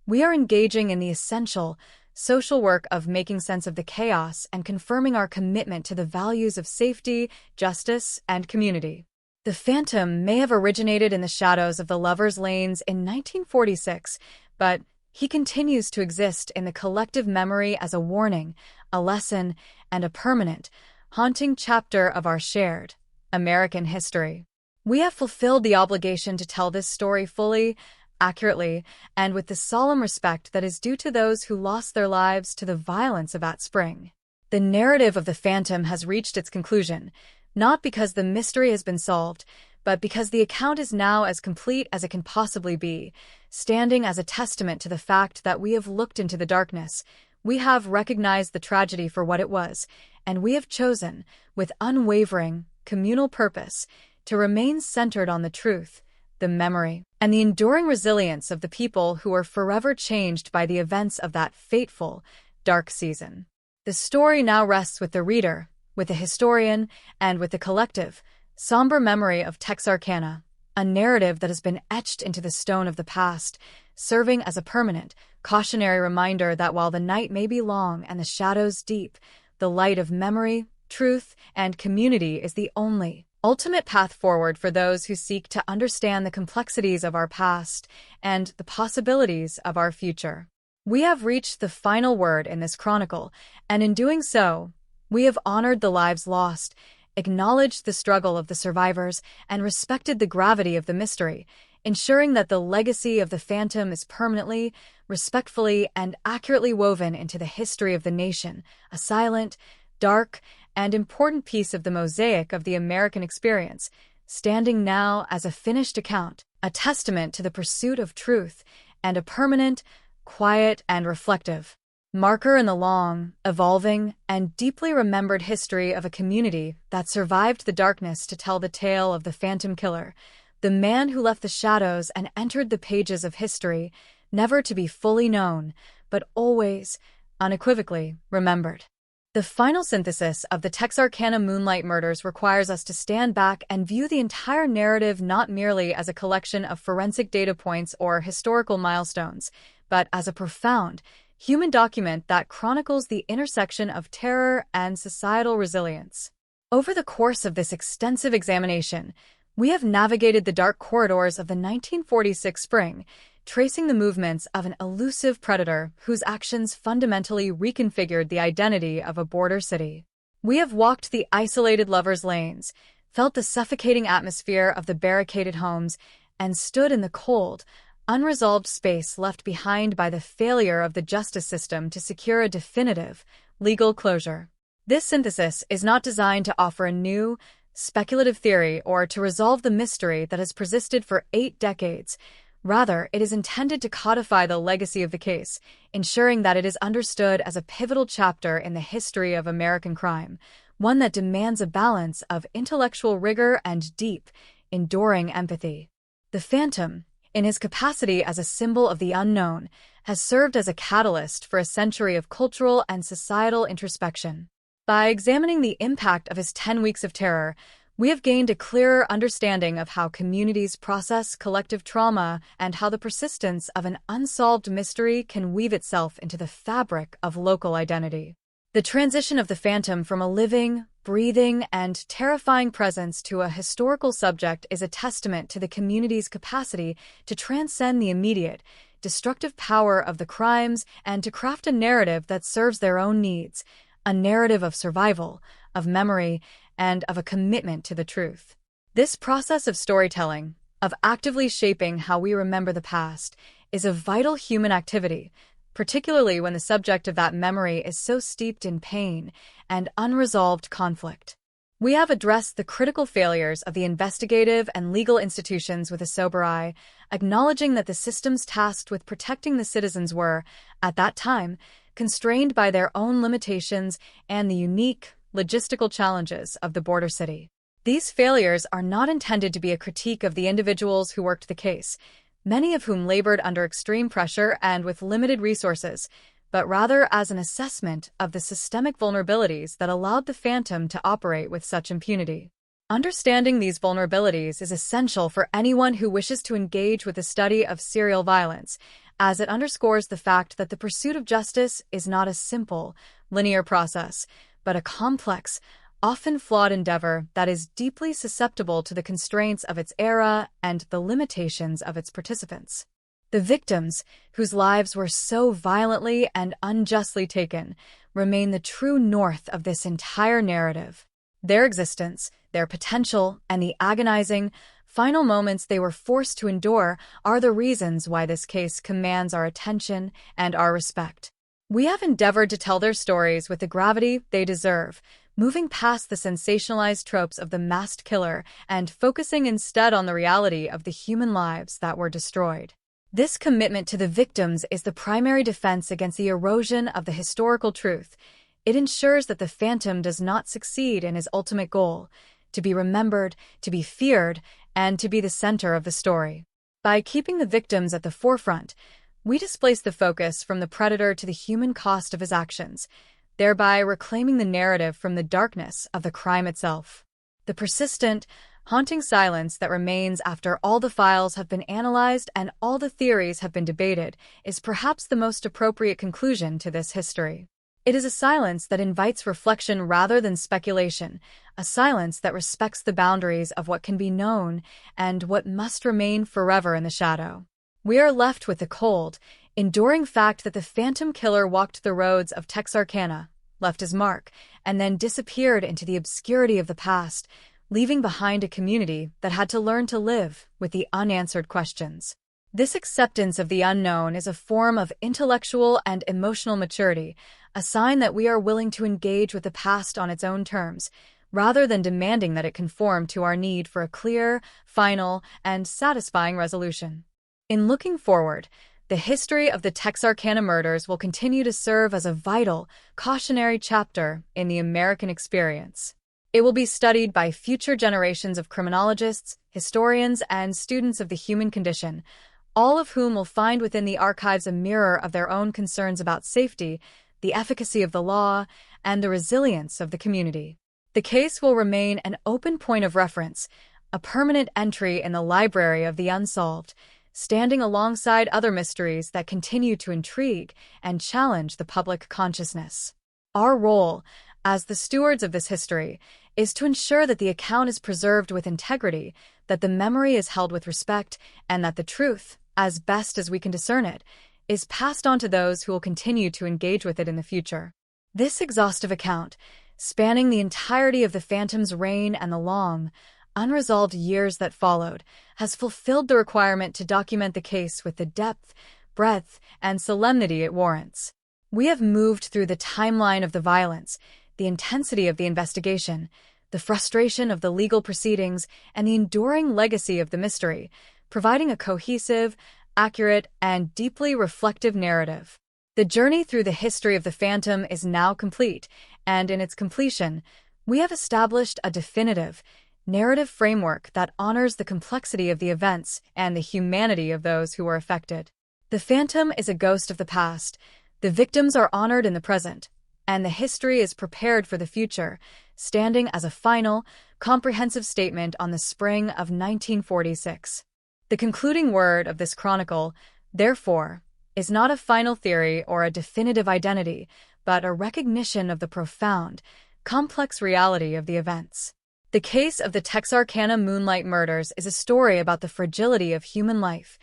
We are engaging in the essential, social work of making sense of the chaos and confirming our commitment to the values of safety, justice, and community. The Phantom may have originated in the shadows of the Lovers' Lanes in 1946, but he continues to exist in the collective memory as a warning, a lesson, and a permanent, haunting chapter of our shared American history. We have fulfilled the obligation to tell this story fully, accurately, and with the solemn respect that is due to those who lost their lives to the violence of that spring. The narrative of the Phantom has reached its conclusion, not because the mystery has been solved, but because the account is now as complete as it can possibly be, standing as a testament to the fact that we have looked into the darkness, we have recognized the tragedy for what it was, and we have chosen, with unwavering, communal purpose, to remain centered on the truth, the memory, and the enduring resilience of the people who were forever changed by the events of that fateful, dark season. The story now rests with the reader, with the historian, and with the collective, somber memory of Texarkana, a narrative that has been etched into the stone of the past, serving as a permanent, cautionary reminder that while the night may be long and the shadows deep, the light of memory, truth, and community is the only, ultimate path forward for those who seek to understand the complexities of our past and the possibilities of our future. We have reached the final word in this chronicle, and in doing so, we have honored the lives lost, acknowledged the struggle of the survivors, and respected the gravity of the mystery, ensuring that the legacy of the Phantom is permanently, respectfully, and accurately woven into the history of the nation, a silent, dark, and important piece of the mosaic of the American experience, standing now as a finished account, a testament to the pursuit of truth, and a permanent, quiet, and reflective marker in the long, evolving, and deeply remembered history of a community that survived the darkness to tell the tale of the Phantom Killer, the man who left the shadows and entered the pages of history, never to be fully known, but always, unequivocally, remembered. The final synthesis of the Texarkana Moonlight Murders requires us to stand back and view the entire narrative not merely as a collection of forensic data points or historical milestones, but as a profound, human document that chronicles the intersection of terror and societal resilience. Over the course of this extensive examination, we have navigated the dark corridors of the 1946 spring, tracing the movements of an elusive predator whose actions fundamentally reconfigured the identity of a border city. We have walked the isolated lovers' lanes, felt the suffocating atmosphere of the barricaded homes, and stood in the cold, unresolved space left behind by the failure of the justice system to secure a definitive, legal closure. This synthesis is not designed to offer a new, speculative theory or to resolve the mystery that has persisted for 8 decades. Rather, it is intended to codify the legacy of the case, ensuring that it is understood as a pivotal chapter in the history of American crime, one that demands a balance of intellectual rigor and deep, enduring empathy. The Phantom, in his capacity as a symbol of the unknown, has served as a catalyst for a century of cultural and societal introspection. By examining the impact of his 10 weeks of terror, we have gained a clearer understanding of how communities process collective trauma and how the persistence of an unsolved mystery can weave itself into the fabric of local identity. The transition of the Phantom from a living, breathing, and terrifying presence to a historical subject is a testament to the community's capacity to transcend the immediate, destructive power of the crimes and to craft a narrative that serves their own needs, a narrative of survival, of memory, and of a commitment to the truth. This process of storytelling, of actively shaping how we remember the past, is a vital human activity, particularly when the subject of that memory is so steeped in pain and unresolved conflict. We have addressed the critical failures of the investigative and legal institutions with a sober eye, acknowledging that the systems tasked with protecting the citizens were, at that time, constrained by their own limitations and the unique, logistical challenges of the border city. These failures are not intended to be a critique of the individuals who worked the case, many of whom labored under extreme pressure and with limited resources, but rather as an assessment of the systemic vulnerabilities that allowed the Phantom to operate with such impunity. Understanding these vulnerabilities is essential for anyone who wishes to engage with the study of serial violence, as it underscores the fact that the pursuit of justice is not a simple, linear process, but a complex, often flawed endeavor that is deeply susceptible to the constraints of its era and the limitations of its participants. The victims, whose lives were so violently and unjustly taken, remain the true north of this entire narrative. Their existence, their potential, and the agonizing, final moments they were forced to endure are the reasons why this case commands our attention and our respect. We have endeavored to tell their stories with the gravity they deserve, moving past the sensationalized tropes of the masked killer and focusing instead on the reality of the human lives that were destroyed. This commitment to the victims is the primary defense against the erosion of the historical truth. It ensures that the Phantom does not succeed in his ultimate goal, to be remembered, to be feared, and to be the center of the story. By keeping the victims at the forefront, we displace the focus from the predator to the human cost of his actions, thereby reclaiming the narrative from the darkness of the crime itself. The persistent, haunting silence that remains after all the files have been analyzed and all the theories have been debated is perhaps the most appropriate conclusion to this history. It is a silence that invites reflection rather than speculation, a silence that respects the boundaries of what can be known and what must remain forever in the shadow. We are left with the cold, enduring fact that the Phantom Killer walked the roads of Texarkana, left his mark, and then disappeared into the obscurity of the past, leaving behind a community that had to learn to live with the unanswered questions. This acceptance of the unknown is a form of intellectual and emotional maturity, a sign that we are willing to engage with the past on its own terms, rather than demanding that it conform to our need for a clear, final, and satisfying resolution. In looking forward, the history of the Texarkana murders will continue to serve as a vital, cautionary chapter in the American experience. It will be studied by future generations of criminologists, historians, and students of the human condition, all of whom will find within the archives a mirror of their own concerns about safety, the efficacy of the law, and the resilience of the community. The case will remain an open point of reference, a permanent entry in the library of the unsolved, standing alongside other mysteries that continue to intrigue and challenge the public consciousness. Our role, as the stewards of this history, is to ensure that the account is preserved with integrity, that the memory is held with respect, and that the truth, as best as we can discern it, is passed on to those who will continue to engage with it in the future. This exhaustive account, spanning the entirety of the Phantom's reign and the long, unresolved years that followed, has fulfilled the requirement to document the case with the depth, breadth, and solemnity it warrants. We have moved through the timeline of the violence, the intensity of the investigation, the frustration of the legal proceedings, and the enduring legacy of the mystery, providing a cohesive, accurate, and deeply reflective narrative. The journey through the history of the Phantom is now complete, and in its completion, we have established a definitive, narrative framework that honors the complexity of the events and the humanity of those who were affected. The Phantom is a ghost of the past, the victims are honored in the present, and the history is prepared for the future, standing as a final, comprehensive statement on the spring of 1946. The concluding word of this chronicle, therefore, is not a final theory or a definitive identity, but a recognition of the profound, complex reality of the events. The case of the Texarkana Moonlight Murders is a story about the fragility of human life,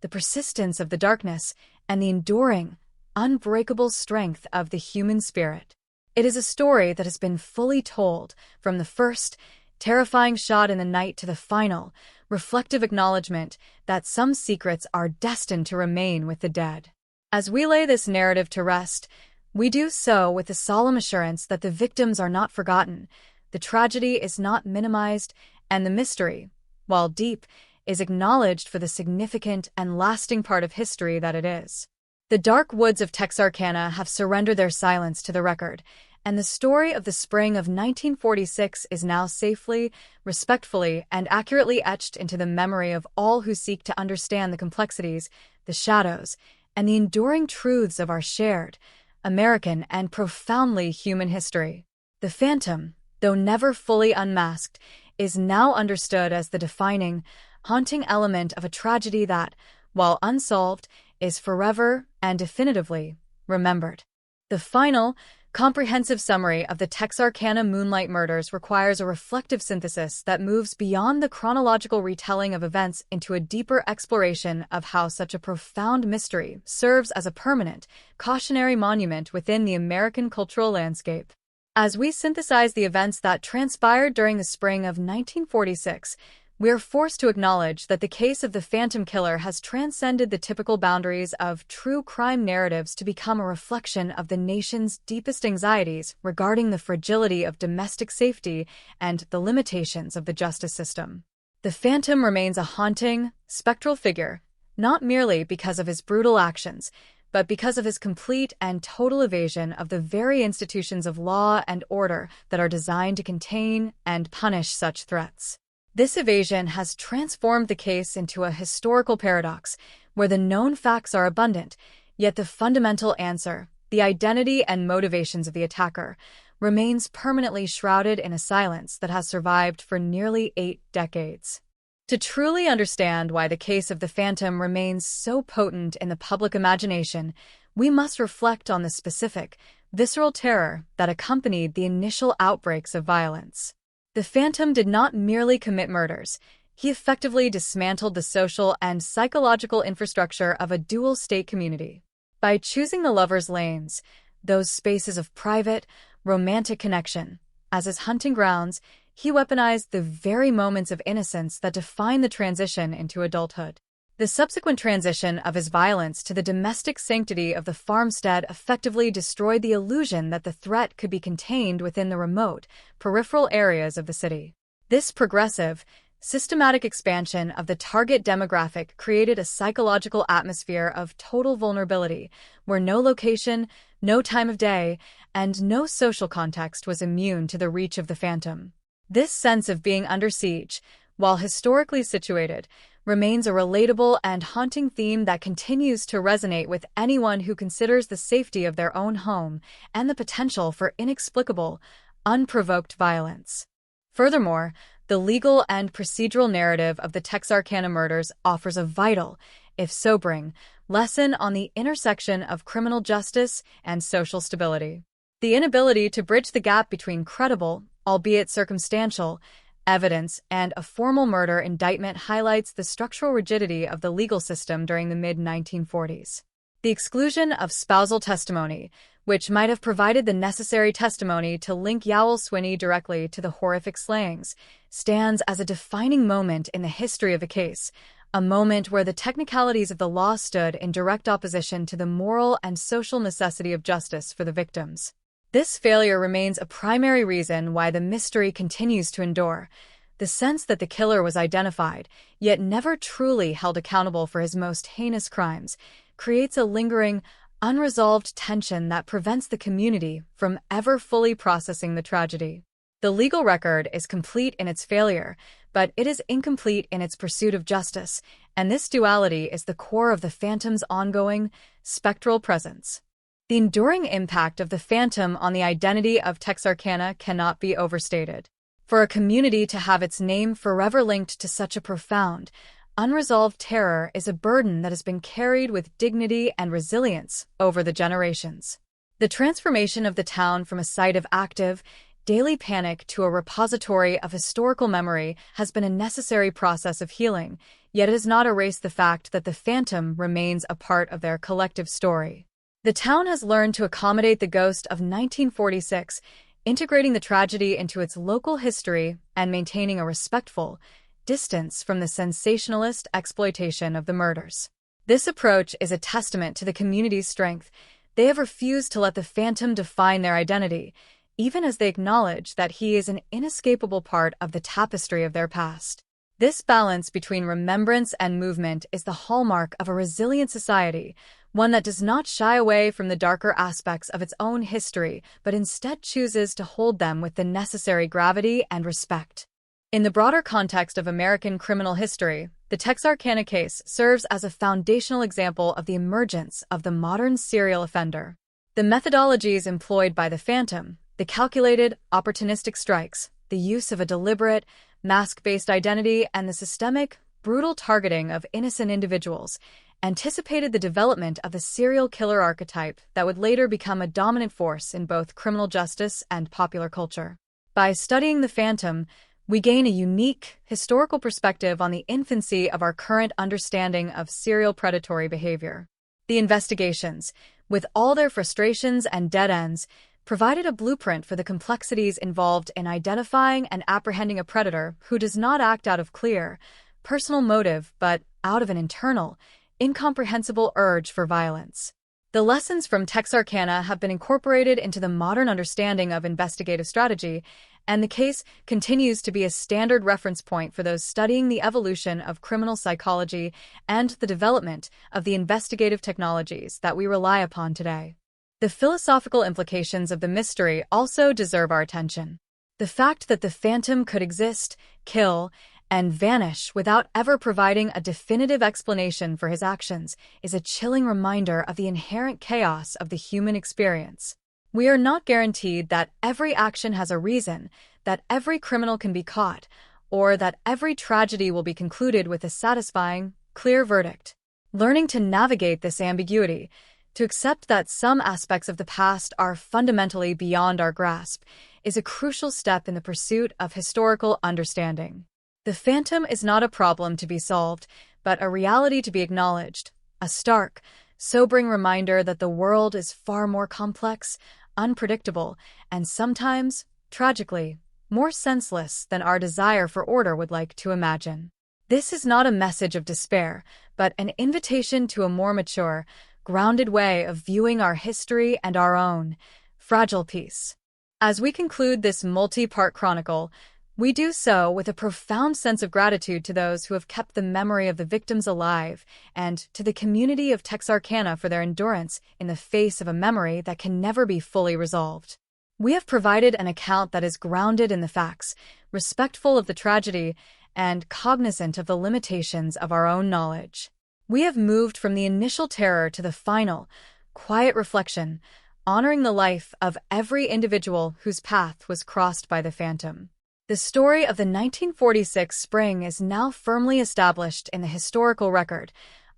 the persistence of the darkness, and the enduring, unbreakable strength of the human spirit. It is a story that has been fully told, from the first, terrifying shot in the night to the final, reflective acknowledgement that some secrets are destined to remain with the dead. As we lay this narrative to rest, we do so with the solemn assurance that the victims are not forgotten, the tragedy is not minimized, and the mystery, while deep, is acknowledged for the significant and lasting part of history that it is. The dark woods of Texarkana have surrendered their silence to the record, and the story of the spring of 1946 is now safely, respectfully, and accurately etched into the memory of all who seek to understand the complexities, the shadows, and the enduring truths of our shared, American, and profoundly human history. The Phantom, though never fully unmasked, is now understood as the defining, haunting element of a tragedy that, while unsolved, is forever and definitively remembered. The final, comprehensive summary of the Texarkana Moonlight Murders requires a reflective synthesis that moves beyond the chronological retelling of events into a deeper exploration of how such a profound mystery serves as a permanent, cautionary monument within the American cultural landscape. As we synthesize the events that transpired during the spring of 1946, we are forced to acknowledge that the case of the Phantom Killer has transcended the typical boundaries of true crime narratives to become a reflection of the nation's deepest anxieties regarding the fragility of domestic safety and the limitations of the justice system. The Phantom remains a haunting, spectral figure, not merely because of his brutal actions, but because of his complete and total evasion of the very institutions of law and order that are designed to contain and punish such threats. This evasion has transformed the case into a historical paradox, where the known facts are abundant, yet the fundamental answer, the identity and motivations of the attacker, remains permanently shrouded in a silence that has survived for nearly 8 decades. To truly understand why the case of the Phantom remains so potent in the public imagination, we must reflect on the specific, visceral terror that accompanied the initial outbreaks of violence. The Phantom did not merely commit murders, he effectively dismantled the social and psychological infrastructure of a dual-state community. By choosing the lovers' lanes, those spaces of private, romantic connection, as his hunting grounds, he weaponized the very moments of innocence that define the transition into adulthood. The subsequent transition of his violence to the domestic sanctity of the farmstead effectively destroyed the illusion that the threat could be contained within the remote, peripheral areas of the city. This progressive, systematic expansion of the target demographic created a psychological atmosphere of total vulnerability, where no location, no time of day, and no social context was immune to the reach of the Phantom. This sense of being under siege, while historically situated, remains a relatable and haunting theme that continues to resonate with anyone who considers the safety of their own home and the potential for inexplicable, unprovoked violence. Furthermore, the legal and procedural narrative of the Texarkana murders offers a vital, if sobering, lesson on the intersection of criminal justice and social stability. The inability to bridge the gap between credible, albeit circumstantial, evidence and a formal murder indictment highlights the structural rigidity of the legal system during the mid-1940s. The exclusion of spousal testimony, which might have provided the necessary testimony to link Yowell Swinney directly to the horrific slayings, stands as a defining moment in the history of the case, a moment where the technicalities of the law stood in direct opposition to the moral and social necessity of justice for the victims. This failure remains a primary reason why the mystery continues to endure. The sense that the killer was identified, yet never truly held accountable for his most heinous crimes, creates a lingering, unresolved tension that prevents the community from ever fully processing the tragedy. The legal record is complete in its failure, but it is incomplete in its pursuit of justice, and this duality is the core of the Phantom's ongoing, spectral presence. The enduring impact of the Phantom on the identity of Texarkana cannot be overstated. For a community to have its name forever linked to such a profound, unresolved terror is a burden that has been carried with dignity and resilience over the generations. The transformation of the town from a site of active, daily panic to a repository of historical memory has been a necessary process of healing, yet it has not erased the fact that the Phantom remains a part of their collective story. The town has learned to accommodate the ghost of 1946, integrating the tragedy into its local history and maintaining a respectful distance from the sensationalist exploitation of the murders. This approach is a testament to the community's strength. They have refused to let the Phantom define their identity, even as they acknowledge that he is an inescapable part of the tapestry of their past. This balance between remembrance and movement is the hallmark of a resilient society, one that does not shy away from the darker aspects of its own history, but instead chooses to hold them with the necessary gravity and respect. In the broader context of American criminal history, the Texarkana case serves as a foundational example of the emergence of the modern serial offender. The methodologies employed by the Phantom, the calculated, opportunistic strikes, the use of a deliberate, mask-based identity, and the systemic, brutal targeting of innocent individuals, anticipated the development of a serial killer archetype that would later become a dominant force in both criminal justice and popular culture. By studying the Phantom, we gain a unique, historical perspective on the infancy of our current understanding of serial predatory behavior. The investigations, with all their frustrations and dead ends, provided a blueprint for the complexities involved in identifying and apprehending a predator who does not act out of clear, personal motive but out of an internal, incomprehensible urge for violence. The lessons from Texarkana have been incorporated into the modern understanding of investigative strategy, and the case continues to be a standard reference point for those studying the evolution of criminal psychology and the development of the investigative technologies that we rely upon today. The philosophical implications of the mystery also deserve our attention. The fact that the Phantom could exist, kill, and vanish without ever providing a definitive explanation for his actions is a chilling reminder of the inherent chaos of the human experience. We are not guaranteed that every action has a reason, that every criminal can be caught, or that every tragedy will be concluded with a satisfying, clear verdict. Learning to navigate this ambiguity, to accept that some aspects of the past are fundamentally beyond our grasp, is a crucial step in the pursuit of historical understanding. The Phantom is not a problem to be solved, but a reality to be acknowledged, a stark, sobering reminder that the world is far more complex, unpredictable, and sometimes, tragically, more senseless than our desire for order would like to imagine. This is not a message of despair, but an invitation to a more mature, grounded way of viewing our history and our own fragile peace. As we conclude this multi-part chronicle, we do so with a profound sense of gratitude to those who have kept the memory of the victims alive and to the community of Texarkana for their endurance in the face of a memory that can never be fully resolved. We have provided an account that is grounded in the facts, respectful of the tragedy, and cognizant of the limitations of our own knowledge. We have moved from the initial terror to the final, quiet reflection, honoring the life of every individual whose path was crossed by the Phantom. The story of the 1946 spring is now firmly established in the historical record,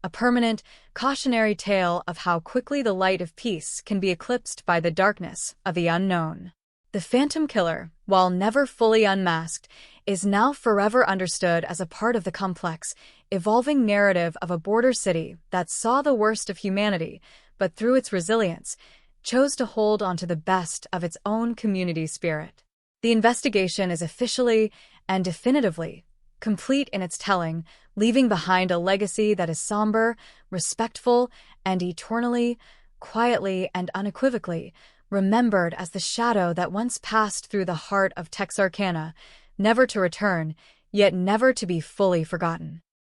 a permanent, cautionary tale of how quickly the light of peace can be eclipsed by the darkness of the unknown. The Phantom Killer, while never fully unmasked, is now forever understood as a part of the complex, evolving narrative of a border city that saw the worst of humanity, but through its resilience, chose to hold onto the best of its own community spirit. The investigation is officially and definitively complete in its telling, leaving behind a legacy that is somber, respectful, and eternally, quietly, and unequivocally remembered as the shadow that once passed through the heart of Texarkana, never to return, yet never to be fully forgotten.